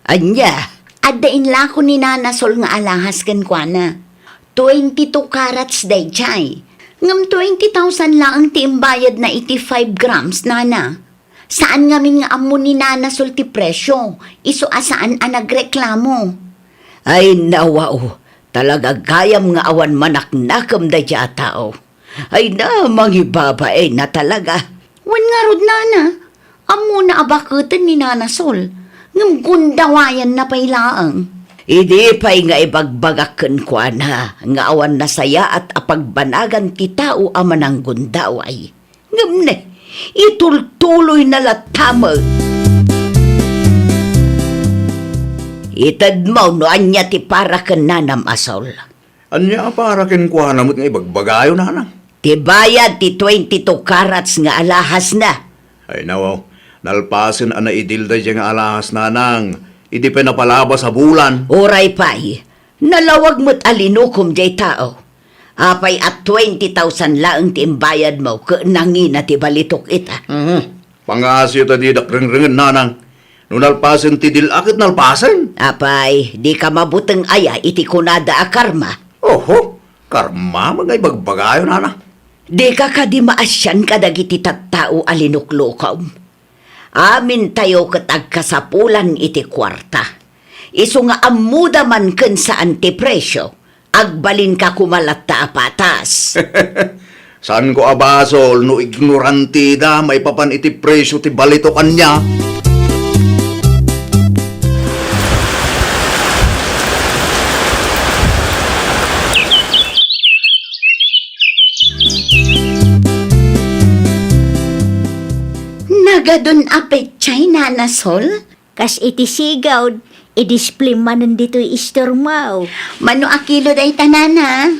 Anya, Adain la ko ni Nana Sol nga alahas kan kwa na. 22 carats day chay. Ngam 20,000 lang ang tiimbayad na 85 grams, nana. Saan ngamin nga amo ni nana sulti presyo? Iso asaan ang nagreklamo? Ay nawao, talaga gayam nga awan manak nakam da dya tao. Ay na, mangibabae na talaga. Wan nga rod, nana. Amo na abakutan ni Nana Sol. Ngam gundawayan na pailaang. Idi pa'y nga ibagbagaken kwa na, nga awan na saya at apagbanagan ti tao aman ang gundaway. Ngamne, itultuloy na latama. Itad mo no anya ti para ken nanam asol. Anya para kinkwa namot nga ibagbagayo nanang. Ti bayad ti 22 carats nga alahas na. Ay nawaw, nalpasin ana idilda dyan nga alahas nanang. Idi pa napalabas sa bulan. Oray pa'y, nalawag mo't alinukom jay tao. Apay at 20,000 laang ti imbayad mo, nangi na ti balitok ita. Pangasyo ta di dakring-ringen nanang. Nung nalpasin ti dilakit nalpasin. Apay, di ka mabuteng aya iti kunada a karma. Oho, karma mga ibagbagayo nanang. Di ka di maasyan kadagiti tattao alinuklukaw. Amin tayo katag kasapulan iti kwarta. Isu nga amuda man ken sa antipresyo, agbalin ka kumalat ta apatas. Saan ko abasol no ignoranti da may papan iti presyo ti balito kanya. Nagadun apet chay, Nana Sol? Kas iti sigaw, i-display man nandito istormaw. Mano a kilo day tanana?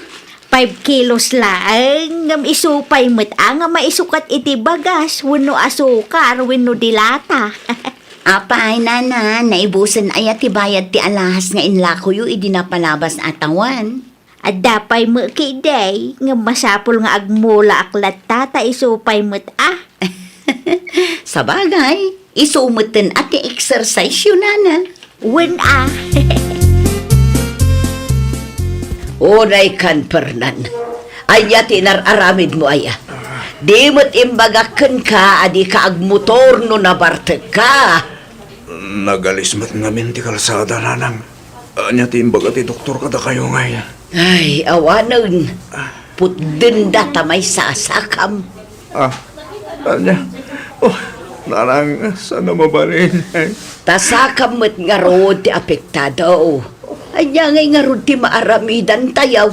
5 kilos lang, ngam isupay met nga maisukat iti bagas, wano asukar, wano dilata. Apa ay, nana, naibusan ay ti bayad ti alahas nga inlako yu idinapalabas atawan. At dapay mo kiday, ngam masapol nga agmula aklat tata isupay met Sa bagay, isumutin at i-exercise yun, nana. Wen Oray kan pernan. Anya tinararamid mo aya. Di mo't imbagaken ka, adi ka agmotor no nabarteg ka. Nagalismat ngamin ti kalsada nanang. Anya ti imbaga ti doktor kada kayo ngayon. Ay, awanon. Putdin data may sasakam. Anya. Oh, nanang, sana mabalin. Tasakam mo't nga rood ti apektado. Anya ngay nga rood ti maaramidan tayaw.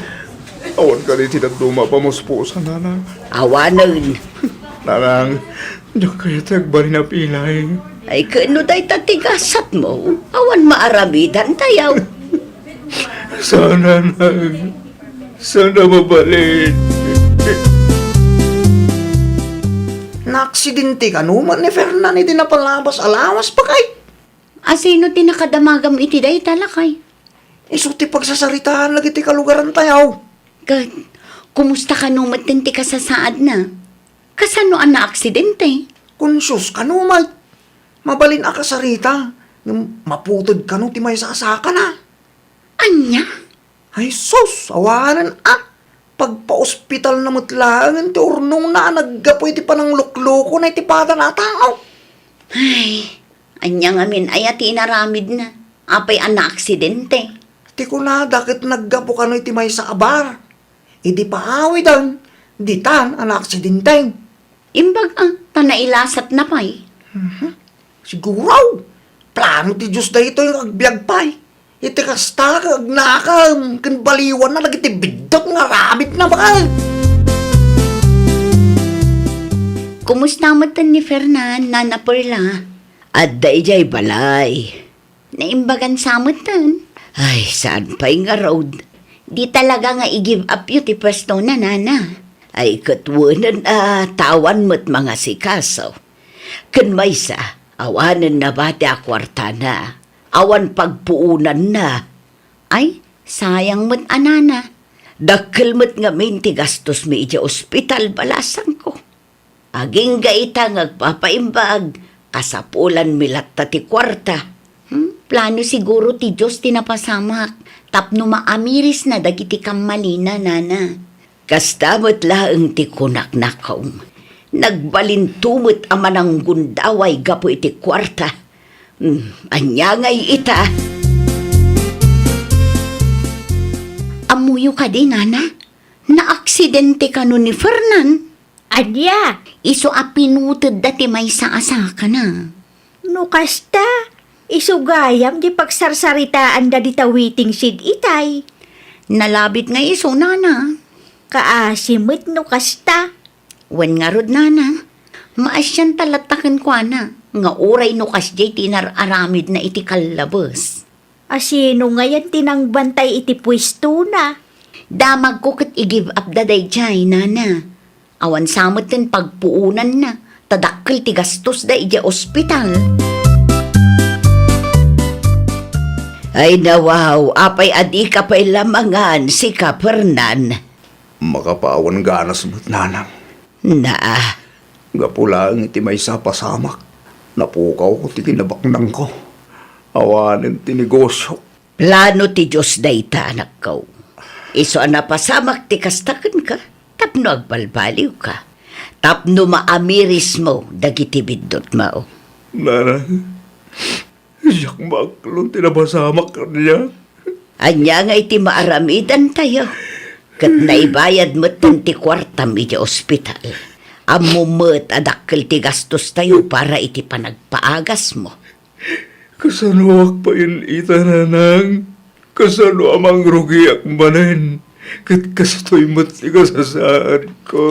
Awan ka rin tinagduma pa mo spusa, nanang. Awanon. Nanang, diyan kaya tagbari na pilay. Ay, kano day tatigasat mo? Awan maaramidan tayaw. Sana, nang. Sana mabalin. Naaksidente ka naman ni Fernan, hindi napalabas alawas pa kay. Asino tinakadamagam iti day talakay? Isuti pagsasaritaan lagi ti kalugaran tayaw. Gad, kumusta ka numatin ti kasasaad na? Kasano ang na-aksidente? Konsyos ka naman. Mabalin ka sa rita. Maputod ka no, ti may sasaka na. Anya? Ay sus, awanan Pagpa-ospital na mutlangan, ti urnong na naggapoy ti panang lukloko na iti pata na tao. Ay, anya nga min ay ati inaramid na. Apay ang na-aksidente. Ti ko na, dakit naggapo ka no iti may sa abar. Idi pa awi dan, di tan ang aksidenteng. Imbag tanailasat na pa'y. Siguro, plano ti Diyos da ito yung agbyag pa'y. Iti kasta, agnakam, kanbaliwan na lagi ti bidot nga rabit na ba? Kumusta matan ni Fernan, Nana Perla? At dayjay balay. Naimbagan sa matan. Ay, saan pa'y nga road? Di talaga nga i-give up yun ti pwesto na, Nana. Ay, katwanan tawan mo't mga sikaso. Kan may sa, awanan na ba ti akwarta na? Awan pagpuunan na. Ay, sayang mo't anana. Dakkel mo't nga minti gastos mi ija ospital balasan ko. Aging gaita ngagpapaimbag, kasapulan milat ta ti kwarta. Plano siguro ti Diyos tinapasamak. Tapno maamiris na dagiti kamalina, Nana. Kastamot laeng ti kunak nakaw. Nagbalintumot ama ng gundaway gapo iti kwarta. Anya ngay ita. Amuyo ka din, Nana. Na-aksidente ka no ni Fernan. Adya, Iso a pinutod dati may asa ka na. no kasta, isugayam di pagsarsaritaan da di tawiting sid itay. Nalabit nga iso, Nana. Kaasimit no kasta. Wen nga rod, Nana. Maasyan talatakan ko, Ana. Nga uray no kasjay tinar-aramid na iti kalabos. Asino ngayon tinangbantay iti pwesto na. Damag ko kat i-give up da day jay, Nana. Awan samot din pagpuunan na. Tadakkel ti gastos da ija ospital. Ay nawaw, apay adi ka pa'y lamangan si Kapernan. Makapawan ganas mo't nanang. Na, Gapulang iti may sa pasamak. Napukaw ko ti kinabaknang ko. Awanin ti negosyo. plano ti Diyos dayta anak ko. Iso napasamak ti kastaken ka, tapno agbalbaliw ka. Tapno maamiris mo, dagiti bidot mao. Nanang, siyak maklong tinabasamak ka niya. Anya nga iti maaramidan tayo. Kat naibayad mo ti kwartam iti ospital. Amumot adakkel ti gastos tayo para iti panagpaagas mo. Kasanuak pa yun ita, nanang. Kasano amang rugi ak manen. Kat kastoy mo't ti kasasaan ko.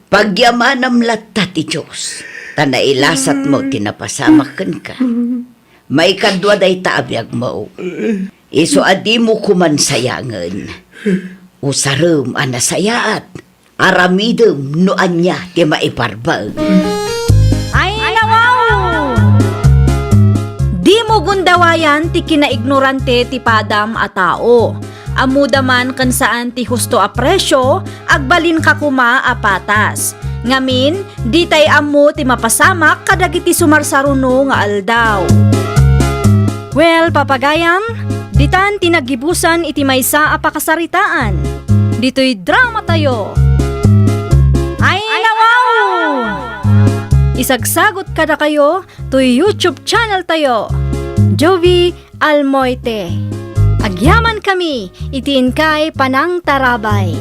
Pagyamanam latta ti Diyos, tanailasat mo tinapasamakan ka. May kadwa day taabiyag mo. Iso adi mo kumansayangan. Usarum anasayaat. Aramidem no anya ti maiparbag. Ay, nawaw! Di mo gundawayan ti kinaignorante ti padam a tao. Amudaman kan saan ti husto a presyo, agbalin ka kuma a patas. Ngamin, di tay amu ti mapasamak kadagiti sumarsaruno nga aldaw. Well, papagayam, ditan tinagibusan iti maysa a pakasaritaan. Dito'y drama tayo. Ay, nawaw! Isagsagot kada kayo to YouTube channel tayo. Jovi Almoite. Agyaman kami, itiin kay Panang Tarabay.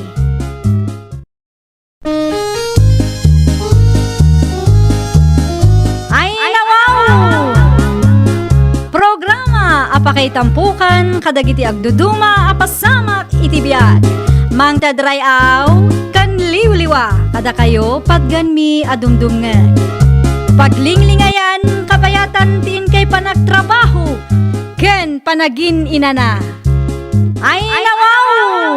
Ay, nawaw! Programa apakay tampukan kadagiti agduduma apasamak iti biag. Mang tadray aw kan liwliwa kada kayo pagganmi adumdumngeg. Paglinglingayan kapayatan tiin kay panagtrabaho ken panagin inana. Ay, nawaw!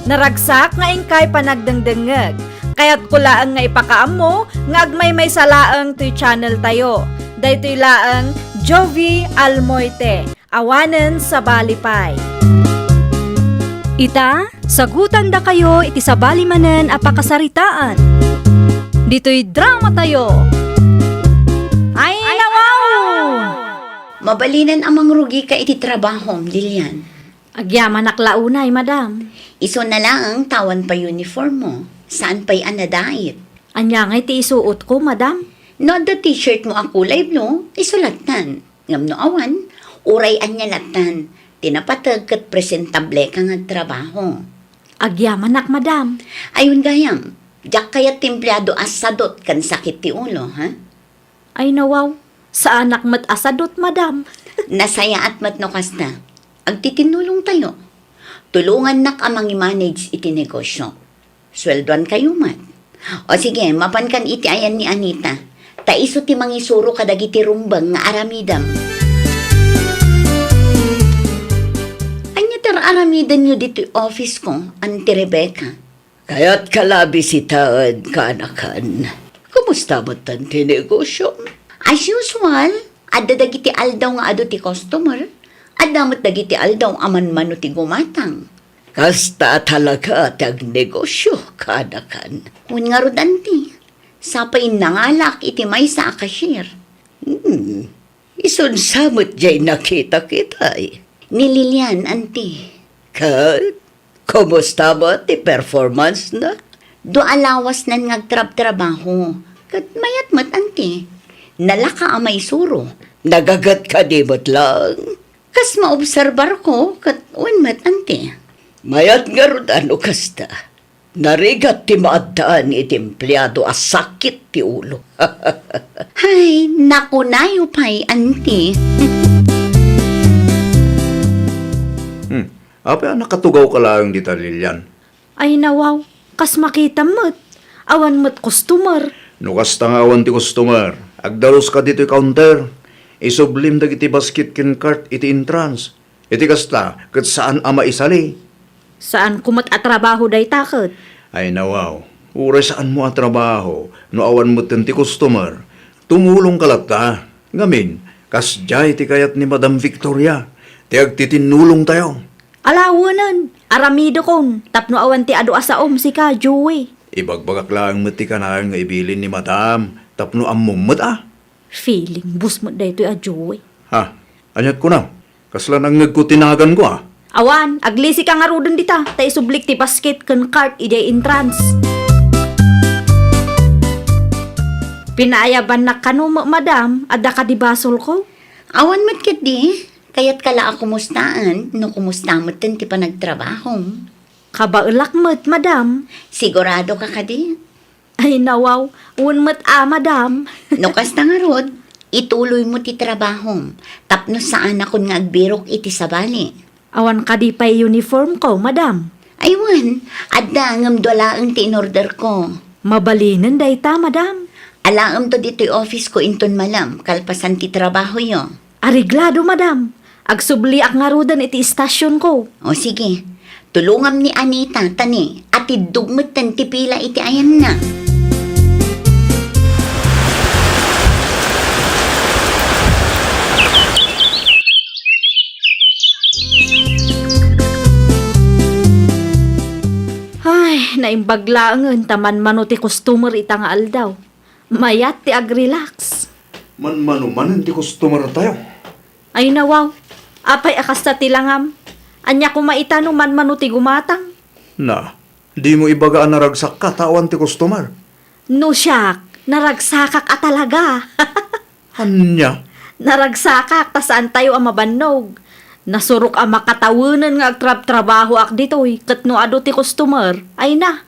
Naragsak nga ingkay panagdengdengeg. Kaya't kulaang nga ipakaam mo, nga agmay may salaang to'y channel tayo. Daytoy laang Jovi Almoite, awanen sa balipay. Ita, sagutan da kayo iti sa balimanen a pakasaritaan. Dito'y drama tayo. Ay, nawaw! Mabalinan amang rugi ka iti trabaho, Lilian. Agyaman naklaunay, madam. Iso na lang tawan pa uniform mo. Saan pa'y anadait? Anya nga iti isuot ko, madam. No, the t-shirt mo ang kulay blue, isulatan. Ngam no awan, uray anya latan. Tinapatag kat presentable ka nga trabaho. Agyaman nak, madam. Ayun gayam, jak kaya templado asadot kan sakit ti ulo, ha? Ay, nawaw. Sa anak mat asadot, madam. Nasaya at matnokas na. Agtitinulong tayo. Tulungan nak amang i-manage iti negosyo. Sweldoan kayo man. O sige, mapan kan iti ayan ni Anita. Taiso ti mangisuro kadagiti rumbang nga aramidam. Anya tar aramidan nyo dito office ko, Auntie Rebecca. Kaya't kalabi si taad kanakan. Kumusta mo tan ti negosyo? As usual, adda dagiti aldaw nga ado ti customer. Adamot dagiti aldaw aman mano ti gumatang. Kasta talaga tag negosyo kanakan. Kun nga rod, Auntie, sapay nangalak iti may sa cashier. Isun samot jay nakita kita eh. Ni Lilian, auntie. Kat, kumusta mo ti performance na? Do alawas nan ngagtrab-trabaho. Kat mayat mat, auntie. Nalaka amay suro. Nagagat ka di mo't lang. Kas maobserbar ko, kat uwan mat, auntie. Mayat nga ron ano kasta. Narigat ti maadaan iti empleyado as sakit ti ulo. Hay, nakunayo pa'y, auntie. Apa nakatugaw ka lang dita, Lilian. Ay nawaw, kas makita mo't. Awan mo't customer. Nukas tangawan ti customer. Agdalos ka dito counter. Isublim dagiti basket ken cart iti entrance. Iti kasta, kat saan ama isali. Saan kumat atrabaho day takot? Ay nawaw, uray saan mo ang trabaho, no awan mo ti customer. Tumulong ka lata. Ngamin, kas jay ti kayat ni Madam Victoria. Ti agtitinulong tayo. Alawanan, aramido kon. Tapno awan ti adu asaom si ka, Joey. Ibagbagak lang mo ti kanang nga ibilin ni Madam. Tapno ammumot ah. Feeling bus mo day to a Joey. Ha, anyat ko na. Kasla nang nagkutinagan ko ah. Awan, aglisi ka nga rudon dita. Tay sublik ti basket ken cart ide entrance. Pinaayaban na kanu mo, madam, adda ka di basol ko. Awan mat kat di. Kaya't kala ako kumustaan, no kumusta mo ti panagtrabaho. Kabaulak mo't, madam. Sigurado ka kadi. Ay nawaw, unmat madam. No kasta nga rod, ituloy mo ti trabaho. Tapno saan ako nga agbirok iti sabali. Awan ka di pa'y uniform ko, madam. Aywan, adda ngam dwalaang ti in-order ko. Mabalinan day ta, madam. Alaam to dito office ko inton malam, kalpasan ti trabaho yo. Ariglado, madam. Agsubli ak nga rudan iti istasyon ko. O sige, tulungam ni Anita, tani, at idugmutan ti pila iti ayan na. Ay, naimbaglaangan taman mano ti customer ita nga aldaw. Mayat ti agrelax. Man ti customer tayo. Ay nawaw, apay akasta ti langam. Anya kumaita no man mano ti gumatang. Na, di mo ibagaan na ragsak ka, tawan ti customer. No siyak, naragsakak a talaga. Anya, Naragsakak, tasaan tayo ang mabannog. Nasurok ang makatawanan nga agtrab-trabaho ak ditoy, kat no ado ti customer. Ay na,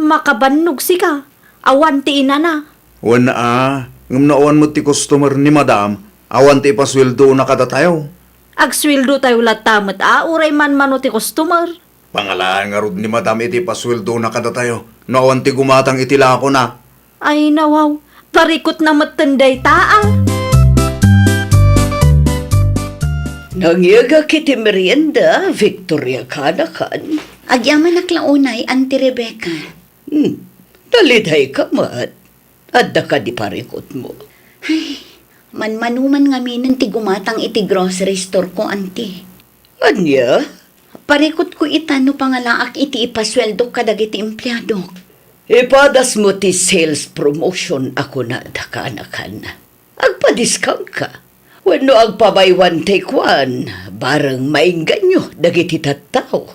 makabannog si ka. Awan ti ina na. wana ngam naawan mo ti customer ni Madam, awan ti ipasweldo na kada tayo. Agswildo tayo latamat uray man mano ti customer. Pangalaan nga rod ni Madam iti pasweldo na kada tayo, no awan ti gumatang itila ko na. Ay nawaw, parikot na matanday taa. Nangyaga kiti merienda, Victoria Kanakan. Agyaman naklaunay, Auntie Rebecca. Taliday ka mat. Adda ka di parikot mo. Manmanuman nga minin ti gumatang iti grocery store ko, Auntie. Anya? Parikot ko itano pangalaak iti ipasweldo kadag iti empleyado. Ipadas mo ti sales promotion ako na dakanakan. Agpa-discount ka. Wano agpa-buy one take one, barang maingganyo dagiti tattao.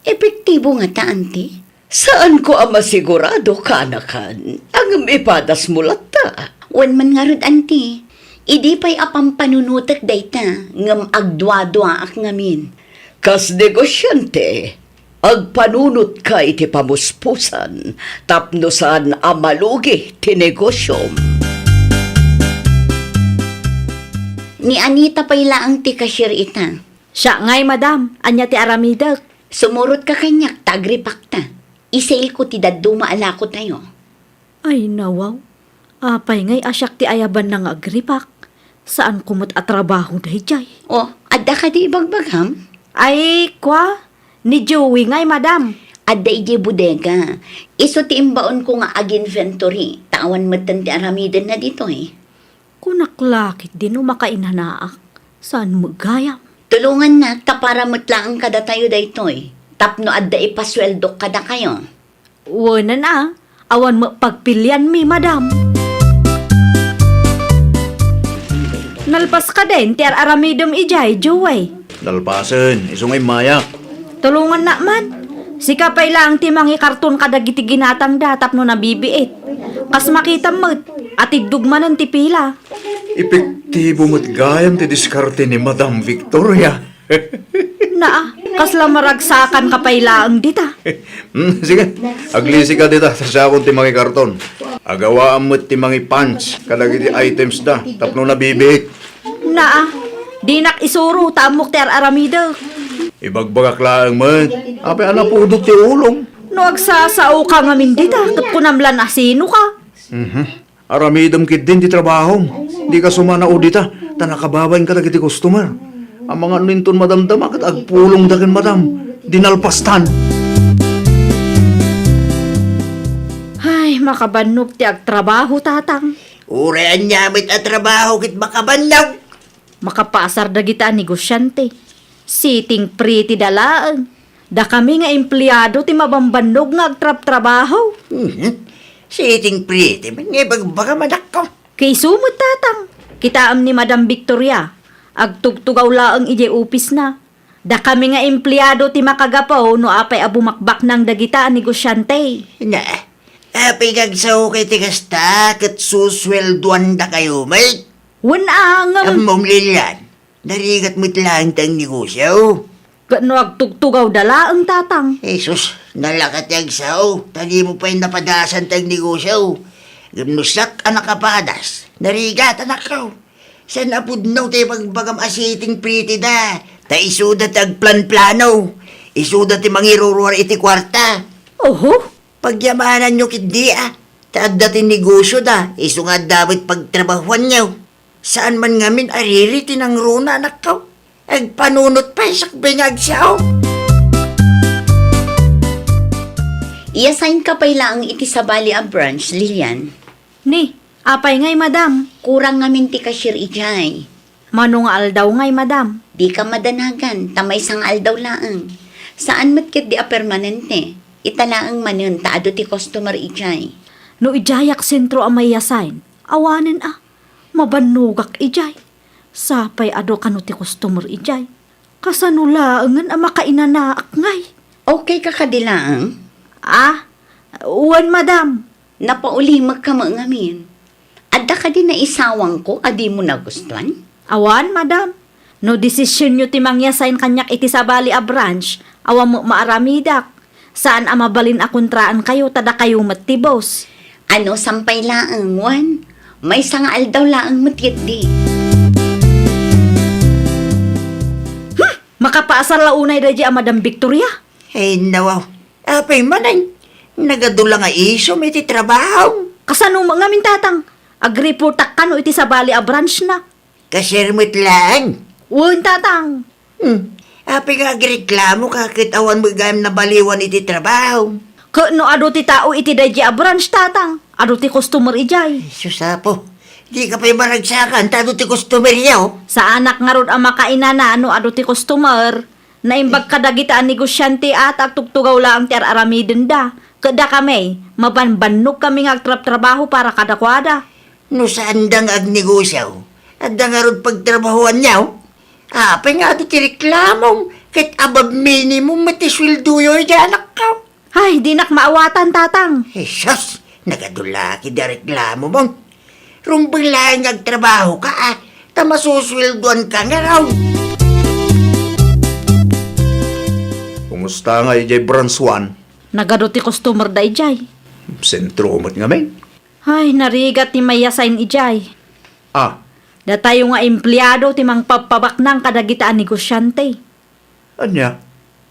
Epektibo nga ta, Auntie. Saan ko ang masigurado kanakan? Ang ipadas mo lata. Wan man nga rod, Auntie. Idi pa'y apang panunutak dayta, ngam agdwa-dwa ak ngamin. Kas negosyante, agpanunot ka iti pamuspusan, tapno saan amalugi ti negosyom. Ni Anita pa'y laang ti cashier ita. Siya ngay, madam, anya ti aramidak. Sumurot ka kanyak, tagripak ta. Isail ko ti daddo maala ko tayo. Ay nawaw, apay ngay asyak ti ayaban ng agripak. Saan kumot at trabaho day jay? O, adda ka di ibagbagam? Ay, kwa, ni Joey ngay, madam. Adda ije bodega. Iso ti imbaon ko nga ag-inventory. Tawan matan ti aramidan na dito eh. Kunaklakit din o makainanaak. Saan magayam? Tulungan na, tapara matlaang kada tayo daytoy. Tapno adda ipasweldo kada kayo. Wala na, awan mo pagpilian mi, madam. Nalpas ka din, ti aramidom ijay, Joey. Dalpasan, isungay maya. Tulungan na man. Si kapay lang ti mangi karton kadagiti ginatang datap no nabibiit. Kas makita mo, at idugmanan ti pila. Epektibo mo't gayam ti diskarte ni Madam Victoria. Naa, kasla maragsakan kapay laang dita. Sige, aglisi ka dita sa sakon ti mga karton. Agawaan mo't ti mga punch, kadagiti items da, tapno nabibiit. Naa, dinak isuro tamok ti aramida. Ibagbagak laang man, ape anapudot ti ulong. No agsasao ka ngamin dita, kat kunamlan asino ka. Aramidam kit din ti trabaho. Di ka sumanao dita, tanakababain ka dagiti customer. Ang mga ninton madamdam, akat agpulong dakin madam, dinalpastan. Ay, makabannog ti agtrabaho tatang. Urayan nyamit at trabaho kit makabanlaw. Makapasar dagita negosyante. Sitting pretty dalaan. Da kami nga empleyado ti mabambannog nga agtrab-trabaho. Sitting pretty, may bagbaka manak ko. Kay sumot tatang. Kitaam ni Madam Victoria. Agtugtugaw laang ije upis na. Da kami nga empleyado ti makagapaw no apay abumakbak ng dagita negosyante. Na, apay kagsaw kay tikasta kat suswelduan da kayo, mate. Wanangam. Among Lilian, narigat mo't lang tang negosyo. Kano agtugtugaw dalaang tatang. Jesus, nalakat yung sao. Tadi mo pa yung napadasan tang negosyo. Gumnusak anak kapadas. Narigat anak ko. Sa napudnaw tayo magbagam asiting pretty da. Ta isuda tag plan-plano. Isuda ti mangiruruar iti kwarta. Oho, Pagyamanan nyo kindi Taad dating negosyo da. Isu nga dapat pagtrabahuan nyo. Saan man ngamin ariri tinangruna anak ko. Agpanunot pa isak bingag sao. Iasign ka pa ang iti sa Bali a branch, Lilian. ni, apay ngay madam. Kurang ngamin ti cashier ijay. Manong aldaw ngay madam. Di ka madanagan, tamay sang aldaw laang. Saan matkit di a permanente? Italaang manon taado ti customer ijay. No ijayak sentro amay yasain. Awanen mabanugak ijay. Sapay ado kano ti customer ijay. Kasanulaangan makainanaak ngay. Okay ka kadilaang? Uwan madam. Napaulimag ka mga ngamin. Adda ka din na isawang ko, adi mo nagustuhan? Awan madam. No desisyon nyo ti mangyasain kanyak iti sa Bali a branch. Awa mo maaramidak. Saan mabalin a kontraan kayo tada kayo matibos. Ano sampay laang, Juan? May sangaal daw laang matit di. Makapaasar launay dahi a Madam Victoria. Ay nawaw. Apay manay. Nagadula nga iso may ti trabaho. Kasano mga min tatang? Agreportak ka no iti sa Bali a branch na. Kasirmit lang. Uwan tatang. Apay nga agreklamo kakit awan mo gayam na baliwan iti trabaho. No ado ti tao iti dahi a branch tatang. Ado ti customer ijay. Susapo. Di ka pa'y maragsakan, tado ti customer yaw. Sa anak nga rod ang makainana no ado ti customer. Naimbag kadagita ang negosyante at agtugtugaw lang ti aramiden da. Kada kami, mabanbannog kami nga agtrap-trabaho para kadakwada. No saan dang agnegosyaw? At da nga rod pagtrabahuan yaw? Apay nga ito ti reklamong. Kahit abab minimum matiswilduyo yung anak ka. Ay, di nak maawatan tatang. Jesus, nagadulaki da reklamo mong. Rumbang lang agtrabaho ka tamasuswilduan ka nga raw. Kumusta nga ijay branch 1? Nagado ti customer da ijay. Sentro mo't nga men. Ay, narigat ti mayasain ijay. Da tayo nga empleyado ti mang papabaknang kadagita ang negosyante. Anya?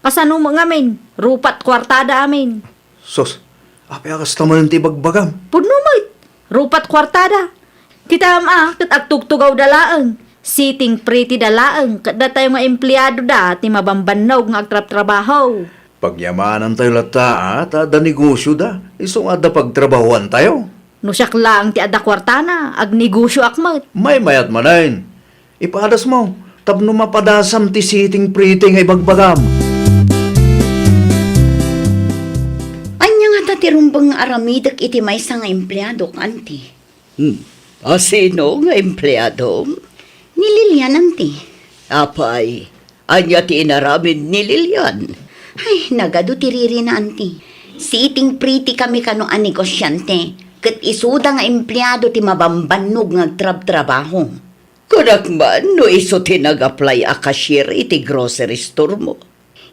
Kasano mo ngamin? Rupat kwartada amin. Sos, apay akas taman ti bagbagam. Punumit. Rupat kwartada. Kita kat agtugtugaw dalaang. Sitting pretty dalaang. Kada tayo nga empleyado da ti mabambannog nga agtrap-trabaho. Pagyamanan tayo lata at ada negosyo da. Isong ada pagtrabahuan tayo. No siyak lang ti ada kwartana. Ag negosyo akmat. May mayat manayin. Ipadas mo. Tapno mapadasam ti sitting pretty nga ibagbagam. Anya nga tatirumbang aramidak iti may sang empleyado kanti. Sino nga empleyado? Ni Lilian anti. Apay, Anya ti inaramin ni Lilian. Ay, nagado tiriri na, auntie. Siting pretty kami kano a negosyante. Kat isuda nga empleyado ti mabambanog nga trabaho. Kunak man, no iso ti nag-apply a cashier iti grocery store mo.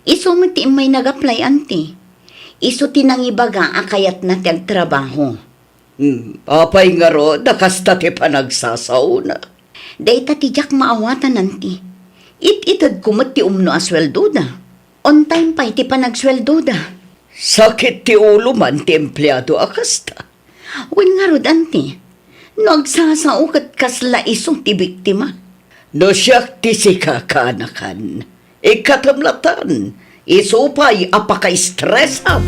Iso mo ti may nag-apply, auntie. Iso ti nangibaga akayat na ti agtrabaho. Apay nga ro, nakasta ti panagsasauna. Dayta ti jak maawatan, auntie. Ititad kumot ti umno asweldo da. On time pa iti panagsweldo da. Sakit ti ulo man ti empleyado akasta. Wen nga rod, auntie. Nagsasao kat kasla iso ti biktima. No siyak ti sikakanakan. Ikatamlatan, iso pa'y apaka-stress up.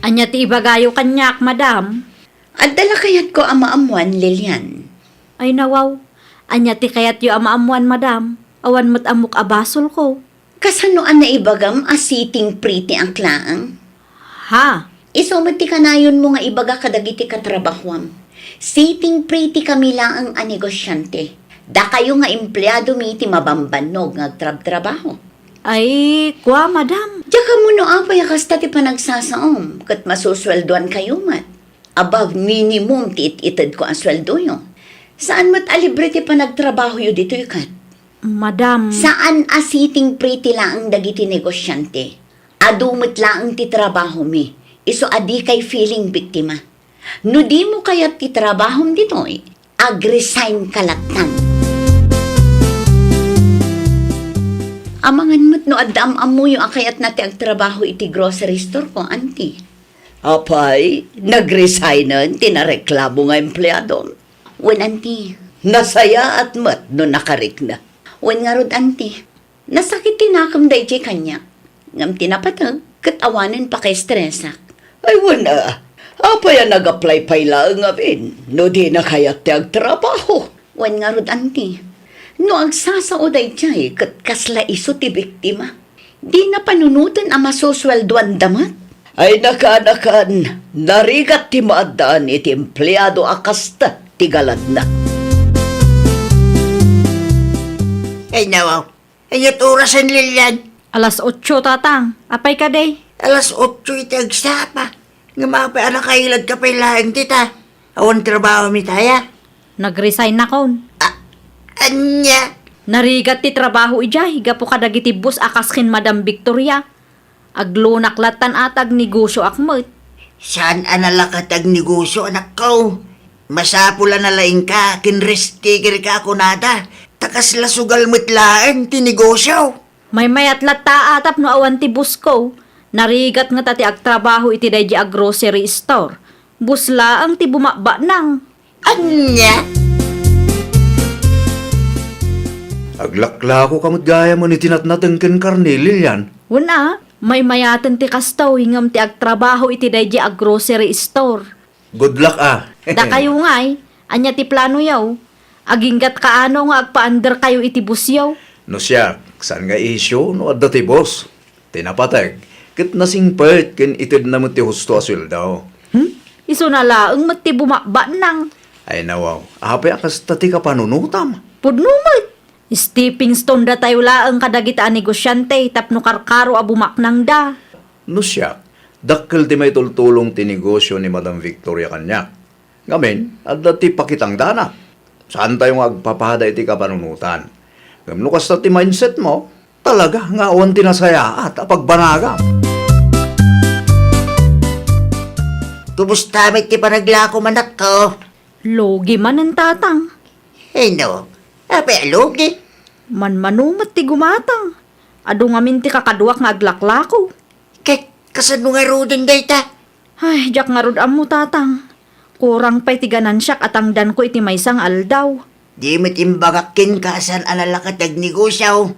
Anya ti ibagayo kanyak, madam. Adala kayat ko amaamuan, Lilian. Ay nawaw. Anya ti kayat yu amaamuan, madam. Awan mo't amok abasol ko. Kasanoan na ibagam asiting pretty ang klaang? Ha? Isumati kanayon mo nga ibaga kadagiti katrabahwam. Siting pretty kami lang ang negosyante. Da kayo nga empleyado mi ti mabambanog nga trabaho. Ay, kwa, madam. Diya ka mo no apay kasta ti panagsasaom kat masusweldoan kayo mat. Above minimum ti ititid ko ang sweldo yo. Saan mat alibre ti panagtrabaho yo dito kat? Madam. Saan asiting pretty lang ang dagiti negosyante? Adumot lang ti trabaho mi. Iso adi kay feeling biktima. No di mo kaya ti trabaho dito ag-resign kalatan. Amangan mo't no adam amuyo akayat na ti agtrabaho iti grocery store ko, auntie. Apay, nag-resignan, tinareklamo nga empleyado. Wen, auntie. Nasaya at mat no nakarik na. Wen nga rod, auntie. Nasakit tinakam da iti kanya. Ngam tinapatag, katawanan pa kay stressak. Ay wala, apay nag-apply pa'y lang abin, no di na kaya ti agtrabaho. Wen nga rod, auntie. No agsasao da iti kat kasla iso ti biktima. Di na panunutan ang masusweldoan damat. Ay nakanakan, narigat ti maadaan iti empleyado akasta ti galad na. Ay nawaw, ayot oras ang Lilian. Alas 8, tatang. Apay ka, day. Alas 8 iti agsapa. Nga mapay anak kailad ka pa'y lahing tita. Awan trabaho mi taya. Nag-resign na kon. Anya, Narigat ti trabaho ijay. Gapo kadagiti bus akaskin Madam Victoria. Aglunaklatan atag negosyo akmet. saan analakat ag negosyo anak ko? Masapula na laing ka, kinrestigir ka ako nada. Takas lasugal mutlaan ti negosyo. May mayat lata atap no awan ti bus ko. Narigat nga tati agtrabaho iti daydi ag grocery store. Busla ang ti bumaba nang. Anya, Aglakla ko kamot gaya mo ni tinatnateng ken karne, Lilian. Wala, may mayatan ti kastaw hingam ti agtrabaho iti daydi ag grocery store. Good luck ah. Da kayo nga'y, anya ti plano yaw. Aginggat kaano nga agpa-under kayo iti bus yaw. No siya, saan nga isyo no adda ti boss? Tinapatag, ket nasing part ken itid na mo ti husto asul daw. Iso na laeng mat ti bumaba nang. Ay nawaw, apay akas tati ka panunutam. Pudnumot. Stepping stone da tayo laeng kadagita a negosyante tapno karkaro a bumaknang da. No siya, dakkel ti may tultulong ti negosyo ni Madam Victoria kanya. Ngamin, adda ti pakitang dana. Saan tayo nga agpapada iti kapanunutan? Ngam kas ti mindset mo, talaga nga awan tinasaya at pagbanaga. tubos tamit ti panaglako manak ko. Logi man ang tatang. Ay no, apay alugi. Manmanumat ti gumatang. Ado nga min ti kakaduak nga aglaklako. Kay kasano nga rudin dayta. Ay, jak nga rod mo tatang. Kurang pa'y ti ganansyak at ang dan ko iti maysang aldaw. Di mit imbagakin ka saan analakat ag negosyo.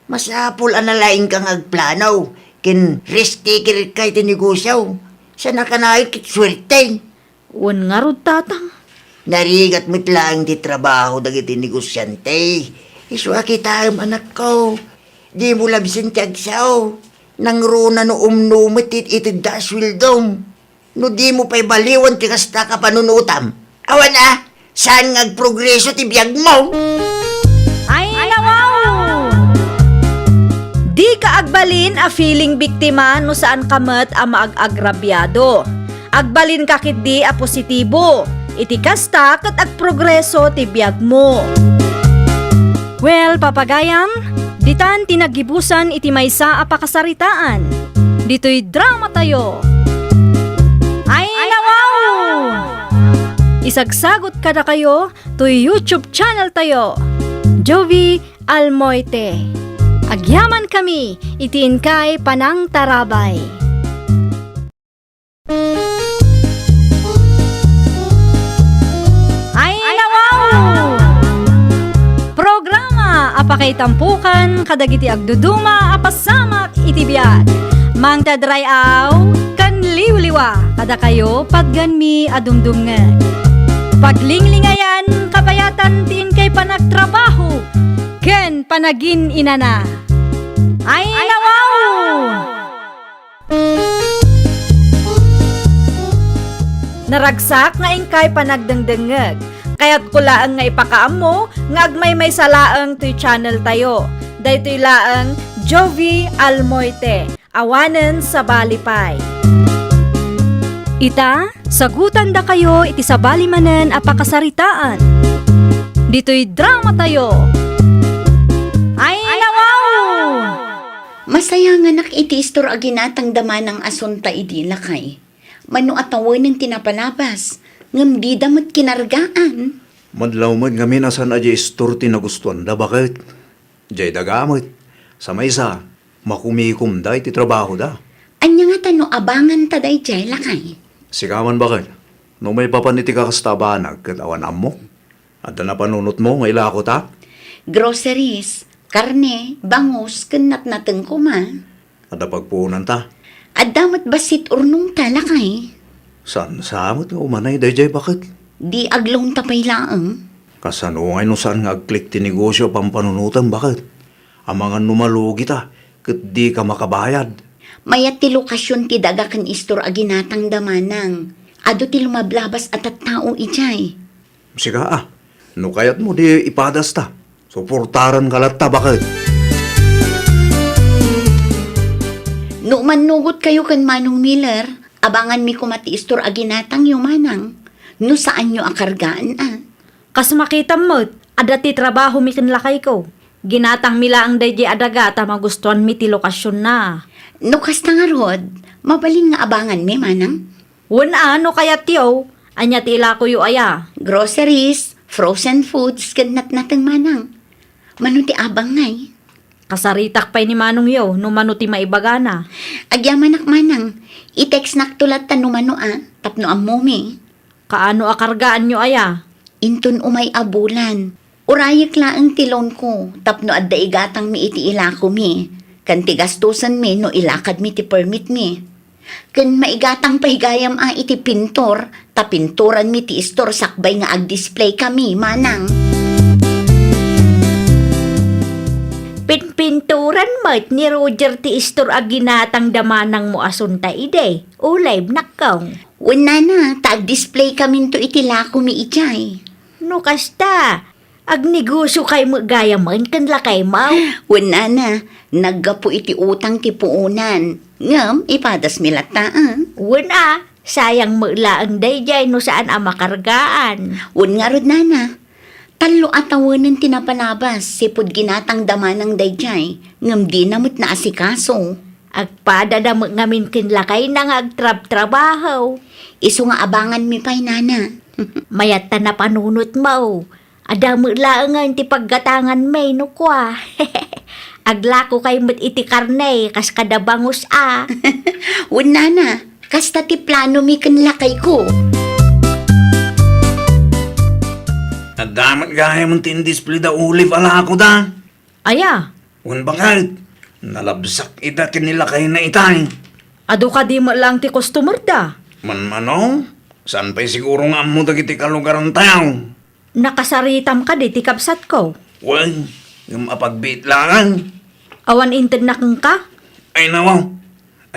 Masapul analaing kang agplanaw. Kin risk-taker ka iti negosyo. Sa nakanay kit swerte. Wan nga rod tatang. Narigat mo't lang di trabaho dagiti negosyante. Iswa kita anak ko. Di mo labsin ti agsaw. Nang runa no umnumit itid da swildom. No di mo pa'y baliwan ti kasta ka panunutam. Awan saan nga agprogreso ti biyag mo? Agbalin a feeling biktima no saan kamet a maag-agrabyado. Agbalin kakit di a positibo. Iti kasta ket ag progreso ti biag mo. Well, papagayam, ditan tinagibusan iti maysa a pakasaritaan. Dito'y drama tayo. Ay nawaw! Isagsagot kada kayo to YouTube channel tayo. Jovi Almoite. Agyaman kami, itiin kay Panang Tarabay. Ay nawaw! Programa apakay tampukan kadagiti agduduma apasamak iti biag. Mang tadrayaw kan liwliwa kada kayo pagganmi adumdumngan. Paglinglingayan kapayatan tiin kay panagtrabaho ken panagin inana. Ay nawaw! Naragsak nga ingkay panagdengdengeg. Kaya't kulaang nga ipakaam mo nga agmay may salaang to'y channel tayo. Daytoy laang Jovi Almoite. Awanen sa balipay. Ita, sagutan da kayo iti sabali manen a pakasaritaan. Dito'y drama tayo. Ay nawaw! Masaya nga iti istor aginatang dama ng asunta idi lakay. Mano atawanin tinapalabas, ngam di damot kinargaan. Madlaw mo nga minasan a jay istorti na gustuan da bakit? Jay dagamit. Sa maysa, makumikum da iti trabaho da. Anya nga tano abangan taday jay lakay. Sigaman bakit? No may papaniti ka kastabanag katawan mo? At na panunot mo nga ilako ta? Groceries, karne, bangus, kenat nateng kuma. At pagpunan ta? At damat basit urnong talakay. Saan samot nga umanay dayjay bakit? Di aglong tapay laang. Kasanungay no saan nga agklik ti negosyo pampanunutan bakit? Ang mga numalugi ta, kat di ka makabayad. Mayat ti lokasyon ti dagakan istor aginatang damanang. Ado ti lumablabas at tao ijay. Siga no kayat mo di ipadas ta. Suportaran kalat ta bakit? No manugot kayo kan Manong Miller, abangan mi kumati istor aginatang yung manang. No saan nyo akargaan Kas makita mo, adati trabaho mi lakay ko. Ginatang mila ang dayjay adaga ta magustuhan mi ti lokasyon na. No kasta nga rod, mabalin nga abangan mi manang. Wala ano kaya tiyo, anya ti ila ko yu aya. Groceries, frozen foods, ganat natang manang. Mano ti abang ngay. Kasaritak pa'y ni Manong yo, no mano ti maibagana. Agyaman manang, i-text naktulat ta no mano tapno ang mumi. Kaano akargaan nyo aya? Intun umay abulan. Urayik laang tilon ko, tapno adda igatang mi iti ilako mi. Kan tigastusan mi no ilakad mi ti permit mi. Kan maigatang pahigayam iti pintor, ta pinturan mi ti istor sakbay nga ag-display kami, manang. Pinturan mo't ni Roger ti istor aginatang damanang mo asunta ide. Ulay, nakkaw. Wala na, ta-display kami to itilako mi ijay. No kasta, agnegosyo kay mo gaya man kan lakay mau. Wala na, naggapo iti utang ti puunan. Ngam, ipadas mi lataan. Wala, sayang mo laang dayjay no saan ang makargaan. Wan nga rod nana. Talo atawanan tinapalabas, sipod ginatang dama ng dayjay, ngam di namot na asikaso. Agpada mo ngamin kinlakay na nga agtrab-trabaho. Iso nga abangan mi pay nana. Mayat ta na panunot mo. Adamo laangan ti paggatangan may no kwa. Aglako kay mo't iti karne, kas kada bangus Wan nana, kasta ti plano mi kanlakay ko. At damat gaya mong tin-display da ulif ala ako da. Aya, Wan bakit? Nalabsak ida kinila kayo na itay. ado ka di mo lang ti customer da. Manmano? Saan pa'y siguro nga mo dagiti kalugaran tayo? Nakasaritam ka di ti kapsat ko. Wan, yung mapagbit lang. Awan inted na kang ka. Ay nawaw,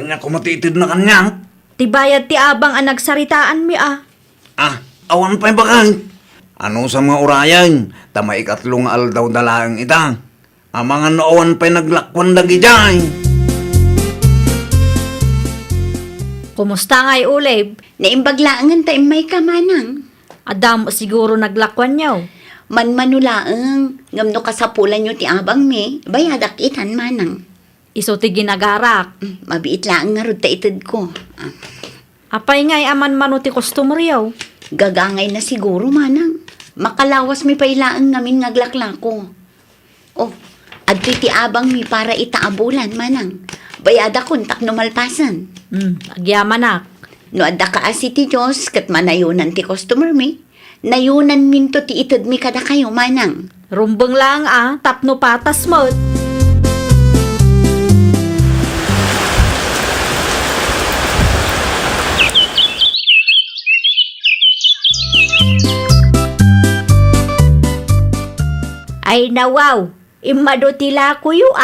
anya kumatitid na kanya. Tibayad ti abang ang nagsaritaan mi Awan pa'y bakit? Ano sa mga urayan? Tamay ikatlong aldaw dalaang ita. Ang mga nooan pa'y naglakwan dagi dyan. Kumusta nga'y ulib? Naimbaglaangan tayo may kamanang. Adam siguro naglakwan niyaw. Manmanulaang, ngamno kasapulan nyo ti abang me, bayadak itan manang. Iso ti ginagarak. Mabiit lang nga rod ta itid ko. Apay nga'y aman mano ti customer yaw. Gagangay na siguro manang. Makalawas mi pailaang namin ngaglaklako. Oh, adto ti abang mi para itaabulan manang. Bayada kontak no malpasan. Agyamanak. No adda ka asi ti Diyos kat manayunan ti customer mi. Nayunan minto ti itid mi kada kayo manang. Rumbeng lang tapno patas mo. Ay nawaw, imado tila kuyo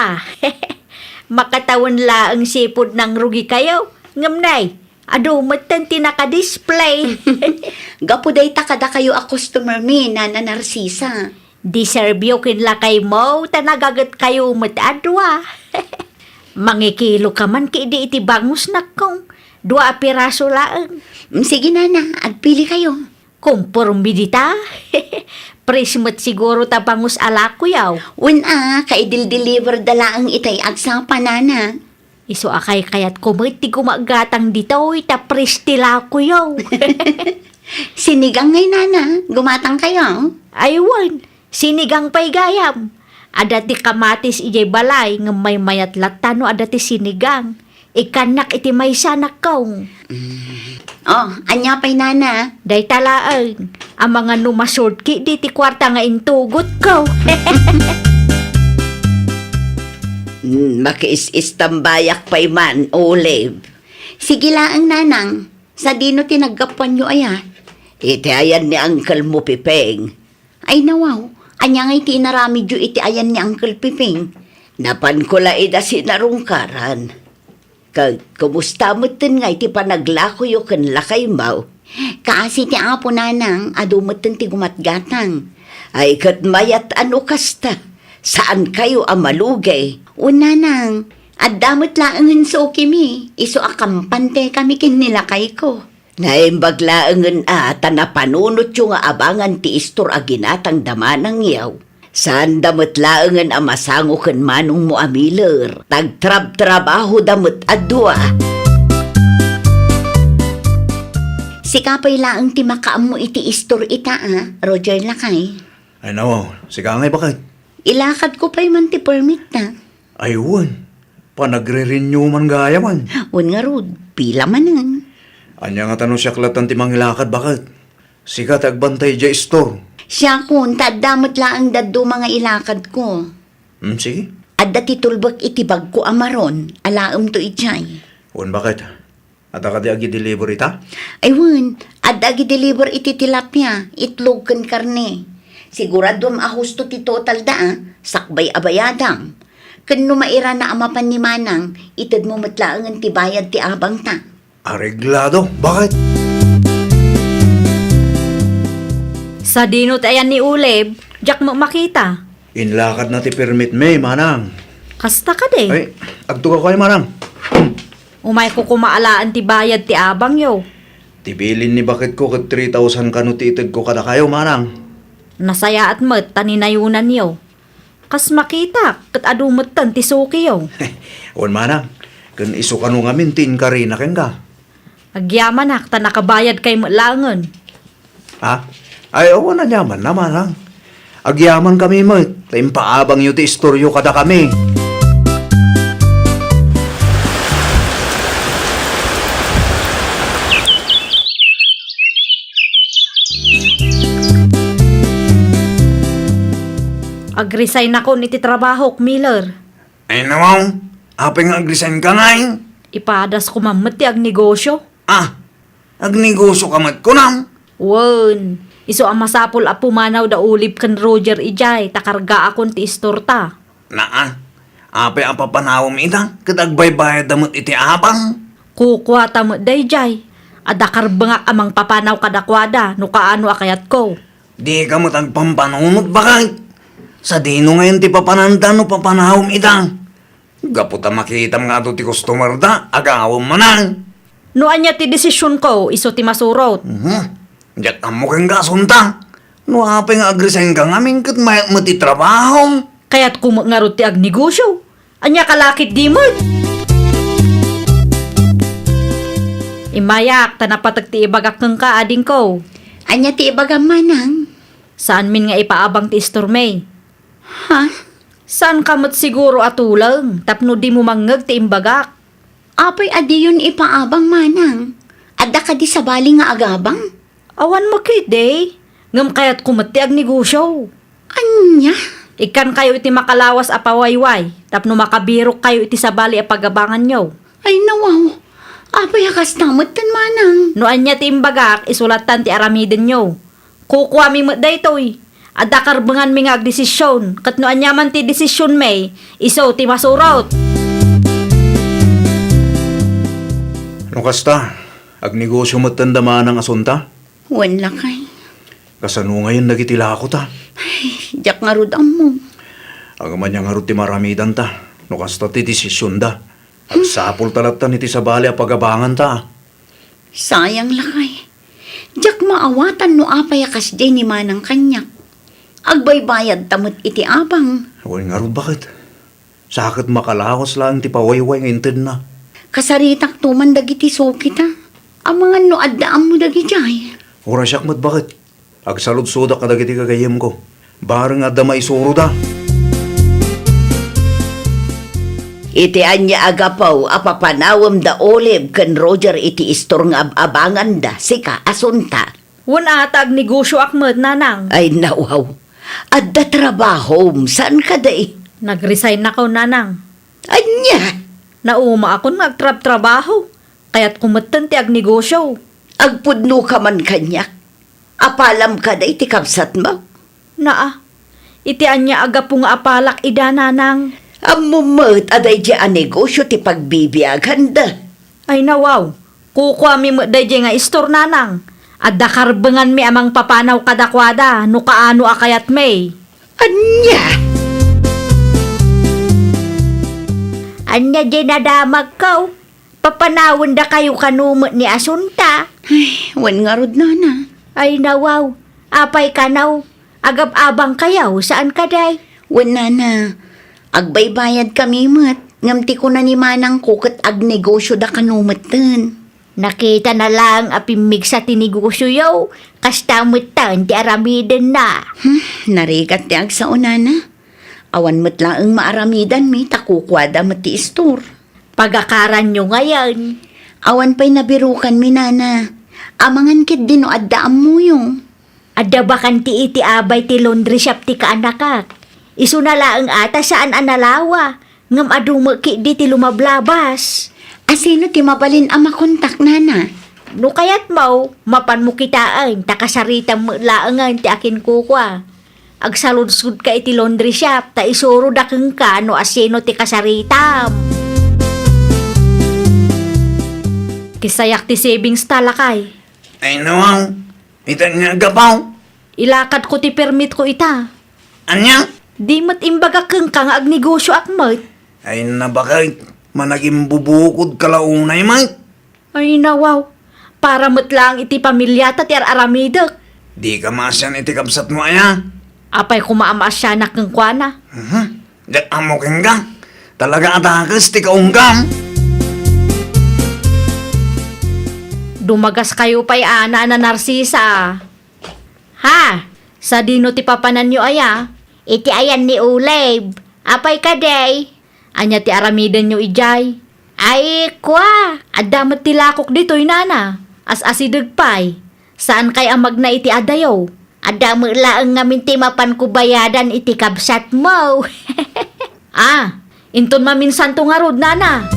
Makatawan la ang sipod ng rugi kayo. Ngamnay, ado matan tinaka-display. Gapuday ta kada kayo a customer mi na Narsisa. Diserbyo kinlakay mo, tanagagat kayo matadwa. Mangikilo ka man di iti bangus na kong. 2 piraso laang. Sige nana, agpili kayo. Kumpurumbidita. Prismat siguro ta bangus ala kuyaw. Kaidil-deliver dala ang itay agsa panana. Iso akay kayat kumit ti gumagatang dito ita pristila kuyaw. Sinigang ngay nana, gumatang kayo. Aywan, sinigang pa'y gayam. Ada ti kamatis ijay balay ng may mayat latano ada ti sinigang. Ikanak iti may sanak kong. Oh, anya pa'y nana. Day talaang, ang mga numasort ki di ti kwarta nga intugot ko. Makiis-is tambayak pa'y man, Olive. Sige laang nanang, sa dino tinagapan nyo aya. Iti ayan ni Uncle mo, Pipeng. Ay nawaw, anya ngay tinarami jo iti ayan ni Uncle Piping. Napan ko la ida sinarungkaran. Kumusta mo tin nga iti panaglako yo kan lakay mau. Kaasi ti apo nanang, adumaten ti gumatgatang. Ay kat mayat ano kasta. Saan kayo amalugay? Nanang, at damot laangan so kimi, iso akampante kami kinilakay ko. Naimbaglaangan na panunot yung nga abangan ti istor aginatang damanang yaw. Saan damot laangan masango kan manong mo amiler. Tagtrab-trabaho damot adwa. Sikapay laang ti makaam mo iti istor ita Roger Lakay. Ay nawaw, sige ngay bakit? Ilakad ko pa'y man ti permit na. Aywan, panagre-renew man gaya man. Nga rod, pila manan. Anya nga tanong siya klatan ti manglakad bakit? Sika tagbantay dya store. Siya kun, tadamot laang daddo mga ilakad ko. Sige. Adda ti tulbak iti bag ko amaron, alaam to itchay. Wan bakit? At ka di agi delivery ta? Aywan, adda gi-deliver iti tilapia, itlog kan karne. Siguradom ahusto ti total sakbay abayadam. Kan numaira na amapan ni Manang, itad mo matlaangan ti bayad ti abang ta. Areglado, bakit? Sa dinot ayan ni ulib, jak mo makita. Inlakad na ti permit may, manang. Kasta ka de. Ay, agtuka ko ay manang. Umay ko kumaalaan ti bayad ti abang yo. Tibilin ni bakit ko kat 3,000 kanu ti itag ko kada kayo, manang. Nasaya at mat taninayunan yo. Kas makita, kat adumatan ti suki yo. Wan manang, kan iso kanu ngamin tin ka rin na ka. Agyaman ak, ta nakabayad kay malangan. Ha? Ay, awan na yaman na, manang. Agyaman kami mo, taimpaabang yu ti istoryo kada kami. Agresign ako niti trabaho, Miller. Ay naman, apeng agresign ka ngay. Ipadas ko mamati ag negosyo. Agnegosyo ka mat ko nang. Wan, iso ang masapol a pumanaw da ulip kan Roger ijay, takarga akon ti istorta. Ape ang papanawam itang, katagbaybayad damot iti apang. Kukwa tamot day jay. Adakar bangak amang papanaw kadakwada, no kaano akayat ko. Di ka mo tagpampanunot bakit? Sa dino ngayon ti papananda no papanawam itang. Gaputa makita mga ato ti customer da, agawam manang. Noan niya ti desisyon ko, iso ti masurot. Diyak amo kang gasunta. No apay nga agresign ka ngamin kat mayat mo ti trabaho. Kaya't kumangarot ti ag negosyo. Anya kalakit di mo. Imayak, tanapatag ti ibagak kang ka ading ko. Anya ti ibagam manang. Saan min nga ipaabang ti istormay? Ha? Saan kamot siguro atulang, tapno di mo mangag ti imbagak? Apay adi yun ipaabang manang. Adda ka di sa bali nga agabang. Awan mo kide. Ngam kaya't kumati ag negosyo. Anya? Ikan kayo iti makalawas a pawayway, tapno makabirok kayo iti sabali a pagabangan nyo. Ay nawaw. Apay akas tamot tan manang. No anya ti imbagak, isulatan ti aramiden nyo. Kukuha mi mo daytoy. Adda karbangan mi nga ag desisyon, kat no anya man ti desisyon may, iso ti masurot. No kasta, ag negosyo mo tandaman ang asunta. Wala kay. Kasano ngayon nagitila ako ta. Diyak nga rudam mo. Agaman niya nga ro ti maramidan ta. No kasta ti desisyon da. Agsapol talatan iti sabali a pagabangan ta. Sayang lakay. Diyak maawatan no apay akas di ni manang kanyak. Agbaybayad tamot iti abang. Huwag nga ro bakit? Sakit makalawas lang ti pawayway nga inted na. Kasaritak tuman dagiti so kita. Ang mga no addaan mo dagiti. Orasyak mat bakit? Agsalod soda ka dagiti kagayem ko. Barang adda maisuro da. Iti anya agapaw apapanawam da olive ken Roger iti istor nga abangan da sika asunta. Wan ata ag negosyo akmet nanang. Ay nawaw. Adda trabaho saan ka day? Nag-resign na ko nanang. Anya. Nauma akon magtrab-trabaho. Kaya't kumatan ti ag negosyo. Agpudno ka man kanyak. Apalam ka day ti kapsat mo. Naa, iti anya aga po nga apalak ida nanang. Amumot aday di a negosyo ti pagbibiyagan da. Ay nawaw, kukuha mi mo dayjay nga istor nanang. Adda karbangan mi amang papanaw kadakwada, no kaano akayat may. Anya. Anya di nadamag kaw. Papanawon da kayo kanumot ni asunta. Ay, wan nga rod na. Ay nawaw, apay kanaw. Agab-abang kayaw, saan ka day? Wan na. Agbaybayad kami mat. Ngamti ko na ni manang kukot ag negosyo da kanumatan. Nakita na lang apimig sa tinegosyo yaw. Kastamutan ti aramiden na. Narigat ti ag sa unana. Awan mo't laang maaramidan mi takukwada mati istor. Pagakaran nyo ngayon. Awan pa'y nabirukan mi nana. Amangan kit din o addaam mo yung. Adda bakan ti iti abay ti laundry shop ti kaanakak. Isu na laang ata saan analawa. Ngam adumaki di ti lumablabas. Asino ti mabalin ang makontak nana? No kayat mau, mapan mo kitaan, takasarita mo laangan ti akin kukwa. Agsaludsud ka iti laundry shop, ta isuro dakeng ka no asino ti kasaritam. Kisayak ti savings talakay. Ay nawaw, ita nga gapaw. Ilakad ko ti permit ko ita. Anya? Di mat imbaga kang ka nga ag negosyo akmet. Ay nabakay, managing bubukod kalaunay man. Ay nawaw, para mat lang iti pamilyata ti aramidak. Di ka masyan iti kapsat mo aya. Apay kumaamaas siya na kang kwana. Diyak amo kang ka. Talaga atakas ti kaunggam. Dumagas kayo pa'y ana na narsisa. Ha? Sa dino ti papanan nyo aya? Iti ayan ni Uleb. Apay ka day? Anya ti aramidan nyo ijay. Ay, kwa. Adamat ti lakok dito'y nana. As-asideg pa'y. Saan kay amag na iti adayaw? Adamo laang ngamin ti mapan kubayadan iti kabsat mo. Ah, inton maminsan to nga rod nana.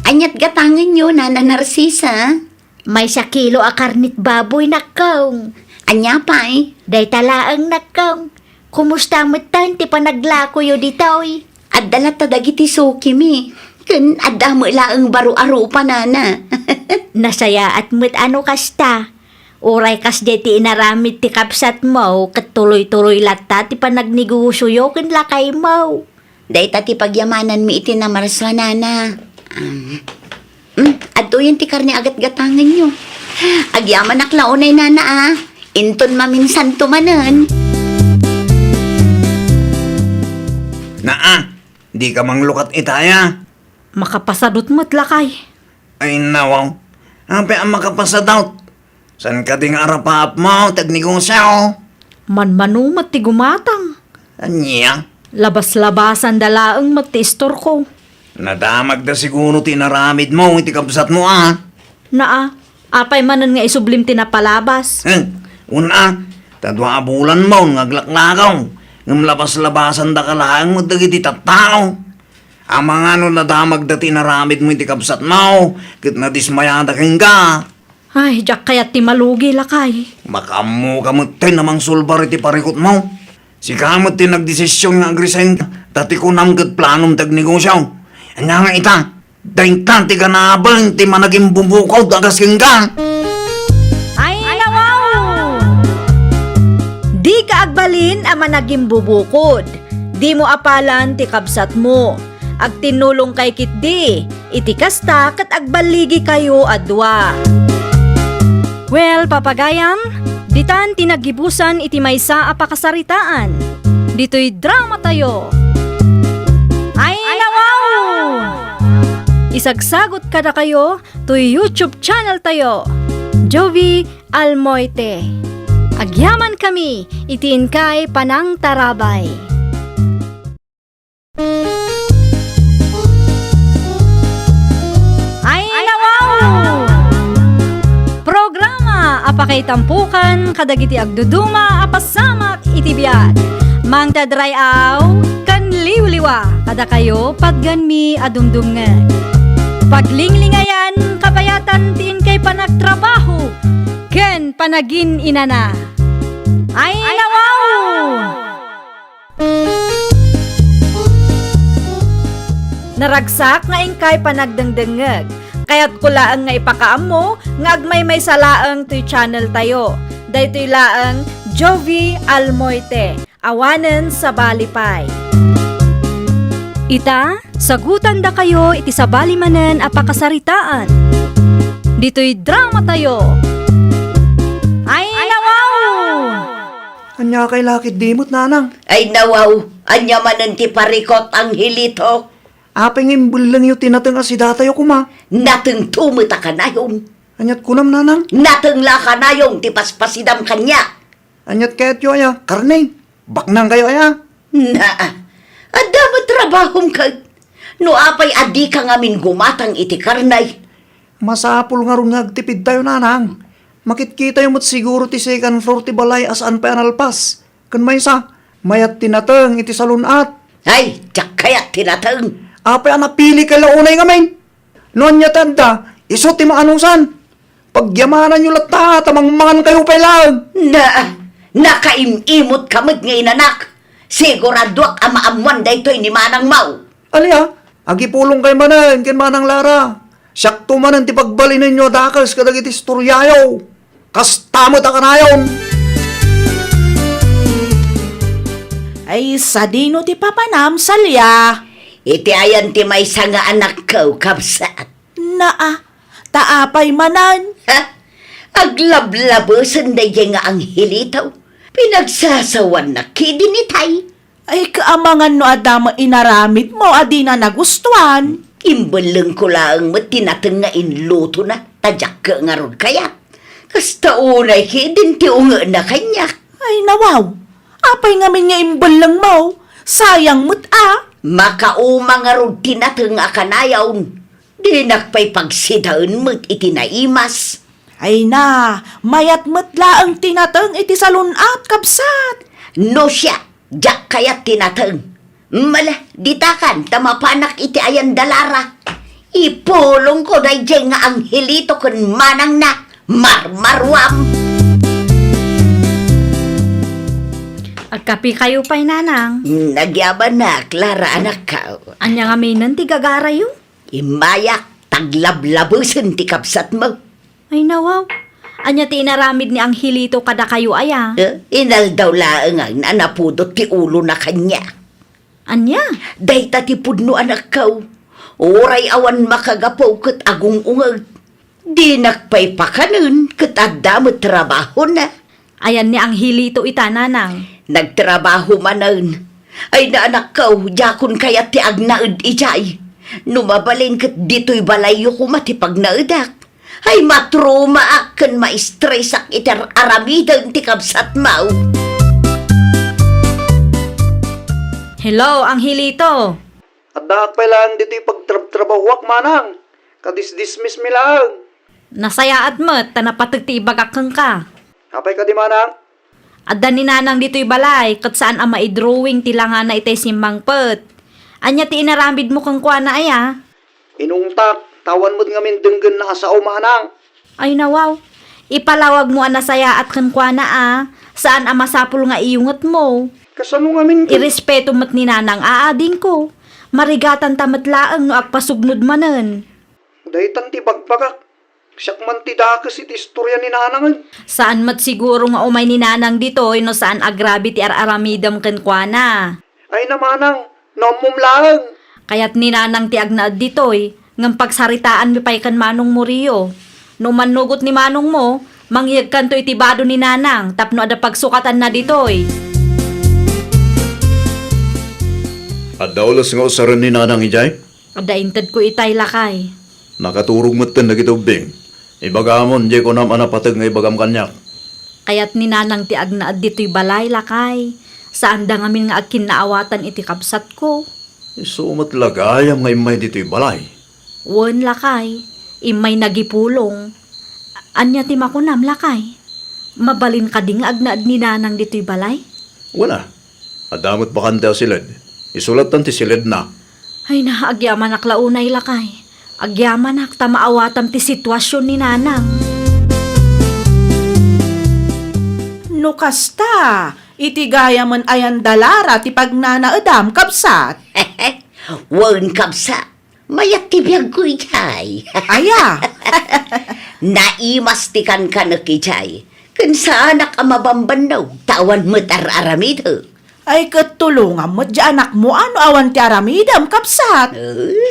Anyat gatangan nyo, Nana Narcisa. May sa kilo a karnit baboy nakong. Anya pa'y. Day talaang nakong. Kumusta mo tan ti panaglako yo ditoy? Adala ta dagiti suki mi. Kun adda mo laang baro-aro pa nana. Nasaya at mo't ano kasta. Uray kas ti inaramit ti kapsat mo, katuloy-tuloy lata ti panagnegosyo yo ken lakay mo. Day ta ti pagyamanan mi iti namarswa nana. Ato yung ti karne agat gatangan nyo. Agyaman naklaonay na Inton maminsan tumanan. Di ka manglukat itaya. Makapasadot mo't lakay. Ay nawaw, ape ang makapasadot. San ka ding arapaap mo, tagnegosyo? Manmanumat ti gumatang. Anya? Labas-labasan dalaang matistor ko. Nadamag da siguro tinaramid mo, iti kabsat mo Apay manan nga isublim tinapalabas. Una, tadwa abulan mo, ngaglaklakaw. Ngam labas-labasan da kalaang mo, dagiti tattao. Ang mga nadamag da tinaramid mo, iti kabsat mo, kit nadismayada kang ka. Ay, jak kaya't ti malugi lakay. Makamu kamot tayo namang sulbar iti parikot mo. Si kamot ti nagdesisyon nga agrisen ka, tati ko namgat planom tagnegosyo. Anya nga ita, daintan ti ganabang ti managing bubukaw dagas kang ka. Ay, nawaw! Di ka agbalin ang managing bubukod. Di mo apalan ti kabsat mo. Ag tinulong kay kitdi, iti kasta kat agbaligi kayo adwa. Well, papagayam, ditan tinagibusan iti maysa a pakasaritaan. Dito'y drama tayo. Ay, nawaw! Isagsagot kada kayo to YouTube channel tayo. Jovi Almoite. Agyaman kami, itiin kay Panang Tarabay. Ay, nawaw! Programa apakay tampukan kadagiti agduduma apasamak iti biag. Mang tadrayaw kan liwliwa kada kayo pagganmi adumdumngeg. Paglinglingayan kapayatan tiin kay panagtrabaho ken panagin inana. Ay, nawaw! Naragsak nga ingkay panagdengdengeg. Kaya't kulaang nga ipakaam mo, nga agmay may salaang to'y channel tayo. Daytoy laang Jovi Almoite, awanen sa balipay. Ita, sagutan da kayo iti sa balimanen a pakasaritaan. Dito'y drama tayo. Ay, nawaw! Anya kay lakit dimot nanang. Ay nawaw, anya manan ti parikot ang hilito. Apeng imbul lang yung tinatang asidatayo kuma. Nateng tumita ka na yung. Anyat kunam nanang. Nateng la ka na yung ti paspasidam kanya. Anyat kaya't yo aya, karne. Baknang kayo aya. Ada matrabahom ka. No apay adi ka ngamin gumatang iti karnay. Masapul nga ron nagtipid tayo nanang. Makitkita yung mat siguro ti second floor ti balay asaan pa analpas. Kan may sa, mayat tinatang iti salunat. Ay, tsak kaya tinateng. Apay anapili ka launay ngamin. Noon niya tanda, iso ti maanusan. Pagyamanan nyo lata, tamangmangan kayo pa lang. Nakaimimot kamot nga inanak. Siguradwak ang maamuan da ito'y ni Manang Mau. Aliya, agipulong kay manan, kin Manang Lara. Siyakto manan ti pagbali ninyo dakas kadag iti storyayo. Kastamot akanayon. Ay, sa dino ti papanam salya. Iti ayan ti may nga anak ko, kapsat. Taapay manan. Ha? Aglablabusan da nga ang hilitaw. Pinagsasawan na kidinitay. Ay, kaamangan no adama inaramid mo, adi na nagustuhan. Imbaleng ko lang mo tinateng nga inluto na. Tadyak ka nga ron kayat. Kasta unay kidin ti unga na kanya. Ay, nawaw. Apay ngamin nga imbalang mo. Sayang mo't Makauma nga ron tinateng nga kanayaw. Di nakpay pagsidaan mo't itinaimas. Ay na, mayat matla ang tinatang iti salunat kabsat. No siya, jak kayat tinateng. Mala, ditakan, tamapanak iti ayan dalara. Ipulong ko na nga ang hilito kun manang na marmarwam. Agkapi kayo pa'y nanang. Nagyaban na, Clara, anak ka. Anya nga may ti gagarayo. Imayak, taglablabusin ti kapsat mo. Ay, nawaw. Anya ti inaramid ni Angelito kada kayo aya. Inal daw laang ang nanapudot ti ulo na kanya. Anya? Dahita ti pudno anak ka. Oray awan makagapaw kat agong ungag. Di nakpay pa kanon kat adda mo trabaho na. Ayan ni ang hilito ita, nanang. Nagtrabaho manan. Ay naanak kaw, jakon kaya ti agnaed ijay. Numabalin kat dito'y balayo ko matipag naedak. Ay matruma akan ma-stressak itar aramidang ti kabsat mau. Hello, ang hilito. At dakpay lang dito'y pagtrabawak manang. Kadis-dismiss mi lang. Nasayaat mo't, tanapatagti ibagakang ka. Apay ka di manang? Adda ni nanang dito'y balay, kat saan ang maidrawing tilanga na itay simbang pet. Anya ti inarambid mo kang kwa na aya? Inungtak, tawan mo't ngamin denggan na asaw manang. Ay nawaw, ipalawag mo ang nasaya at kang kwa na saan ang masapul nga iyungat mo. Kasano ngamin Irespeto mo't ni nanang aading ko. Marigatan tamat laang no agpasugnod manen. Dahitan ti pagpagak. Siyak man ti dakas iti istorya ni nanangan. Saan mat siguro nga umay ni nanang dito, no saan agrabi ti araramidam ken kwa na. Ay namanang, nomum lang. Kaya't ni nanang ti agnaad ditoy, ngam pagsaritaan mi pay kan manong mo riyo. No manugot ni manong mo, mangyag kanto itibado ni nanang, tapno ada pagsukatan na ditoy. At daulas nga usaran ni nanang ijay? Ada inted ko itay lakay. Nakaturog mo't ten nagitubing. Ibagamon, di ko naman napatag nga ibagam kanyak. Kaya't ni nanang ti agnaad ditoy balay lakay. Saan da ngamin nga agkin naawatan iti kapsat ko. Isumat lagayam nga imay dito'y balay. Wen lakay, imay nagipulong. Anya ti makunam lakay. Mabalin ka ding agnaad ni nanang dito'y balay? Wala. Adamot pa kanta silid. Isulat tan ti silid na. Ay na, agyaman aklaunay lakay. Agyaman ta maawatam ti sitwasyon ni nanang. No kasta, iti gaya man ayan dalara ti pagnanaedam kapsat. Wan kabsa. Mayak tibiyag ko ijay. Aya, Naimastikan ka na kijay. Kan sa anak ang mabambanaw, tawan mo tar-aramid ho. ay katulungan mo di anak mo ano awan ti aramidam kapsat.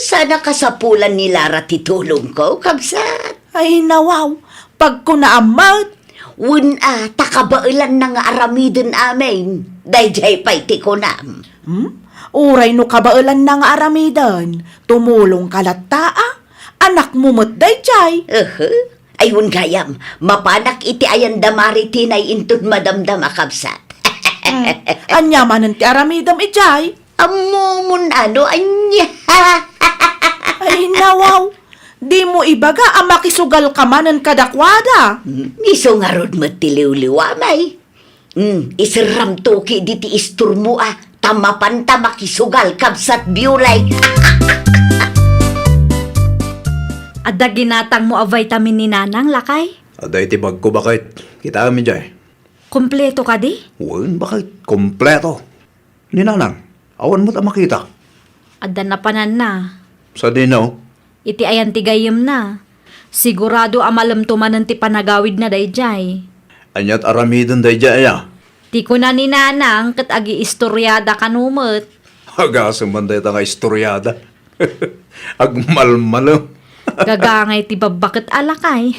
Sana kasapulan ni Lara titulong ko, kabsat. Ay nawaw, pag kunaamat, Takabailan na nga aramidin amin. Dayjay pa'y tikunam. uray no kabailan na nga aramidan, tumulong kalataa, anak mo matday jay. Ayun gayam, mapanak iti ayan damari tinay intud madamdam akabsat. Anya manan ti aramidam ijay. Amumun ano, anya. Ay nawaw, di mo ibaga ang makisugal ka manan kadakwada. Miso nga rod matiliw-liwamay. Isiram toki diti istur mo tamapan ta makisugal kabsat biulay. Adda ginatang mo a vitamin ni nanang lakay? Aday ti bag ko bakit? Kita kami jay. Kompleto ka di? Wan bakit? Kompleto. Ni nanang, awan mo't ang makita. Adda na panan na. Sa dinaw, Iti ayan ti gayem na. Sigurado amalam tumanan ti panagawid na dayjay. anyat aramidon day jay aya. Ti ko na ni nanang kat agi istoryada kanumet. Hagasang man day ta nga istoryada. Agmalmalo. Gagangay ti babakit alakay.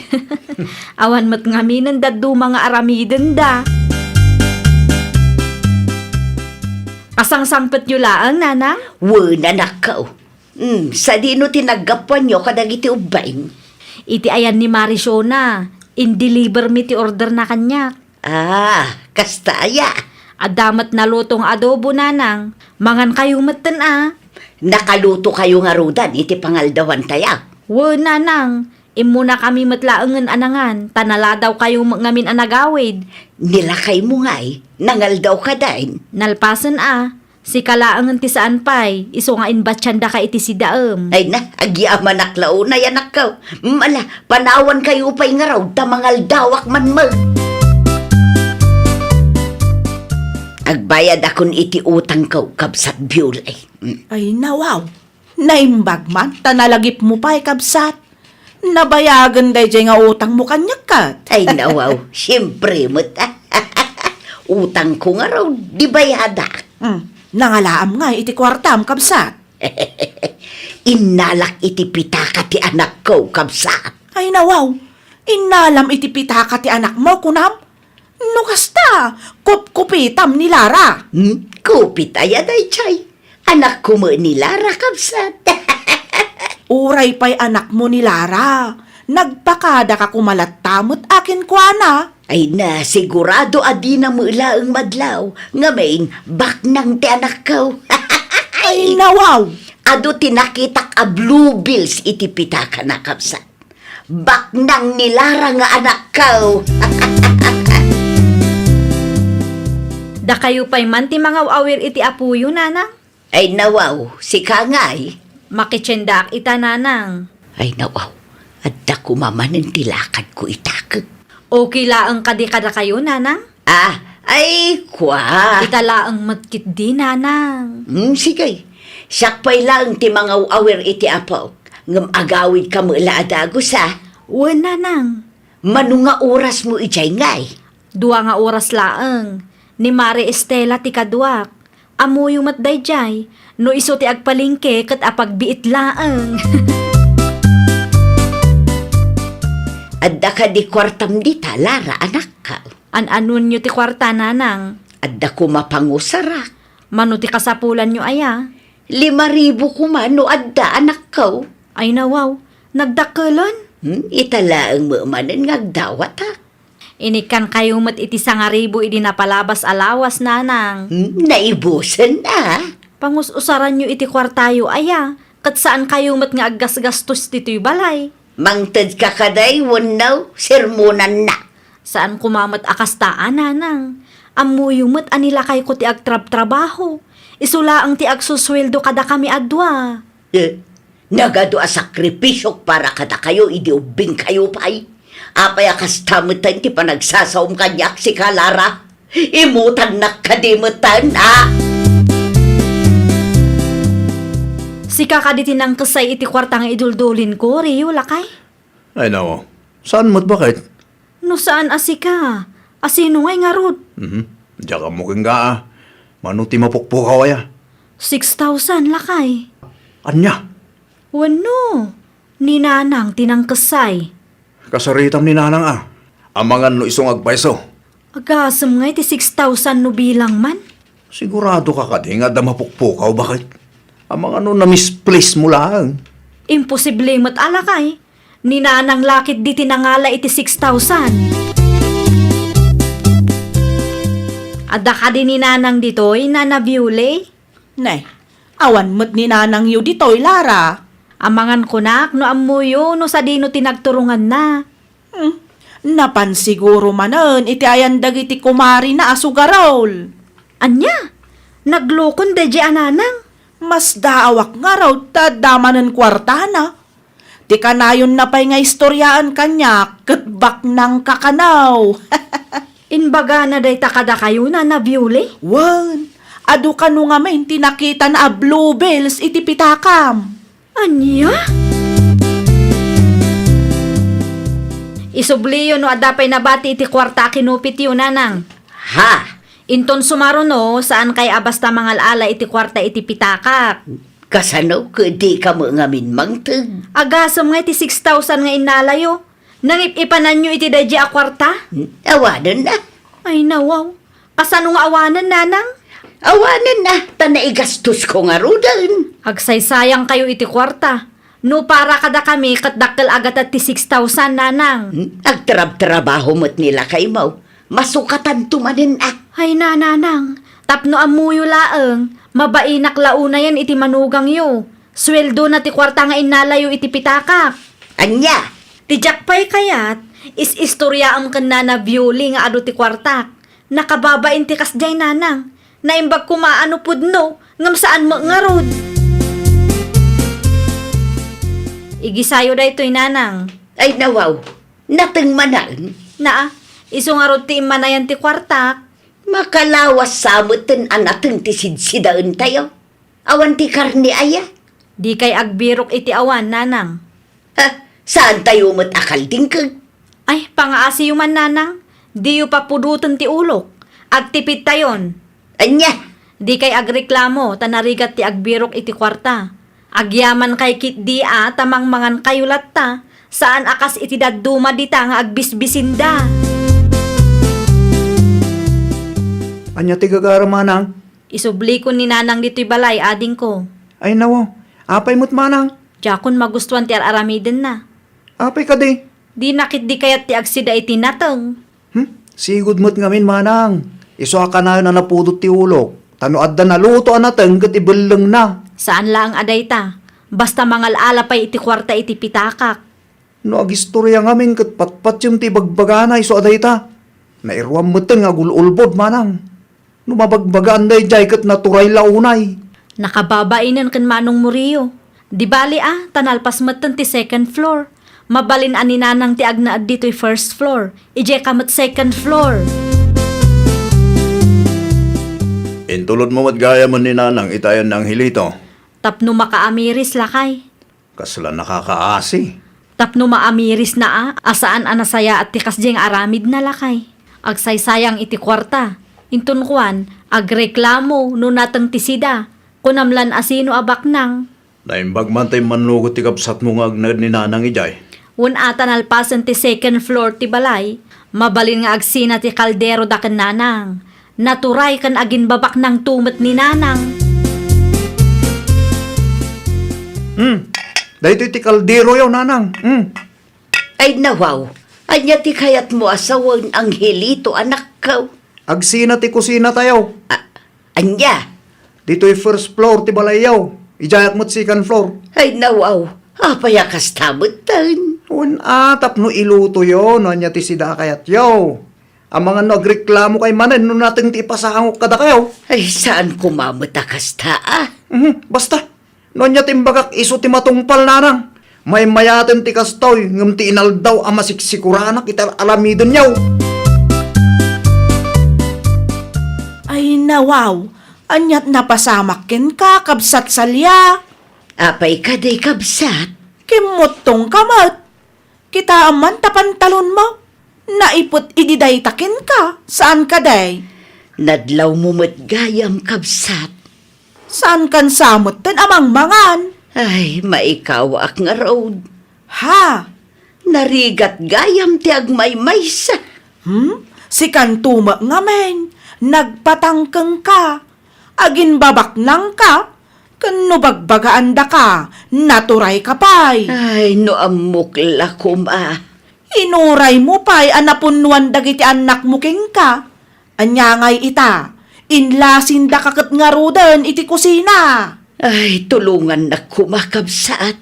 Awan mat ngaminan daddu mga aramiden da. Kasangsangpet yu laang, nanang? Wan anak ka. Sa dino tinagapan nyo kadagiti ubain. Iti ayan ni Marisona. In-deliver mi ti order na kanyak. Kastaya. Adamat na lutong adobo, nanang. Mangan kayo maten Nakaluto kayo nga rudan, iti pangaldawan taya. Nanang. Imuna kami matlaangan anangan. Tanala daw kayo ngamin anagawid. Nilakay mo nga'y, nangaldaw ka dain. Nalpasan Si kalaangan ti saan pay. Iso nga inbatsyanda ka iti si daem. Ay na, agyaman aklaw na yan akaw. Mala, panawan kayo pa'y nga raw, tamangaldawak man mag. Agbayad akon iti utang ko, kabsat biulay. Ay nawaw, naimbag man, tanalagip mo pa kabsat. Nabayagan day jay nga utang mo kanyak kat. Ay nawaw, siyempre mo't. Utang ko nga raw, di bayada. Nangalaam nga iti kwartam kabsat. Inalak iti pitaka ti anak ko, kabsat. Ay nawaw, inalam iti pitaka ti anak mo, kunam. No kasta, kupitam ni Lara. Kupit ayan ay chay. Anak ko mo ni Lara, kabsat. Uray pa'y anak mo ni Lara. Nagpakada ka kumalattamot akin kwa na. Ay na, sigurado adi na mo ilaang madlaw. Ngamain, baknang ti anak ko. Ay nawaw. Ado tinakitak a blue bills iti pitaka na, kabsat. Baknang ni Lara nga anak ko. Da kayo pa'y man ti mga awir iti apuyo, nanang. Ay nawaw, si Kangay. Makitsendak ita, nanang. Ay nawaw, adda ko mamanin tilakad ko itakag. Okay laang kada kayo, nanang. Ay, kwa. Ita laang matkit di, nanang. Sige. Sakpay lang ti mga awir iti apaw. Ngam agawid ka mo ilaadago sa. Wen, nanang. Mano nga oras mo ijay ngay. Dua nga oras laang. Ni Mare Estela ti kaduak. Amuyo matday jay. No iso ti agpalingke kat apagbiit laang. Adda ka di kwartam dita, Lara, anak ka. An-anon nyo ti kwarta, nanang. Adda ko mapangusarak. Mano ti kasapulan nyo aya. 5,000 kumano adda anak ko. Ay nawaw, nagdakelon. Italaang mo manan ngagdawat ha. Inikan kayo mat iti 1,000 idi napalabas alawas, nanang. Naibusan na. Pangus-usaran nyo iti kwartayo aya. Kat saan kayo mat nga aggasgastos tito'y balay. Mangtad ka kaday, wanaw, sermonan na. Saan kumamat akastaan, nanang. Amuyo mat anila kay ko ti agtrab-trabaho. Isula ang ti agsusweldo kada kami adwa. Nagado a sakripisyo para kada kayo, idiubing kayo pa'y. Apay akastamutan ti panagsasaum kanyak si Kalara. Imutan na kadimutan, Si kakaditin ang kasay iti kwartang iduldulin ko, Rio, lakay. Ay nawaw, saan mo't bakit? No saan asika? Asino ngay nga rod? Diyan ka mukhang ka Mano ti mapukpukaw aya? 6,000 lakay. Anya? Wano? Ni nanang tinangkasay. Kasaritam ni nanang Amangan no isong agpaiso. Agasam ngay ti 6,000 no bilang man. Sigurado ka kadi nga da mapukpukaw bakit? Amangan no na misplace mo lang. Imposible mat alakay. Ni nanang lakit di tinangala iti 6,000. Adda ka din ni nanang ditoy, Nana Viole? Nay, awan mo't ni nanang yu ditoy, Lara. Amangan ko nak, no amuyo, no sa dino tinagturungan na. Napansiguro manen, iti ayan dagiti kumari na asugarol. Anya? Naglokon de ananang? Mas daawak nga raw, tadamanan kwarta na. Di kanayon na pa'y nga istoryaan kanya, katbak ng kakanaw. Inbaga na day takada kayo, Nana Viole? Wan, adu ka nga may tinakita na blue bells iti pitakam. Anya? Isubliyo no adapay nabati iti kwarta kinupit yun, nanang. Ha? Inton sumaro no, saan kay abasta mangal ala iti kwarta iti pitakak. Kasano ko di ka mo ngamin mangtag. Agasam nga iti 6,000 nga inalayo. Nangipipanan nyo iti dadya a kwarta? Awanan na. Ay nawaw. Kasano nga awanan, nanang? Awanan na. Tanaigastos ko nga rudan. Agsaysayang kayo iti kwarta. No para kada kami katdakkel agat at ti 6,000, nanang. Agtrab-trabaho mo't nila kay mo. Masukatan tumanin Ay nanang, tapno amuyo laeng, mabainak launa yan iti manugang yo. Sweldo na ti kwarta nga inalayo iti pitakak. Anya? Ti jakpay kayat, is-istorya ang kanana Viole nga ado ti kwartak. Nakababain ti kasjay, nanang. Naimbag kumaano pudno, ngam saan mo nga rod. Igisayo da ito'y nanang. Ay nawaw. Nateng manan. Na, iso nga rod ti imanayan ti kwartak. Makalawas samutin anateng ti sidsidaan tayo. Awan ti karni aya. Di kay agbirok iti awan, nanang. Saan tayo mo't akal din kag? Ay, pangaasi man, nanang. Di yu papudutan ti ulok. Agtipid tayon. Anya? Di kay agreklamo, tanarigat ti agbirok iti kwarta. Agyaman kay kitdi tamang mangan kayulat ta. Saan akas iti daduma dita nga agbisbisinda. Anya ti gagara manang. Isubli ko ni nanang dito'y balay, ading ko. Ay nawaw, apay mo't manang. Jakon magustuhan ti aramiden na. Apay ka di. Di nakit di kayat ti agsida iti natong. Sigud mo't ngamin manang. Iso ka na napudot ti ulok. Tano adda na luto anateng kat ibeleng na. Saan lang aday ta? Basta mangalala pa iti kwarta iti pitakak. No agistorya ngamin kat patpat yung ti bagbagana iso aday ta. Nairuam mo nga gululbod manang. No mabagbagaan day jay kat naturay launay. Nakababainan kan manong muriyo. Di bali tanalpas matan ti second floor. Mabalin ani nanang ti agnaad dito'y first floor. Ije kamat second floor. Intulod mo mat gaya mo ni nanang itayan ng hilito. Tapno makaamiris lakay. Kasla nakakaasi. Tapno maamiris na asaan anasaya at tikas jeng aramid na lakay. Agsaysayang iti kwarta. Intun kuan, agreklamo no natang tisida. Kunamlan asino abaknang. Naimbag man tayo manlugot ti kapsat mo nga agnad ni nanang ijay. Un atan alpasan ti second floor ti balay. Mabalin nga agsina ti kaldero da ken nanang. Naturay kan agin babak ng tumet ni nanang. Dahito ti kaldero yaw nanang. Ay nawaw, anya ti kayat mo asawan ang hilito anak ka. Agsina ti kusina tayo. Anya, Dito'y first floor ti balay yaw. Ijayak mo't second floor. ay nawaw, apaya kas tamutan. Un atap no iluto yon. Anya ti sida kayat yaw. Ang mga nagreklamo kay manen no nating ti pasahangok kada kayo. Ay saan kumamata kas taa? Basta. No anya timbagak iso ti matungpal nanang. May mayaten ti kastoy. Ngam ti inaldaw ang masiksikurana kita alamidon yaw. Ay nawaw, anyat napasamak ken ka kabsat salya. Apay ka day kabsat. Kimutong kamat. Kita aman tapantalon mo. Naipot ididay takin ka. Saan ka day? Nadlaw mo gayam kabsat. Saan kan samot ten amang mangan? Ay, maikaw ak nga road. Ha? Narigat gayam ti agmaymaysa. Si kantuma nga men. Nagpatangkeng ka. Agin babak nang ka. Kano bagbagaan da ka. Naturay ka pay. Ay, no amukla kuma. Inuray mo pa'y anapunuan dagiti anak mo king ka. Anyangay ita, inlasin da kakat nga rudan iti kusina. Ay, tulungan na kumakabsat.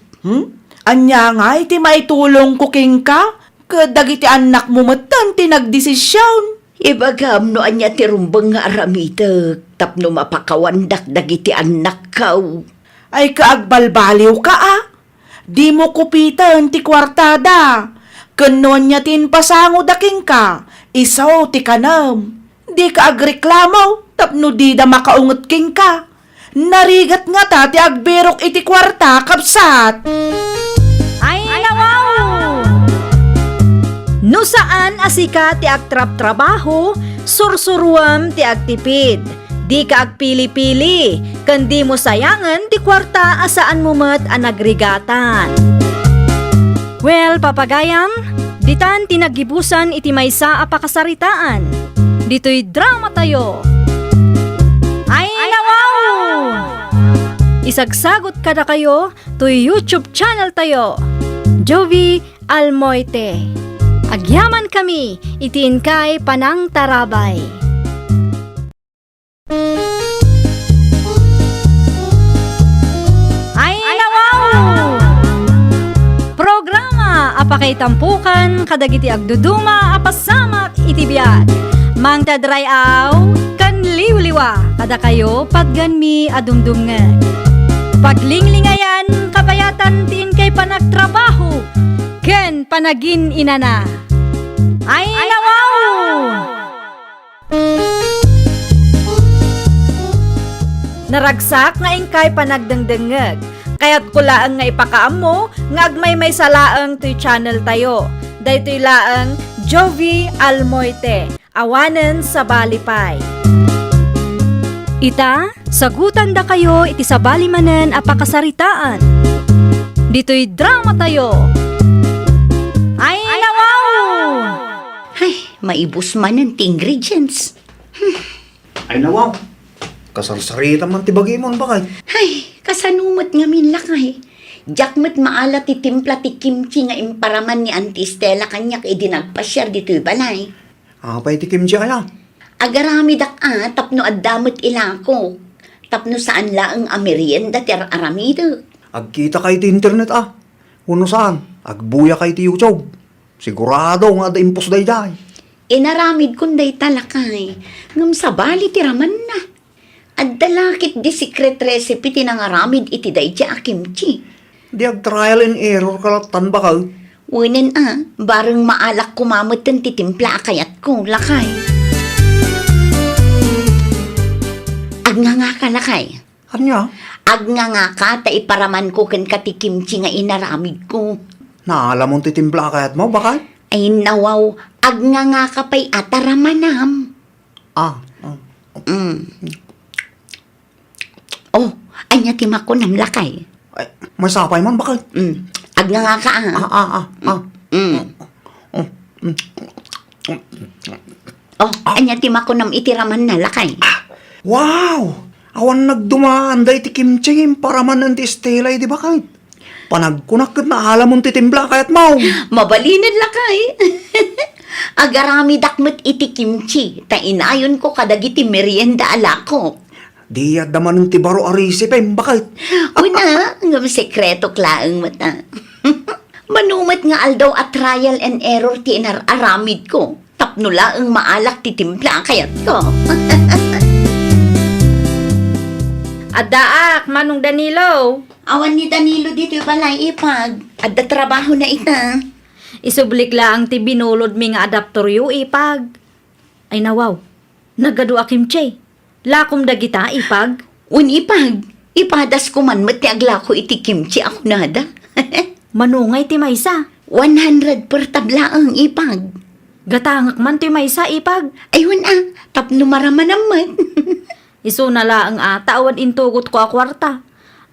Anyangay ti maitulong ko king ka, kadagiti anak mo matan ti nagdesisyon. Ibagam no anya ti rumbang nga aramitek, tapno mapakawandak dagiti anak kaw. Ay kaagbalbaliw ka Di mo kupitan ti kwartada. Kanon niya tin pasango daking ka, isaw ti kanam. Di ka agreklamo, tapno di da makaungot king ka. Narigat nga ta ti agberok iti kwarta kapsat. Ay, nawaw! No saan asika ti agtrap trabaho, sursuruam ti agtipid. Di ka agpili-pili, kandi mo sayangan ti kwarta asaan mo met anagrigatan. Well, papagayam, ditan tinagibusan iti maysa a pakasaritaan. Dito'y drama tayo. Ay, nawaw! Isagsagot kada kayo to YouTube channel tayo. Jovi Almoite. Agyaman kami, itiin kay Panang Tarabay. Ay, nawaw! Programa apakay tampukan kadagiti agduduma apasamak iti biag. Mang tadrayaw kan liwliwa kada kayo pagganmi adumdumngeg. Paglinglingayan kabayatan tiin kay panagtrabaho ken panagin inana. Ay, nawaw! Naragsak nga ingkay panagdengdengeg. Kaya't kulaang nga ipakaam mo, nga agmay may salaang to'y channel tayo. Daytoy laang Jovi Almoite, awanen sa Balipay. Ita, sagutan da kayo iti sabali manen apakasaritaan. Dito'y drama tayo. Ay, nawaw! Ay, maibus man ang ingredients. Ay nawaw. Kasarsarita man tibagi mo bakay. Ay, kasanumot nga min lakay. Jakmet maala ti timpla ti kimchi nga imparaman ni Auntie Stella kanyak idinagpasyar dito'y balay. Apay ti kimchi kaya. Agarami dak tapno addamot ilako. Tapno saan laang amerienda ter aramido. Agkita kay ti internet Kuno saan? Agbuya kay ti YouTube. Sigurado nga da impos day day. Inaramid kunday talakay. Ngam sabali ti raman na. Addalakit di secret recipe tinangaramid iti dayja a kimchi. Di ag trial and error kalatan bakal. Unen bareng maalak kumamot ang titimpla kayat ko lakay. Agnganga ka lakay. Anya? Agnganga ka ta iparaman ko ken kati kimchi nga inaramid ko. Naala mong titimpla kayat mo bakal? Ay nawaw, agnganga ka pa'y ataramanam. Oh, anya timako nam lakay. Ay, may sapay man bakal? Agnganga ka Oh, anya timako nam itiraman na lakay. Wow! Awan nagdumaan day ti kimchi paraman ng ti Stella di ba kahit? Panagkunakit na alam mong titimpla kayat mo. Mabalinid lakay. Agarami dakmet iti kimchi. Ta inayon ko kadagiti merienda alako. Di daman ng tibaro arisipe bakit? Una, ngam sekreto klaang mata. Manumat nga aldaw at trial and error ti inararamid ko. Tapno laang maalak ti timpla kayat ko. Adaak, Manong Danilo. Awan ni Danilo dito balay ipag. Adda trabaho na ita. Isublik lang ti binulod mi nga adaptoryo ipag. Ay nawaw, nagado a kimchi. Lakom dagita ipag. Ipag. Ipadas ko man mati agla ko iti kimchi ako nada. Manungay ti maysa. 100 per tabla ang ipag. Gatangak man ti maysa ipag. Ayun tapno maraman naman. Iso na laang tawan intugot ko a kwarta.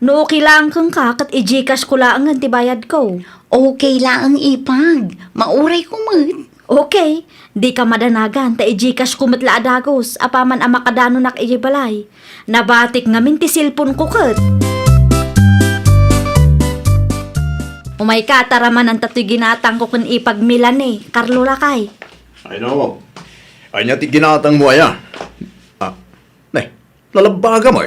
No okay lang kang kakat i-gcash ko lang ang tibayad ko. Okay lang ang ipag. Mauray ko man. Okay, di ka madanagan ta i-gcash ko matla adagos apaman ang makadano nak ijibalay. Nabatik ngamin ti silpon ko kat. Umay ka taraman ang tato'y ginatang ko kun ipagmilan Carlo Lakay. Ay nawaw. Ay niya ti ginatang mo aya. Lalabaga mo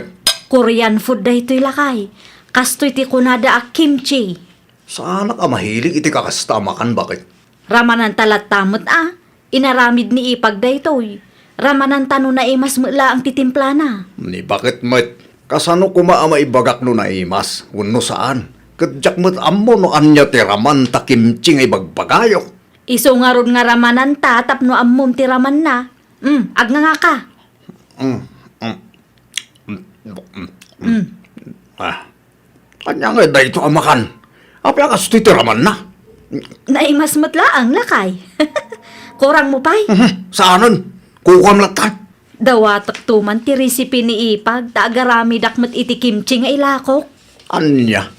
Korean food day to'y Lakay. Kasto'y ti kunada a kimchi. Sana ka mahilig iti kakastamakan bakit? Ramanan talat tamot Inaramid ni ipag day to'y. Ramanan tano na imas mula ang titimpla na. Ni bakit met? Kasano kuma maibagak no na imas? Uno saan? Kadyak met ammo no anya ti raman ta kimchi nga ibagbagayo. Iso nga ron nga ramanan ta tapno ammom ti raman na. Agna nga ka. Kanya nga dahito amakan. Apya ka stitiraman na. Naimas matlaang Lakay. Kurang mo pa'y. Saanon? Kukam latan. Dawatak tuman ti recipe ni ipag taagarami dakmat iti kimchi nga ilakok. Anya?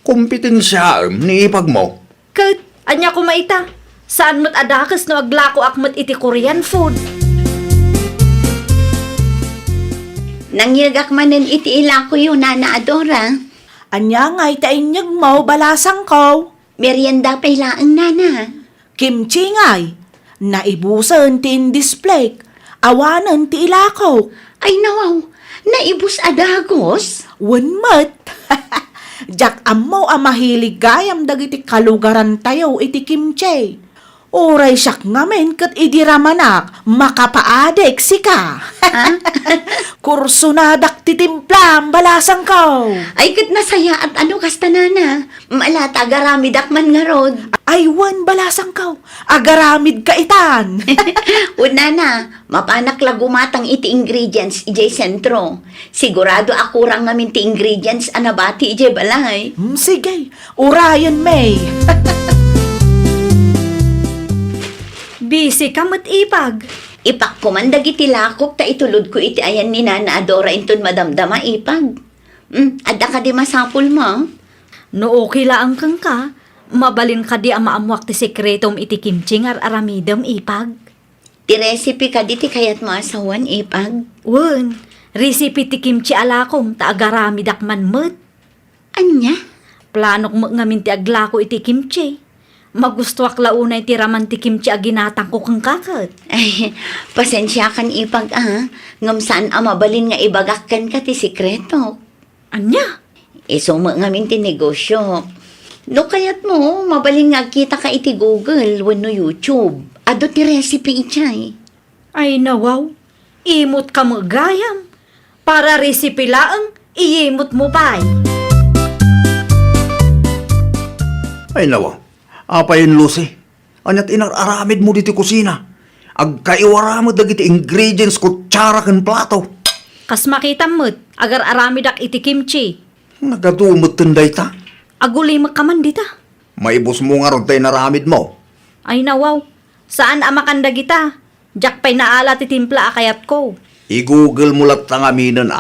Kompetensya ni ipag mo. Kat, anya ko maita. Saan mo't adakas no aglako akmat iti Korean food. Nangyagak manen iti ilako yun, Nana Adora. Anya nga itainyag mo balasang ko. Merienda pa ilaang, Nana. Kimchi ngay. Naibusan ti indisplay. Awanan ti ilako. Ay nawaw, naibus adagos? Wanmat. Jak ammo mahilig gayam dagiti kalugaran tayo iti kimchi. Oray siyak ngamen kat idiramanak makapaadek sika. Kursunadak titimplam balasang ko. Ay kat nasaya at ano kasta, Nana. Malata agaramid man nga rod. Aywan balasang ko. Agaramid ka itan. Nana, mapanak lagumatang iti ingredients ijay sentro. Sigurado akurang ngamin ti ingredients anabati ijay balay. Sige, urayan may. Busy ka mat ipag. Ipakkumandag iti lakop ta itulod ko iti ayan ni Nana Adora inton madamdama ipag. Adda ka di masapul mo? No okay laang kang ka, mabalin ka di amaamuak ti sekretom iti kimchi nga aramidam ipag. Ti recipe ka di ti kayat mo asawan ipag. Wen, recipe ti kimchi alakom ta agarami dakman met. Anya? Planok mo nga minti aglako iti kimchi. Magustuak launay ti raman ti kimchi aginatang ko kang kakat. Ay, pasensya kan ipag ngam saan mabalin nga ibagakkan ka ti sikreto. Anya? Isong nga min ti negosyo. No kayat mo, mabalin nga kita ka iti Google wenno YouTube. Ado ti recipe ichay. Ay nawaw, imot ka mo gayam. Para recipe laang, iimot mo pa'y. Ay nawa, apayin Lucy. Anyat inararamid mo dito kusina. Agkaiwara mo dagiti ingredients kutsara ken plato. Kas makita mo't, agar aramidak iti kimchi. Nagadumot tinday ta. Agulimak ka man dita. Maibos mo nga ron tayo naramid mo. Ay nawaw, saan amakanda kita? Jack pa'y naala ti timpla akayat ko. I-google mo lat ang aminan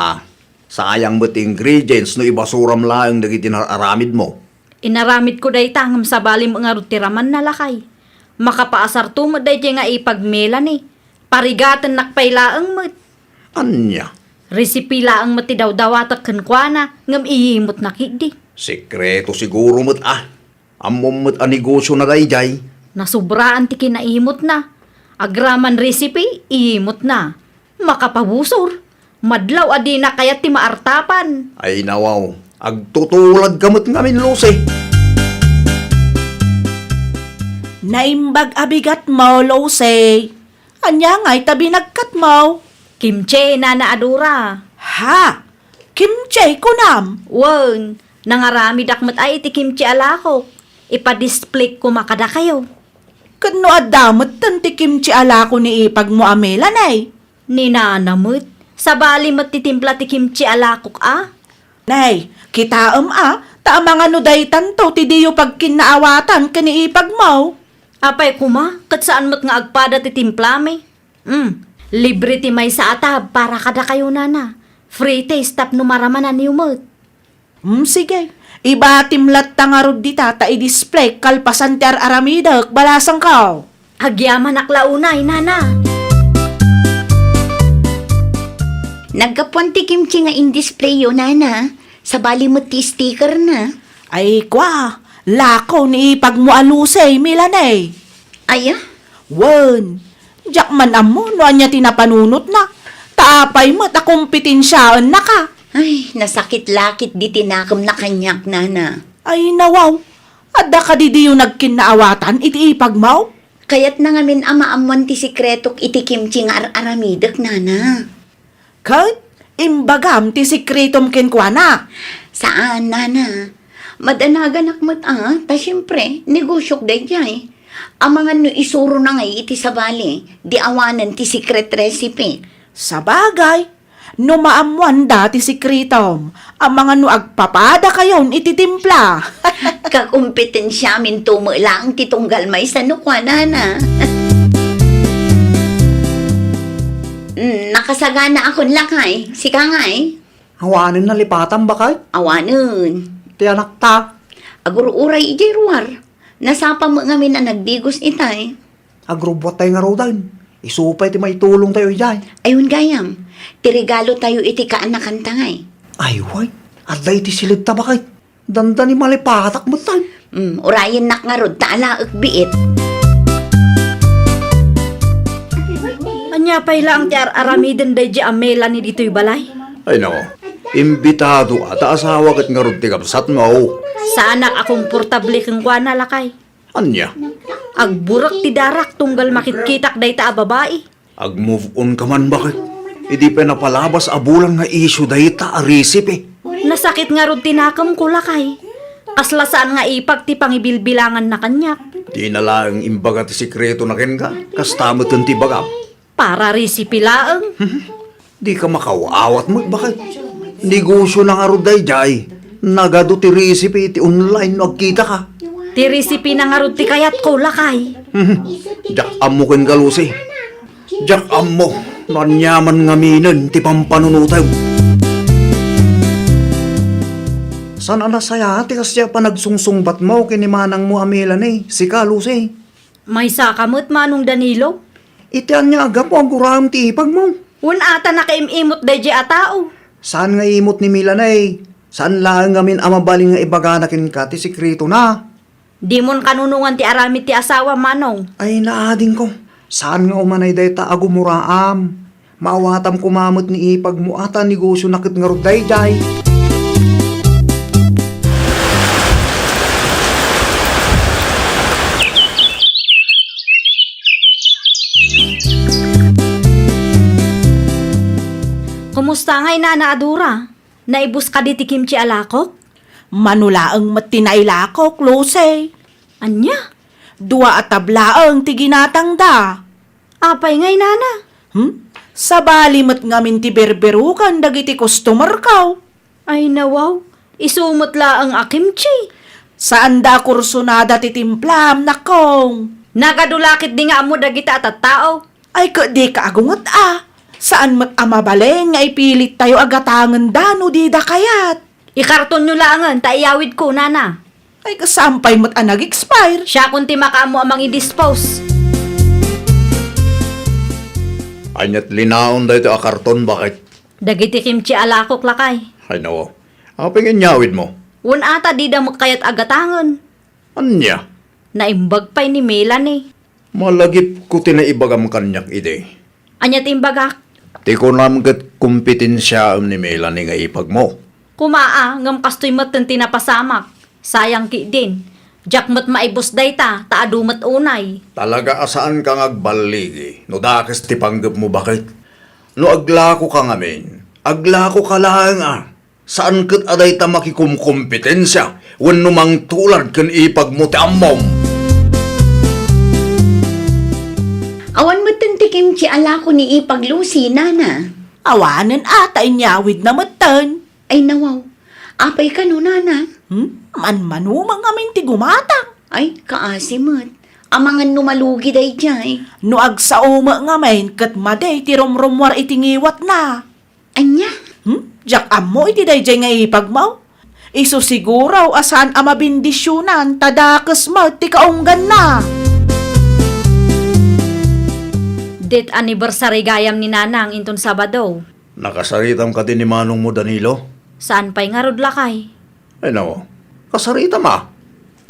Sayang mo't ingredients no ibasuram lang dagiti nararamid mo. Inaramid ko day tangam sa balim nga rutiraman na lakay. Makapaasar mo day nga ipagmela ni. Parigatan nakpailaang mo't. Anya? Resipi laang mati daw dawatak kenkwana ngam iimot nakigdi. Sekreto siguro mo't Amom mo't negosyo na dayjay. Nasubraan ti kinaimot na. Agraman recipe, iimot na. Makapabusor. Madlaw adi na kayat ti maartapan. Ay nawaw, agtutulad gamot ngamin Lucy. Naimbag abigat mo, Lose. Anya nga'y tabi nagkat mo. Kimche na naadura. Ha? Kimchi kunam. Wen, nangarami dakmat ay iti kimchi alakok. Ipa-display ko makada kayo. Kano adamot tanti kimchi ala ko ni ipag mo amelan ay. Ninanamot, sa bali matitimpla ti kimchi alakok Nay, kita ta mga nuday tanto ti diyo pag kinaawatan kani ipag mo. Apay kuma, kat saan mo't nga agpada ti timplame? Libre ti may sa atab para kada kayo nana. Free taste tap numaramanan niyo mo't. Sige. Iba timlat tangarod dita ta i-display kalpasan ti aramidak balasang kao. Agyaman aklaunay, nana. Nagkapuan ti kimchi nga in-display yun, Nana. Sa bali mo ti sticker na. Ay kwa, lako ni ipag mo alusay milanay. Aya? Wen, jak man amo no anya tinapanunot na. Taapay mo't akumpitensyaan na ka. Ay, nasakit-lakit di tinakam na kanyak, Nana. Ay nawaw, adda ka di diyo nagkinaawatan iti ipag mo? Kayat na ngamin amaamuan ti sikretok iti kimchi nga aramidak, Nana. Kahit imbagam ti sikretom kenkwana. Saan, Nana? Madanagan akmat ta syempre, negosyok day jay. Ang mga no isuro na ngay iti sabali, di awanan ti secret recipe. Sa bagay, no maamuan dati sikretom, ang mga no agpapada kayon ititimpla. Kakumpetensya min tumo lang ti tunggal may sanukwa, Nana. Nakasagana akon lakay, sika ngay. Hawanin na lipatan ba kay? Awanan. Ti anak ta. Aguro-uray ijay ruwar. Nasapa mo nga min na nagdigos itay. Agrobot tayo nga rodan. Isupay ti may tulong tayo jay. Ayun gayam, tirigalo tayo iti kaanakan tangay. Ay way, aday ti silid ta ba kay? Danda ni malipatak mo tayo. Urayan nak nga rod, taalaak biit. Anya pa'y lang ti aramiden day di amela ni dito'y balay. Ay nako, imbitado ata asawa kat nga ron ti kapsat mo. Sa anak akong portable kang na lakay. Anya, Agburak ti darak tunggal makitkitak day ta babae. ag-move on ka man bakit? Hindi pa napalabas abulang nga issue dahi ta a recipe. Nasakit nga ron tinakam ko lakay. Kasla saan nga ipag ti pangibilbilangan na kanyak. Di na lang imbaga ti sikreto na ken ka, kastamot ti bagam. Para recipe laang. Di ka makawawat mo bakit? Negosyo na nga ron dahi jay. Nagado ti recipe ti online no agkita ka. Ti recipe na nga ron ti kayat ko lakay. Jak amukin ka Lucy. Jak amo, nanyaman ngaminan ti pampanunutaw. Sana na saya ti kasya pa nagsungsungbat mo kinimanang mo amilan si Carlos May sakamot manong Danilo. Itian niya agap ang kuram ti ipag mo. Un ata nakaimimot day a tao. Saan nga imot ni Milan Saan lang ngamin amabaling nga ibaganakin ka ti sikreto na? Di mon kanunungan ti aramid ti asawa manong. Ay naading ko. Saan nga umanay day ta agumuraam? Maawatam kumamot ni ipag mo ata negosyo nakit nga ruday jay. Kumusta ngay Nana Adura? Naibus ka di ti kimchi alakok? Manulaang matinailako, klose. Anya? Dua at tablaang tiginatang da. Apay ngay Nana. Sa balimat ngamin ti berberukan dagiti customer kaw. Ay nawaw, isumot la ang akimchi. Saan da kursunada ti timplam nakong. Nagadulakit di nga mo dagita at tao. Ay di ka agungot Saan mat amabaleng nga ipilit tayo agatangan dano di da kayat. Ikarton nyo laangan, taiyawid ko, Nana. Ay kasampay mat nag-expire. Siya kunti makaamo amang i-dispose. Anyat linaon da ito akarton bakit? Dagiti kimchi alakok lakay. Ay nawa. Apingin nyawid mo. Un ata di damot kayat agatangan. Anya? Naimbag pa'y ni Melanie. Malagip ko tinaibagam kanyak ide. Anya timbagak. Ti ko namgat kompetensya ni Melanie nga ipag mo. Kumaa, ngam kastoy matan tinapasamak. Sayang ki din. Jack mat maibos dayta, taadumat unay. Talaga asaan ka ngagbaligi? No dakes ti panggap mo bakit? No aglako ka ngamin. Aglako ka lang Saan kat aday ta makikumkompetensya? Wan numang tulad kan ipag mo ti ammom. Awan mo ti kimchi ala ko ni ipaglusi, Nana. Awanan ata inyawid na matan. Ay nawaw, apay ka no, Nana. Man-manumang amin ti gumatang. Ay, kaasimot. Amangan numalugi day jay. No agsauma ngamin kat maday ti romromwar itingiwat na. Anya? Jak amo iti dayjay nga ipagmaw. Iso siguraw asan ama bindisyonan tadakas mo ti kaunggan na. Det anniversary gayam ni Nanang inton Sabado. Nakasaritam ka din ni Manong mo, Danilo? Saan pa'y nga rod lakay? Ay nawa. Kasaritam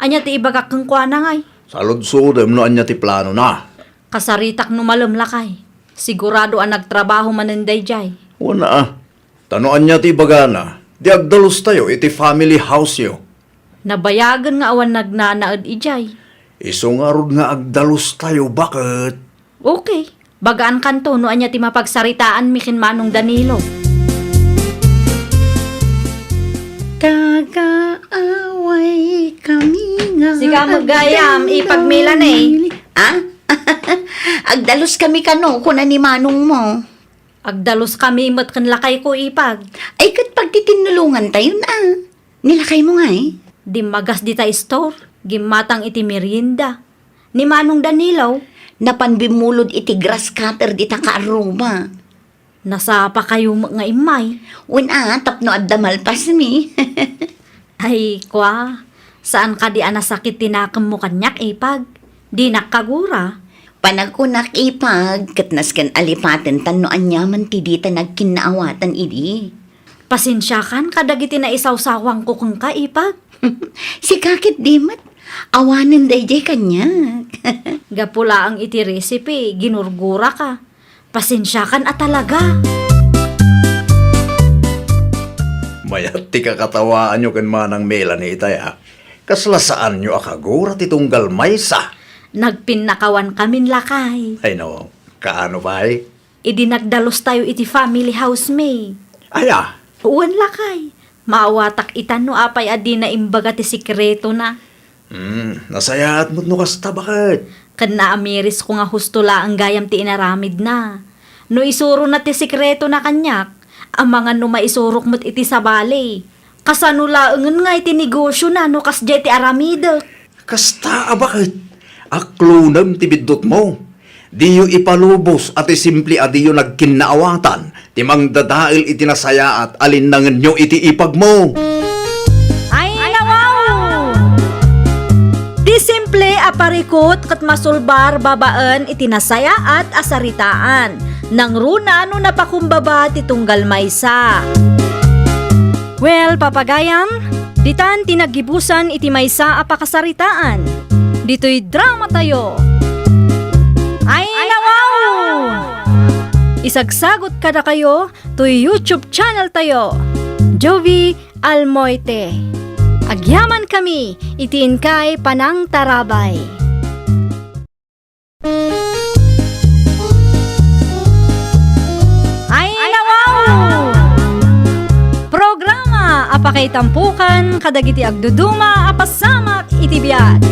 Anya ti ibagak kang kwa na ngay. Salud-sudem no anya ti plano na. Kasaritak numalom lakay. Sigurado ang nagtrabaho maninday jay. Una Tanoan niya ti bagana. Di agdalus tayo iti family house yo. Nabayagan nga awan nagnanaad ijay. Iso nga rod nga agdalus tayo bakit? Okay. Bagaan kanto no anya ti mapagsaritaan mikin Manong Danilo. Kagaaway kami nga. Siga magayam, ipagmilan Agdalos kami kano kuna ni Manong mo. Agdalos kami mat kan lakay ko ipag. Ay kat pagtitinulungan tayo na. Nilakay mo nga Di magas di ta store. Gimatang iti merienda. Ni Manong Danilo. Napanbimulod iti grass cutter di ta kaaruma. Nasapa kayo nga imay. Tapno at damalpas mi. Ay, kwa. Saan ka di anasakit tinakam mo kanyak ipag? Di nakagura. Panagkunak ipag, katnas kan alipaten tan no anyaman ti dita nagkinaawatan idi. Pasensya kan kadagiti na isawsawang ko kung ka ipag. Si kakit dimat, awanan dayjay kanya. Gapula ang iti recipe, ginurgura ka. Pasensya kan at talaga. Mayat ti kakatawaan nyo kan manang Melanie itaya. Kaslasaan nyo akagura ti tunggal maysa. Nagpinnakawan kamin lakay. Ay no, kaano ba Idinagdalos tayo iti family house may. Aya, Uwan lakay. Maawatak itan no apay adi na imbaga ti sikreto na. nasayaat mo't no kasta bakit? Kan naamiris ko nga husto la ang gayam ti inaramid na. No isuro na ti sikreto na kanyak, ang mga no maisurok mo't iti sabali. Kasano laangan nga iti negosyo na no kasjay ti aramid. Kasta bakit? Aklunam ti bidot mo. Diyo ipalubos at isimple adiyo nagkinaawatan, timang dadail itinasaya at alinangan nyo iti ipag mo. Ay nawaw! Di simple aparikot kat masulbar babaan itinasaya at asaritaan. Nang runa ano napakumbaba titunggal maysa. Well, papagayam, ditan tinagibusan iti maysa apakasaritaan. Dito'y drama tayo. Ay nawaw! Isagsagot kada kayo to YouTube channel tayo. Jovi Almoite. Agyaman kami, itiin kay Panang Tarabay. Ay nawaw! Programa apakay tampukan kadagiti agduduma apasamak itibiyag.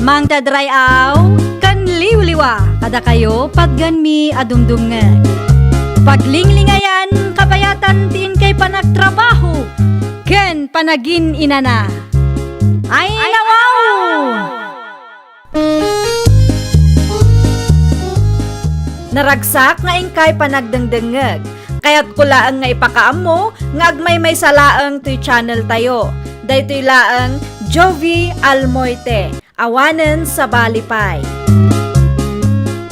Mang tadrayaw kan liwliwa kada kayo pagganmi adumdumngeg. Paglinglingayan kapayatan tiin kay panagtrabaho ken panagin inana. Ay nawaw! Naragsak nga ingkay panagdengdengeg. Kaya't kulaang nga ipakaam mo, nga agmay may salaang to'y channel tayo. Daytoy laang Jovi Almoite, awanen sa balipay.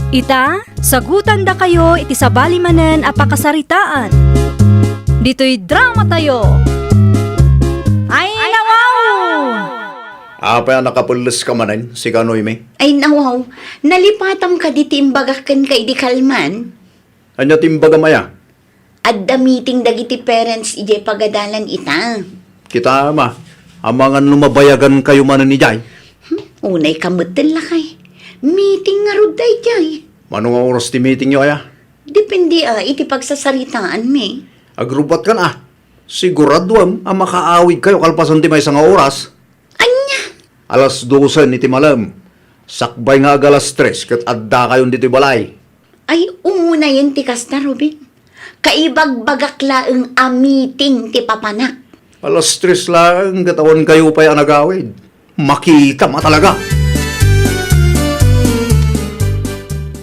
Ita, sagutan da kayo iti sa balimanen apakasaritaan. Dito'y drama tayo. Ay nawaw! Apa yan nakapulis ka manin, si Kanoy me? Ay nawaw, nalipatam ka di timbagakan kay di kalman. Anya timbaga maya? Adda meeting dagiti parents ije pagadalan ita. Kita ama, amangan lumabayagan kayo manan ni Jay. Unay kamutin lakay. Meeting nga rod day jay. Manong oras ti meeting nyo kaya? Depende iti pagsasaritaan me. Agrubat ka na. Siguraduam ang makaawig kayo kalpasan ti may isang oras. Anya? Alas 12 iti malam. Sakbay nga alas 3 kat adda kayon diti balay. Ay umuna yun ti kasta Robin. Kaibagbagak laeng a meeting ti papanak. Alas 3 lang katawan kayo pa yung nagawid. Makita ma talaga.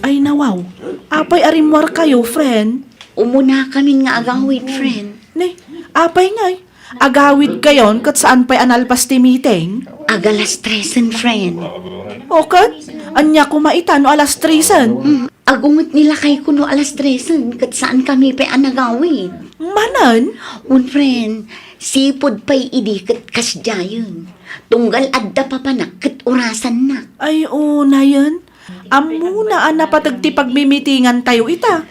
Ay nawaw, apay arimwar kayo, friend. Umuna kami nga agawid, friend. Ne, apay ngay. Agawid kayon kat saan pa'y analpas ti meeting? Agalas 3, friend. Okat, anya kumaitan no alas 3. Agungot nila kay kuno alas 3, kat saan kami pa anagawid. Manan? Un friend, sipod pa'y idi kat kasjayon. Tunggal adda papanak kat orasan na. Ay, una yan. Amuna ang napatagti pagmimitingan tayo ita.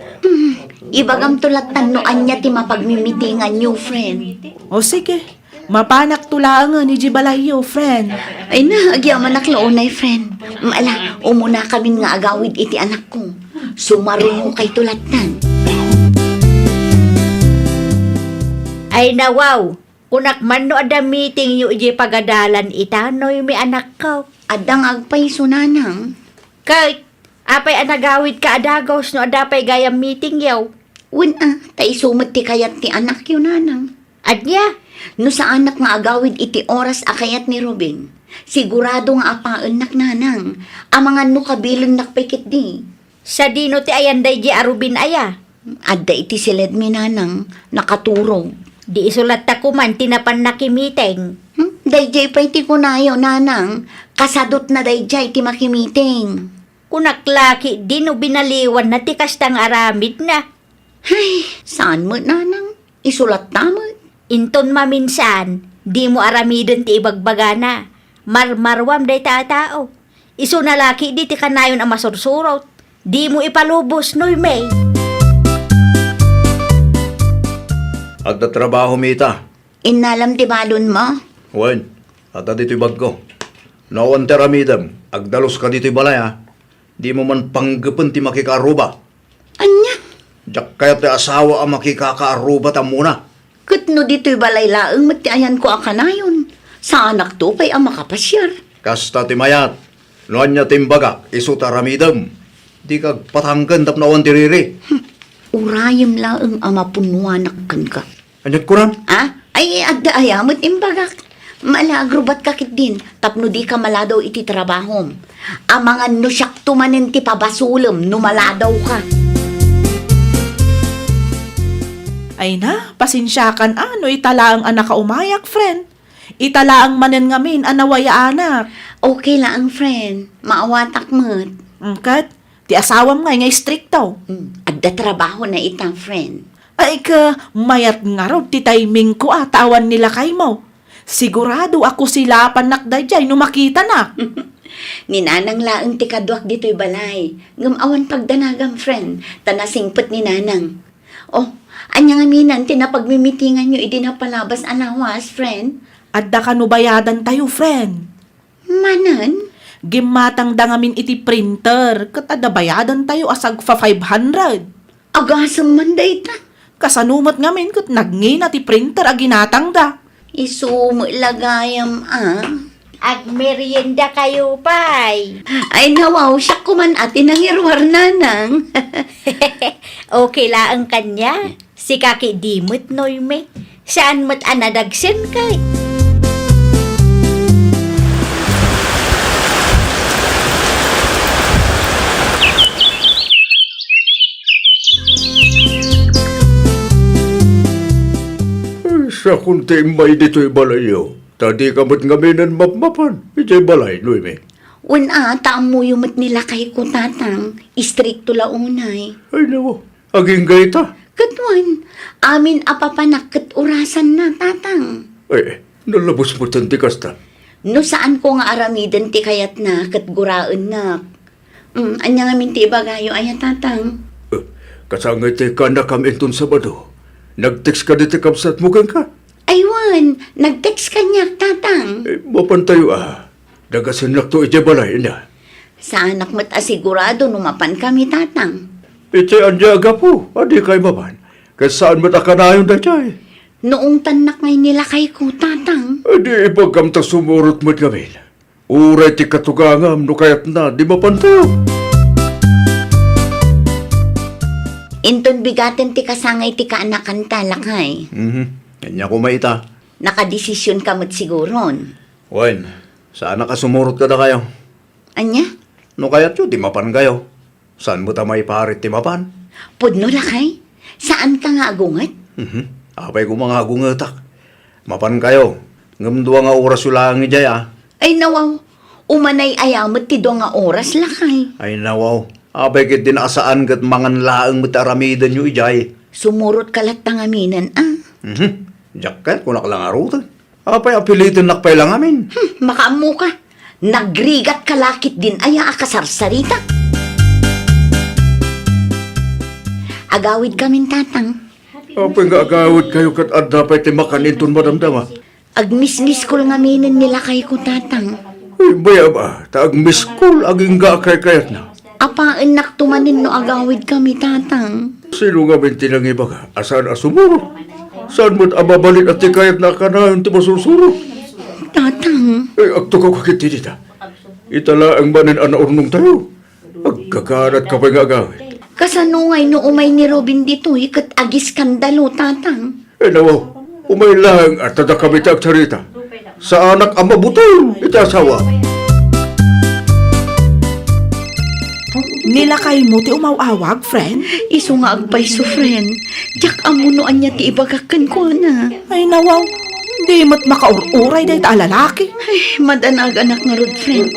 Ibagam tulatan no anya ti mapagmimitingan new friend. O sige, mapanak tulangan ni Jibalayo, friend. Ay na, agyaman naklaonay friend. Ala, umuna kami nga agawid iti anak ko. Sumarunong kay tulatan. Ay nawaw, kunak man no ada meeting yu ije pagadalan ita noy may anak ko. Adang agpay sunanang. Kay, apay anagawid ka adagos no adapay gayam meeting yaw. Una, tay sumot ti kayat ti anak yun nanang. Adya, No sa anak nga agawid iti oras akayat ni Robin. Sigurado nga apaan nak nanang. Amangan no kabilang nakpikit di. sa dino ti ayanday di arubin aya. Adda iti silid mi nanang. Nakaturog. Di isulat ta kuman tinapan nakimiteng. Dayjay pa iti kunayo nanang. Kasadot na dayjay ti makimiting. Kunaklaki di no binaliwan na ti kastang aramid na. Ay, saan mo nanang? Isulat tamot. Inton maminsan, di mo aramidon ti ibagbagana. Marmarwam day tao. Isu na laki di ti kanayon ang masursurot. Di mo ipalubos noy may. Agda trabaho mita. Inalam ti balon mo? Wen, ata dito'y bag ko. Nawan teramidam, agdalos ka dito'y balay ha. Di mo man panggapan ti makikaaruba. Anya? Diyak kaya ti asawa ang makikakaaruba ta muna. Kutno dito'y balay laeng matiayan ko akanayon. Sa anak to pa'y ang makapasyar. Kasta ti mayat, noan niya timbagak, isu taramidam. Di kag patanggan tap nawan ti riri. Urayam laeng ang mapunuanak kan ka. Anyat ko ram? Ah? Ay, adda ayamot imbagak. Malagro ba't kakit din, tapno di ka maladaw iti trabahom. Ang mga nusyak tumanin ti pabasulam, numaladaw ka. Ay na, pasensyakan ano, itala ang anak ka umayak, friend. Itala ang manen ngamin, anawaya anak. Okay lang ang friend, maawatak mo't. Kat, ti asawam nga stricto. Adda trabaho na itang friend. Ay ka, mayat nga raw, ti timing ko tawan nila kay mo. Sigurado ako sila panakday jay no makita na. Ninanang laang ti kadwak dito'y balay. Ngamawan pagdanagam friend, tanasingpet ni nanang. Oh, anya nga minan, tinapagmimitingan nyo, idi na palabas anawas, friend. Adda ka no bayadan tayo, friend. Manan? Gimatang da ngamin iti printer, kat adda bayadan tayo asag fa 500. Agasam man day ta. Kasanumat ngamin kat nagngi na ti printer aginatang da. Isumulagayam Agmerienda kayo, pay. Ay nawaw, siya kuman atin ang irwar nanang. Okay la ang kanya. Si kaki dimot noy me. Saan mo't anadagsin kay? Sa kunti may dito'y balayo. Tadi kamot ngaminan mapmapan. Ijay balay, Noemi. Una, taang mo yung nila kay ko tatang. Istrikto la unay. Ay nawa, aging gayta. Katwan, amin apapanak kat orasan na tatang. Ay, nalabos mo tanti kasta. No saan ko nga aramidan ti kayat na kat guraan na. Anya nga minti bagayo ay tatang. Kasangay te ka na kamintun Sabado. Nag-text ka dito kapsat mo ka. Aywan, nag-text kanya tatang. Mapantayo Dagasin to ije balay na. Sa anak mo't asigurado numapan kami tatang. Ije anjaga po, adi kay maban. Kasaan mo takanayon da jay. Noong tanak ngay nila kay ko tatang. Adi ibagam ta sumurot mo't kami. Uray ti katugangam no kayat na di mapantayo. Inton bigaten ti kasangay ti kaanakan talakay. Kanya ko maita. Nakadesisyon ka mo't siguron. Wen, saan ka sumurot ka na kayo? Anya? No kayat yun, di mapan kayo. Saan mo ta may parit ti mapan? Pudno lakay? Saan ka nga agungat? Apay ko mga agungatak. Mapan kayo. Ngamdua nga oras ulang ijay Ay nawaw, umanay ayamot ti do nga oras lakay. Ay nawaw. Apay kit din asaan kat mangan laang mataramidan nyo ijay. Sumurot kalat tangaminan Jacket, kung nakalang arutan. Apay apilitin nakpay lang amin. Makaamu ka. Nagrigat kalakit din aya akasarsarita. Agawid kamin tatang. Apay nga agawid kayo kat adda pa'y timakanintun madamdama. Agmismis ko nga minin nila kay ko tatang. Ay, baya ba? Taag miss call, aging ga kay kayat na. Apaan naktumanin no agawid kami tatang. Sino nga bintinang iba ka? Asan asumuro? Saan mo't ababalin at tikayat na ka na yung timasusuro? Tatang. Ay, akto ka kakitinita. Itala ang manin anaurnong tayo. Agkakarat ka pa nga agawid. Kasanungay no umay ni Robin dito ikat agis skandalo tatang. Eh nawaw, umay lang at tada kami tagsalita. Sa anak ang mabutol, itasawa. Nilakay mo ti umawawag, friend? Iso nga agpayso friend. Diyak amunoan niya ti ibagakan ko na. Ay nawaw, di mat makaururay day ta lalaki. Ay, madanag anak nga rod friend.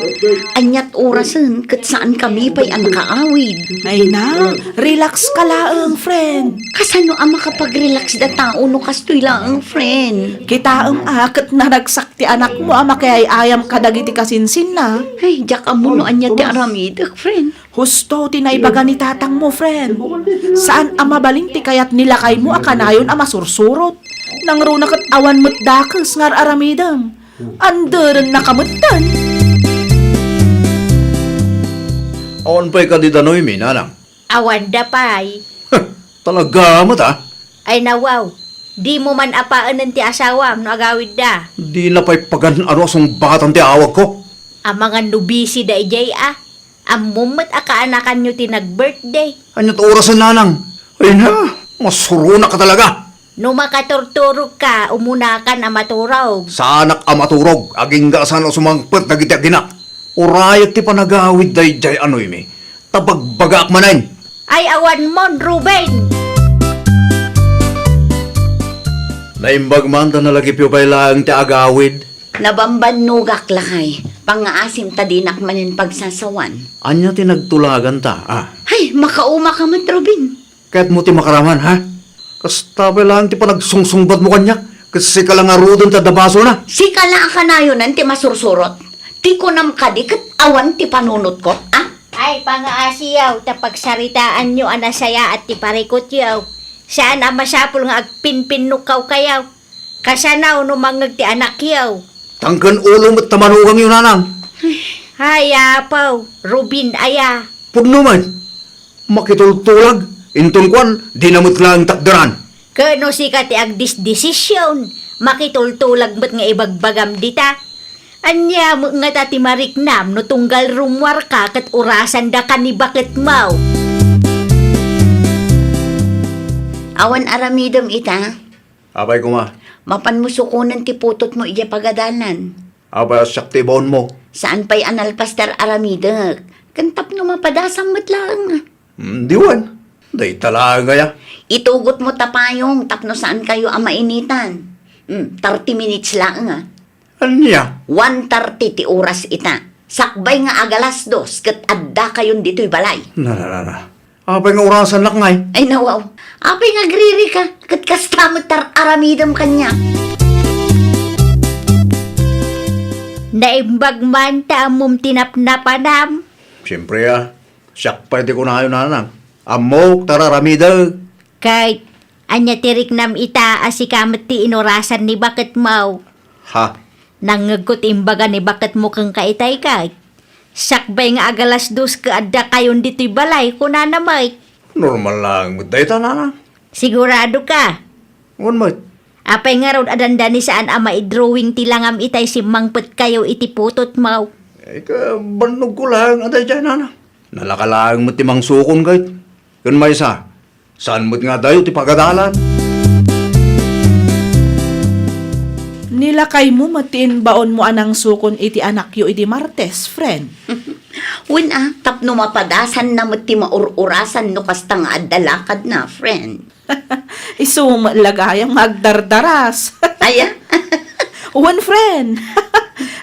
Anyat orasan kat saan kami pa'y ang nakaawid. Ay na, relax ka laang, friend. Kasano ang makapag-relax da tao no kastoy lang friend. Kita ang akat na nagsakti anak mo ama kaya ayam kadagiti kasinsin na. Ay, diyak amunoan niya ti aramidak friend. Husto tinaibaga ni tatang mo, friend. Saan ang mabalinti kaya't nilakay mo akanayon ang masursurot? Nang runakat awan mo't dakas ngar aramidam. Anderan nakamutan. Awan pa'y kadidanoy, minanang. Awanda pay. Talaga mo ta? Ay nawaw. Di mo man apaanan ti asawam no agawid da. Di na pa'y pagan ano asong batang ti awag ko. Ang mga nubisi da ijay Ang mumot akaanakan nyo ti nag-birthday. Anya't orasan nanang. Ay na, masuro na ka talaga. No makaturturog ka, umuna ka na maturog. Sa anak amaturog, aging gasan o sumangpet na gityaginak. Urayat ti panagawid day anoy mi. Tabagbagak manan. Ay awan mon, Ruben! Naimbag man ta nalagi piyo pa ilang ti agawid. Nabamban nugak lakay. Pangaasim tadinak manin pagsasawan. Anya ti nagtulagan ta, Ay, makauma ka man, Robin. Kahit mo ti makaraman, ha? Kasta pa lang ti panagsungsungbat mo kanya. Kasi ka lang arudon ta dabaso na. Si kala ka na yun, ti masursurot. Ti ko nam kadikat awan ti panunot ko, Ay, pangaasiyaw, tapagsaritaan nyo anasaya at tiparikot yaw. Saan ang masapul nga agpinpinukaw kayaw? Kasanaw no mangag ti anak yaw. Tangkan ulo mo't tamanugang yun, nanang. Hay, apaw, Rubin aya. Pudno man. Makitultulag. Intun kwan, di namot lang takdaran. Kano si ka ti agdisdesisyon, makitultulag mo't nga ibagbagam dita. Anya mo nga tati mariknam no tunggal rumwar ka kat urasan da ka ni bakit mau. Awan aramidom ita. Abay ko ma. Mapan mo sukunan ti putot mo iya pagadalan. Abay sakti baon mo. Saan pa'y analpastar aramidak? Kantap no mapadasang matlang. Diwan. Day talaga ya. Itugot mo tapayong tapno saan kayo ang mainitan. 30 minutes lang Anya? 1:30 ti oras ita. Sakbay nga agalas 2 kat adda kayon dito'y balay. Na. Abay nga orasan lak ngay. Ay nawaw. Apay nga griri ka. Kat kastamot tar aramidam kanya. Naimbag man ta amom tinapnapanam. Siyempre siyak pa di ko na kayo nanang. Amok, tararamida. Kahit anya tirik nam ita asikamat ti inorasan ni bakit mau. Ha? Nangagot imbaga ni bakit mo kang kaitay kay. Sakbay nga agalas 2 ka adda kayon dito'y balay kuna namay. Normal lang. Day ta nanang. Sigurado ka. Ngun mo. Apay nga ron adandani saan ama i-drawing tilangam itay si mangpet kayo iti putot mau. Banog ko lang. Aday dyan nanang. Nalakalang mo timang sukon kahit. Kun may isa. Saan mo't nga dayo ti pagadalan? Nilakay mo matiin baon mo anang sukon iti anak yo iti Martes, friend. Win tapno mapadasan na mo ti maururasan no kasta nga addalakad na, friend. Isum lagayang magdardaras. Aya? One friend.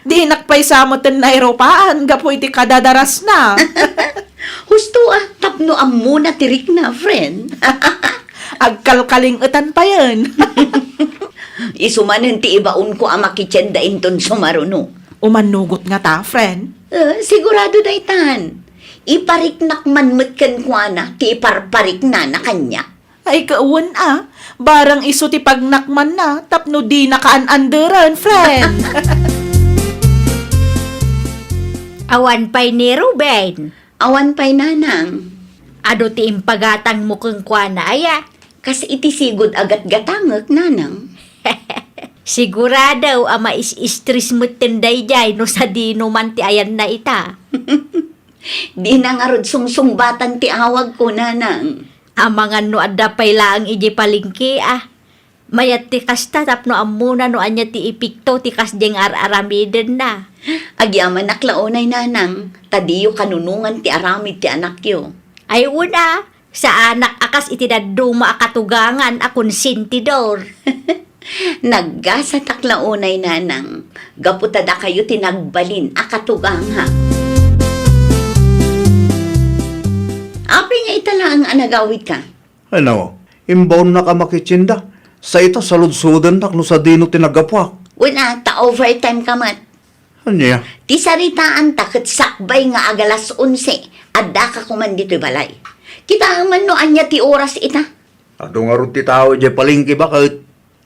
Di nakpay sa mo ten na eropaan, gapo iti kadadaras na. Husto tapno ang muna tirik na, friend. Agkalkaling utan pa yan. Isumanin ti ibaon ko ang makitsenda inton sumaruno. Umanugot nga ta, friend. Sigurado daytan. Ipariknak man mutken kwa na, ti iparparik na kanya. Ay kauwan barang iso ti pagnakman na, tapno di nakaan-anderan, friend. Awan pa'y ni Ruben. Awan pa'y nanang. Ado ti impagatang mo kang kwana aya. Kas iti sigod agat-gatangak, nanang. Sigurado ama is-stress mo tinday jay no sa dino man ti ayan na ita. Di na nga rod sungsungbatan ti awag ko, nanang. Amangan no adda pay laang iji palingki Mayat ti kasta tapno amuna no anya ti ipikto ti kasdeng ar-aramiden na. Agyaman naklaonay, nanang. Tadiyo kanunungan ti aramid ti anak yo. Ay una, sa anak akas itidaduma akatugangan akon sintidor. Naggasa taklaonay, nanang. Gaputada kayo tinagbalin akatugang ha. Api nga itala ang anagawid ka. Ano? Imbaon na ka makitsinda. Sa ito, salud-sudan takno sa dino tinagapwak. Wala, ta-overtime ka mat. Anya? Ti saritaan ta ket sakbay nga agalas 11. Adda ka kuman dito'y balay. Kita man no anya ti oras ita. Ado nga ron ti tao di palingki ba kahit?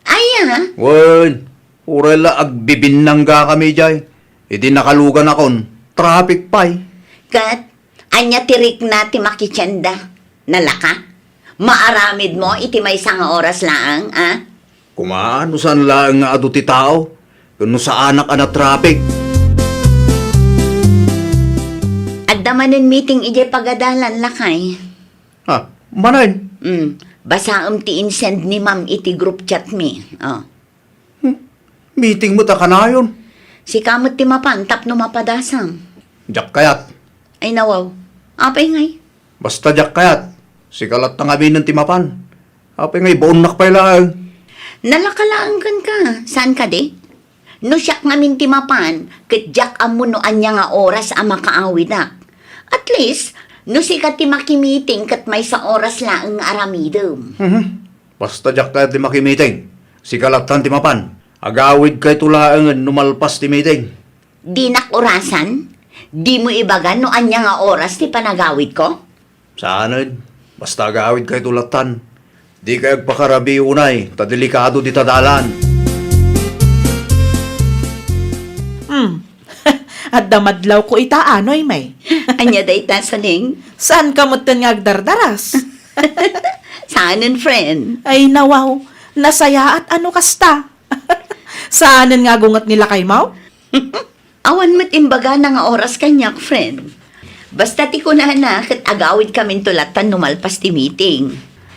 Aya, Wen, urela agbibinang ka kami jay. Idi nakalugan akon. Traffic pay. kat anya tirik na ti makitsenda. Nalaka? Maaramid mo iti may nga oras laang, Kumaano saan lang nga ado ti tao? Kuno sa anak ana traffic. Adda manen meeting ije pagadalan lakay. Ha, manan. Basta ti send ni ma'am iti group chat mi. Oh. Meeting mo ta kanayon. Si kamot ti mapan, tapno mapadasang. Jak kayat. Ay nawaw. Apay ngay. Basta jak kayat. Sikalat na kami ng timapan. Apay ngay, baon nakpay lang. Nalakalaan kan ka. Saan ka di? No siyak namin ti mapan, kitjak amo no anya nga oras ang makaawidak. At least, no sikat ti makimiting kat may sa oras lang ang aramidom. Basta jak kayat di makimiting. Sikalatan timapan. Agawid kay tulaangan numalpas ti meeting. Di nakurasan? Di mo ibagan no anya nga oras ti panagawid ko? Saan? Basta agawid kay tulatan. Di kay agpakarabi unay. Tadelikado di tadalan. At damadlaw ko itaanoy may. Anya day tasaning? Saan ka mo nga agdardaras? Saanan, friend? Ay nawaw, nasaya at ano kasta? Saanan nga gungat nila kay Mau? Awan mo't imbaga na nga oras kanyak, friend. Basta ti ko na kat agawid kami tulatan numalpas ti meeting.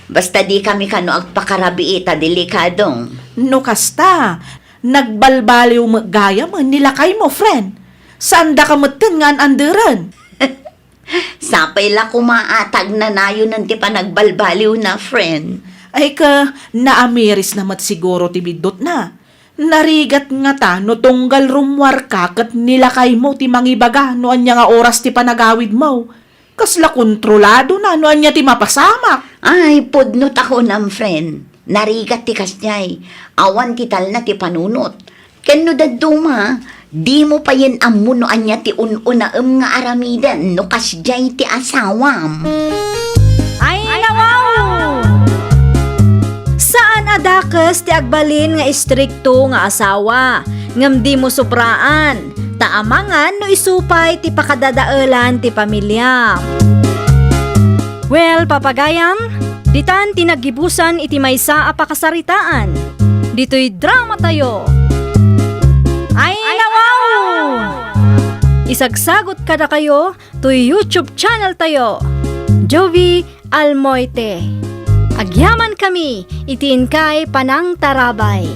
Basta di kami kano agpakarabi ita delikadong. No kasta, nagbalbaliw mo gaya mo nila kay mo, friend. Saan da ka mutin nga anderan? Sapay la kumaatag na nayo ng ti panagbalbaliw na, friend. Ay ka, naamiris namat siguro ti bidot na. Narigat nga ta, no tunggal rumwar ka, kat nilakay mo ti mangibaga, no anya nga oras ti panagawid mo. Kasla kontrolado na, no anya ti mapasamak. Ay, pudnot ako nam, friend. Narigat ti kasnyay. Awan ti tal na ti panunot. Kano daduma, di mo pa yan amo no anya ti unaem nga aramidan, no kasjay ti asawam. Ay, nawaw! Saan adakas ti agbalin nga istrikto nga asawa? Ngam di mo sobraan. Taamangan no isupay ti pakadadaelan ti pamilya. Well, papagayam, ditan tinagibusan iti maysa a pakasaritaan. Dito'y drama tayo. Ay, nawaw! Isagsagot kada kayo to YouTube channel tayo. Jovi Almoite. Agyaman kami, itiin kay Panang Tarabay.